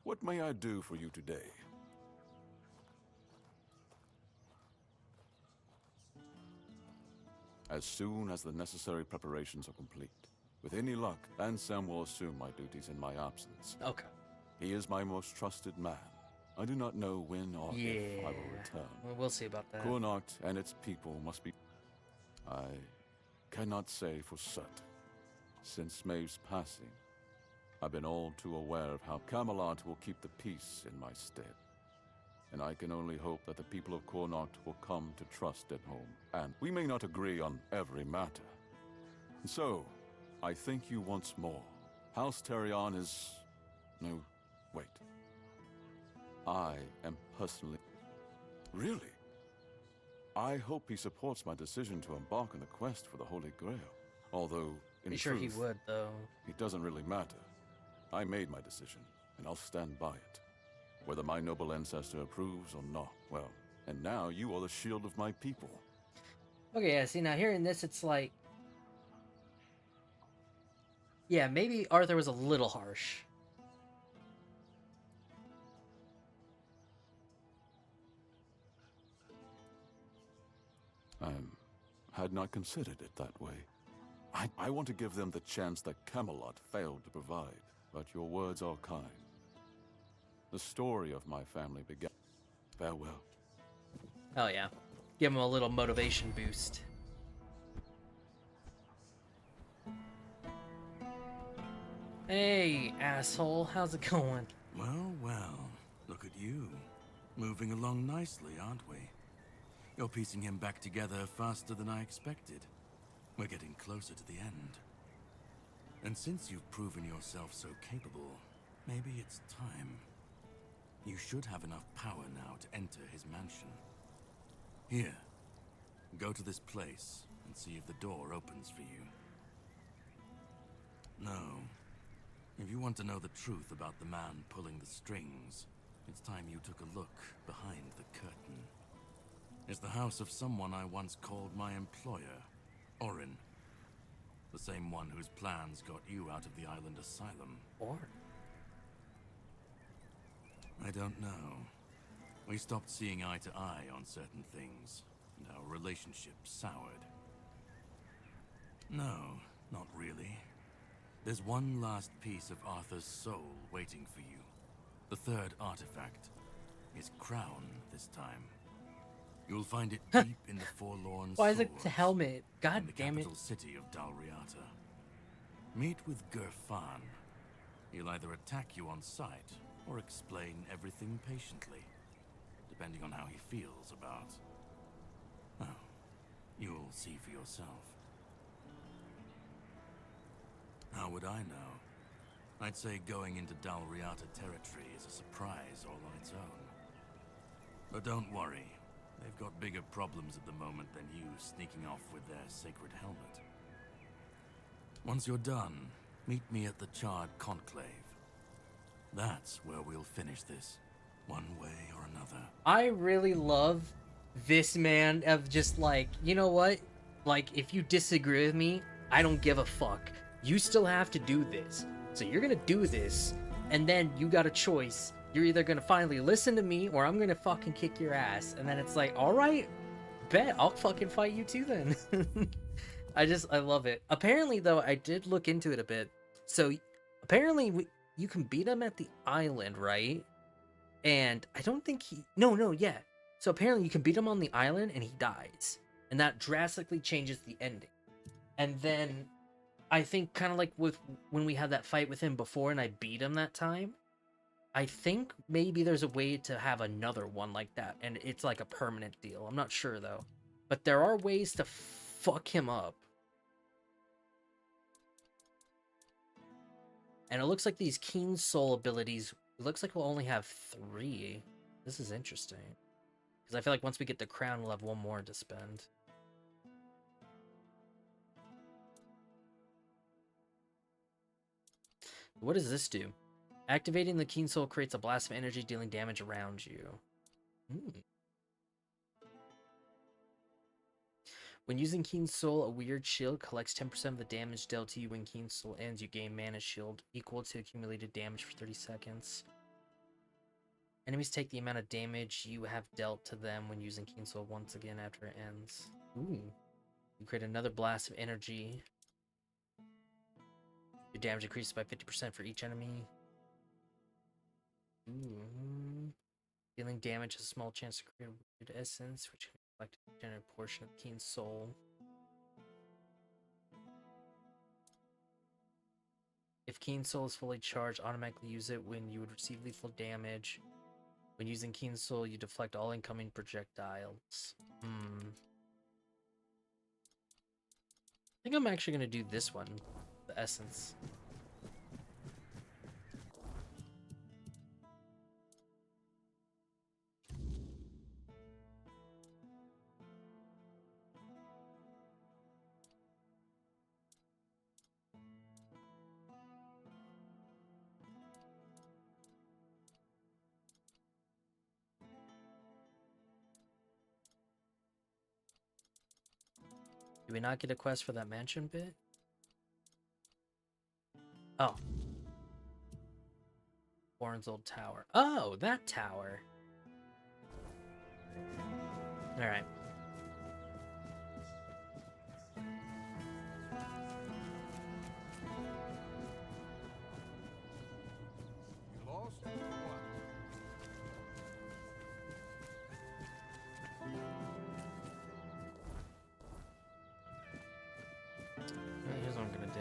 What may I do for you today? As soon as the necessary preparations are complete. With any luck, Ansem will assume my duties in my absence. Okay. He is my most trusted man. I do not know when or if I will return. Well, we'll see about that. Connacht and its people must be... I cannot say for certain. Since Maeve's passing, I've been all too aware of how Camelot will keep the peace in my stead. And I can only hope that the people of Connacht will come to trust at home. And we may not agree on every matter. So, I thank you once more. House Terion is... No, wait. I am personally... Really? I hope he supports my decision to embark on the quest for the Holy Grail. Although, in sure truth, he would, though. It doesn't really matter. I made my decision, and I'll stand by it. Whether my noble ancestor approves or not. Well, and now you are the shield of my people. Okay, yeah, see, now hearing this, it's like... Yeah, maybe Arthur was a little harsh. I had not considered it that way. I want to give them the chance that Camelot failed to provide, but your words are kind. The story of my family began. Farewell. Oh yeah. Give him a little motivation boost. Hey, asshole, how's it going? Well, well, look at you. Moving along nicely, aren't we? You're piecing him back together faster than I expected. We're getting closer to the end. And since you've proven yourself so capable, maybe it's time. You should have enough power now to enter his mansion. Here, go to this place and see if the door opens for you. No. If you want to know the truth about the man pulling the strings, it's time you took a look behind the curtain. It's the house of someone I once called my employer, Orin. The same one whose plans got you out of the island asylum. Or? I don't know. We stopped seeing eye to eye on certain things, and our relationship soured. No, not really. There's one last piece of Arthur's soul waiting for you. The third artifact. His crown, this time. You'll find it deep in the forlorn Why is it swords the helmet? God in the damn it. capital city of Dalriata. Meet with Gerfan. He'll either attack you on sight, or explain everything patiently, depending on how he feels about... Oh, you'll see for yourself. How would I know? I'd say going into Dalriata territory is a surprise all on its own. But don't worry, they've got bigger problems at the moment than you sneaking off with their sacred helmet. Once you're done, meet me at the Charred Conclave. That's where we'll finish this, one way or another. I really love this man of just like, you know what? Like, if you disagree with me, I don't give a fuck. You still have to do this. So you're gonna do this, and then you got a choice. You're either gonna finally listen to me, or I'm gonna fucking kick your ass. And then it's like, alright, bet, I'll fucking fight you too then. I love it. Apparently, though, I did look into it a bit. So, apparently, you can beat him at the island, right? And I don't think he... No, yeah. So, apparently, you can beat him on the island, and he dies. And that drastically changes the ending. And then, I think, kind of like with when we had that fight with him before, and I beat him that time, I think maybe there's a way to have another one like that, and it's like a permanent deal. I'm not sure, though. But there are ways to fuck him up. And it looks like these Keen Soul abilities, it looks like we'll only have 3. This is interesting. Because I feel like once we get the crown, we'll have 1 more to spend. What does this do? Activating the Keen Soul creates a blast of energy, dealing damage around you. When using Keen Soul, a weird shield collects 10% of the damage dealt to you when Keen Soul ends. You gain mana shield equal to accumulated damage for 30 seconds. Enemies take the amount of damage you have dealt to them when using Keen Soul once again after it ends. Ooh. You create another blast of energy. Your damage increases by 50% for each enemy. Ooh. Dealing damage has a small chance to create a weird essence, which can collect a general portion of Keen Soul. If Keen Soul is fully charged, automatically use it when you would receive lethal damage. When using Keen Soul, you deflect all incoming projectiles. I think I'm actually going to do this one, the essence. Did we not get a quest for that mansion bit? Oh. Warren's old tower. Oh, that tower. Alright. You lost? What? Here's what I'm gonna do.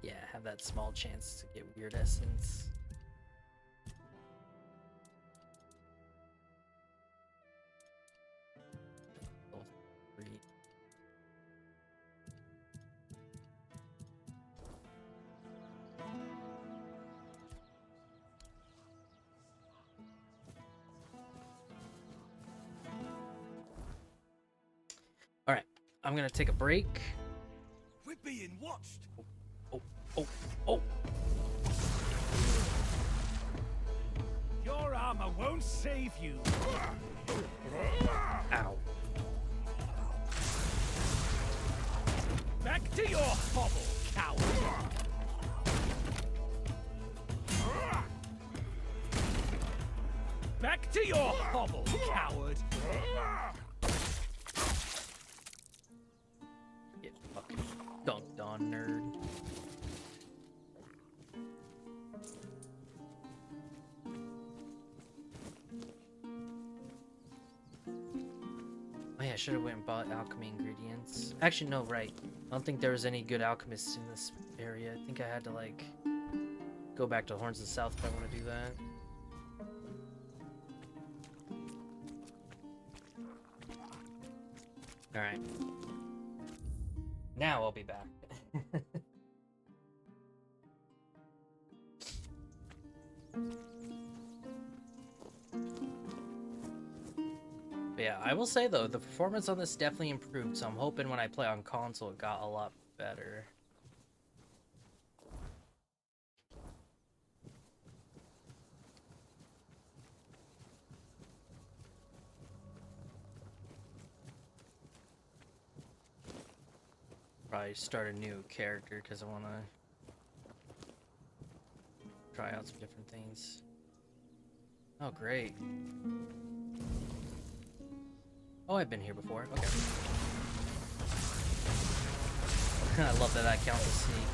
Yeah, have that small chance to get weird essence. I'm gonna take a break. We're being watched. Oh. Your armor won't save you. Ow. Back to your hovel, coward. Back to your hovel, coward. Get fucking dunked on, nerd. Oh yeah, I should have went and bought alchemy ingredients. Actually, no, right. I don't think there was any good alchemists in this area. I think I had to, like, go back to Horns of the South if I want to do that. Alright. Now I'll be back. But yeah, I will say though, the performance on this definitely improved, so I'm hoping when I play on console it got a lot better. Probably start a new character because I want to try out some different things. Oh, great. Oh, I've been here before. Okay. I love that that counts as sneak.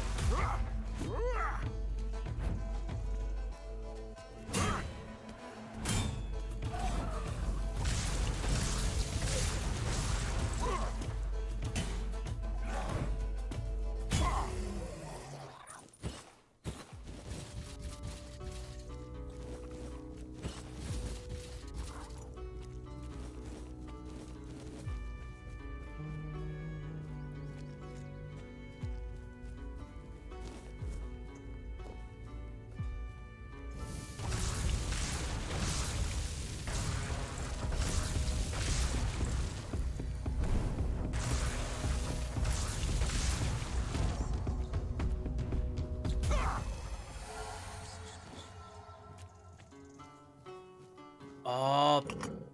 Oh,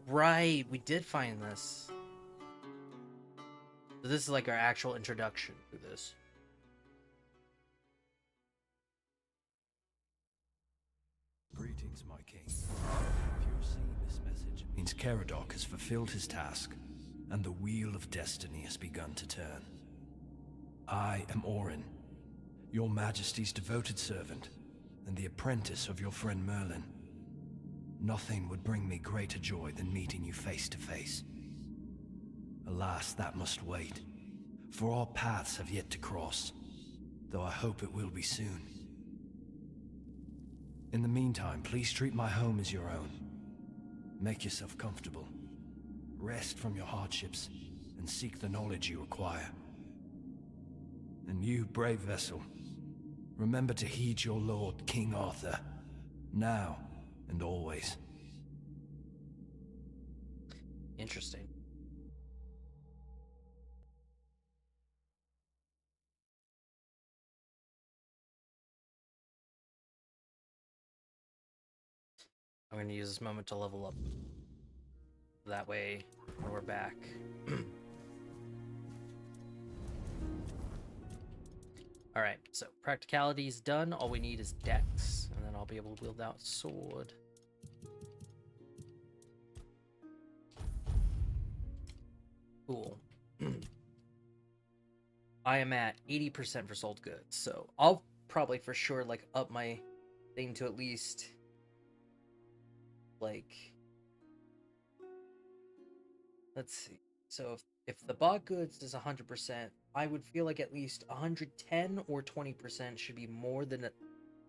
right. We did find this. So this is like our actual introduction to this. Greetings, my king. If you're seeing this message, it means Caradoc has fulfilled his task, and the wheel of destiny has begun to turn. I am Orin, your majesty's devoted servant, and the apprentice of your friend Merlin. Nothing would bring me greater joy than meeting you face to face. Alas, that must wait, for our paths have yet to cross, though I hope it will be soon. In the meantime, please treat my home as your own. Make yourself comfortable. Rest from your hardships, and seek the knowledge you require. And you, brave vessel, remember to heed your lord, King Arthur, now and always. Interesting. I'm going to use this moment to level up. That way, when we're back. Alright, so practicality's done. All we need is dex, and then I'll be able to wield that sword. Cool. I am at 80% for sold goods, so I'll probably for sure like up my thing to at least like, let's see. So if the bought goods is 100%, I would feel like at least 110 or 20% should be more than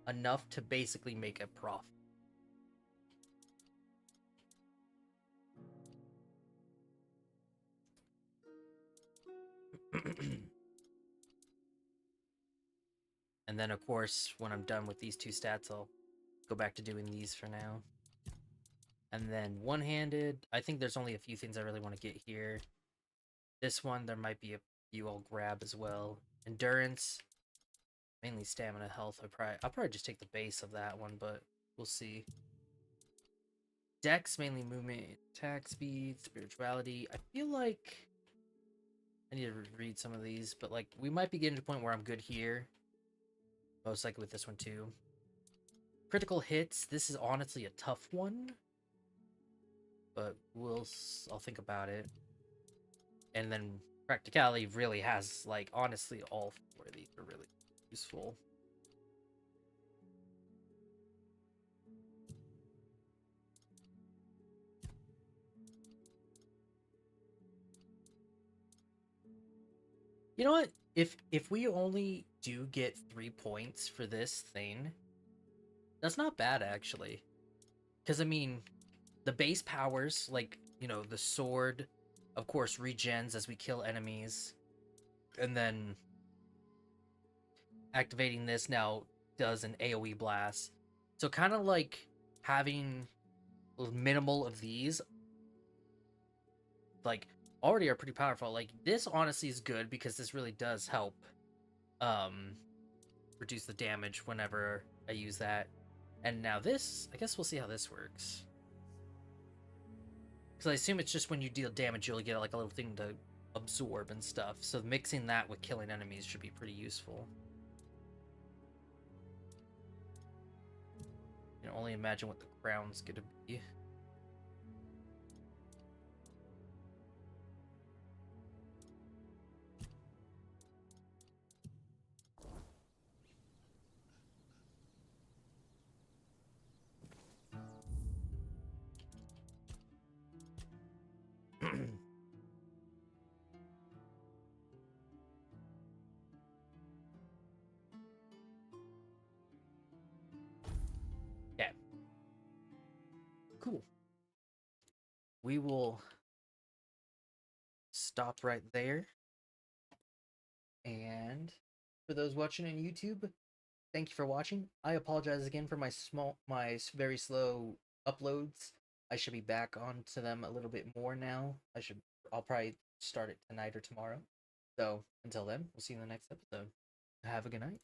enough to basically make a profit. And then, of course, when I'm done with these two stats, I'll go back to doing these for now. And then one-handed, I think there's only a few things I really want to get here. This one, there might be a few I'll grab as well. Endurance, mainly stamina, health. I'll probably just take the base of that one, but we'll see. Dex, mainly movement, attack speed, spirituality. I feel like I need to read some of these, but like we might be getting to a point where I'm good here. Most likely with this one too. Critical hits. This is honestly a tough one, but I'll think about it. And then practicality really has, like, honestly, all four of these are really useful. You know what? If we only do get 3 points for this thing, that's not bad actually. Because I mean, the base powers, like, you know, the sword, of course, regens as we kill enemies, and then activating this now does an AoE blast. So kind of like having minimal of these, like, already are pretty powerful. Like, this honestly is good because this really does help reduce the damage whenever I use that. And now this, I guess we'll see how this works. Because I assume it's just when you deal damage, you'll get like a little thing to absorb and stuff. So mixing that with killing enemies should be pretty useful. You can only imagine what the crown's gonna be. Yeah. Cool. We will stop right there. And for those watching on YouTube, thank you for watching. I apologize again for my very slow uploads. I should be back onto them a little bit more now. I'll probably start it tonight or tomorrow. So until then, we'll see you in the next episode. Have a good night.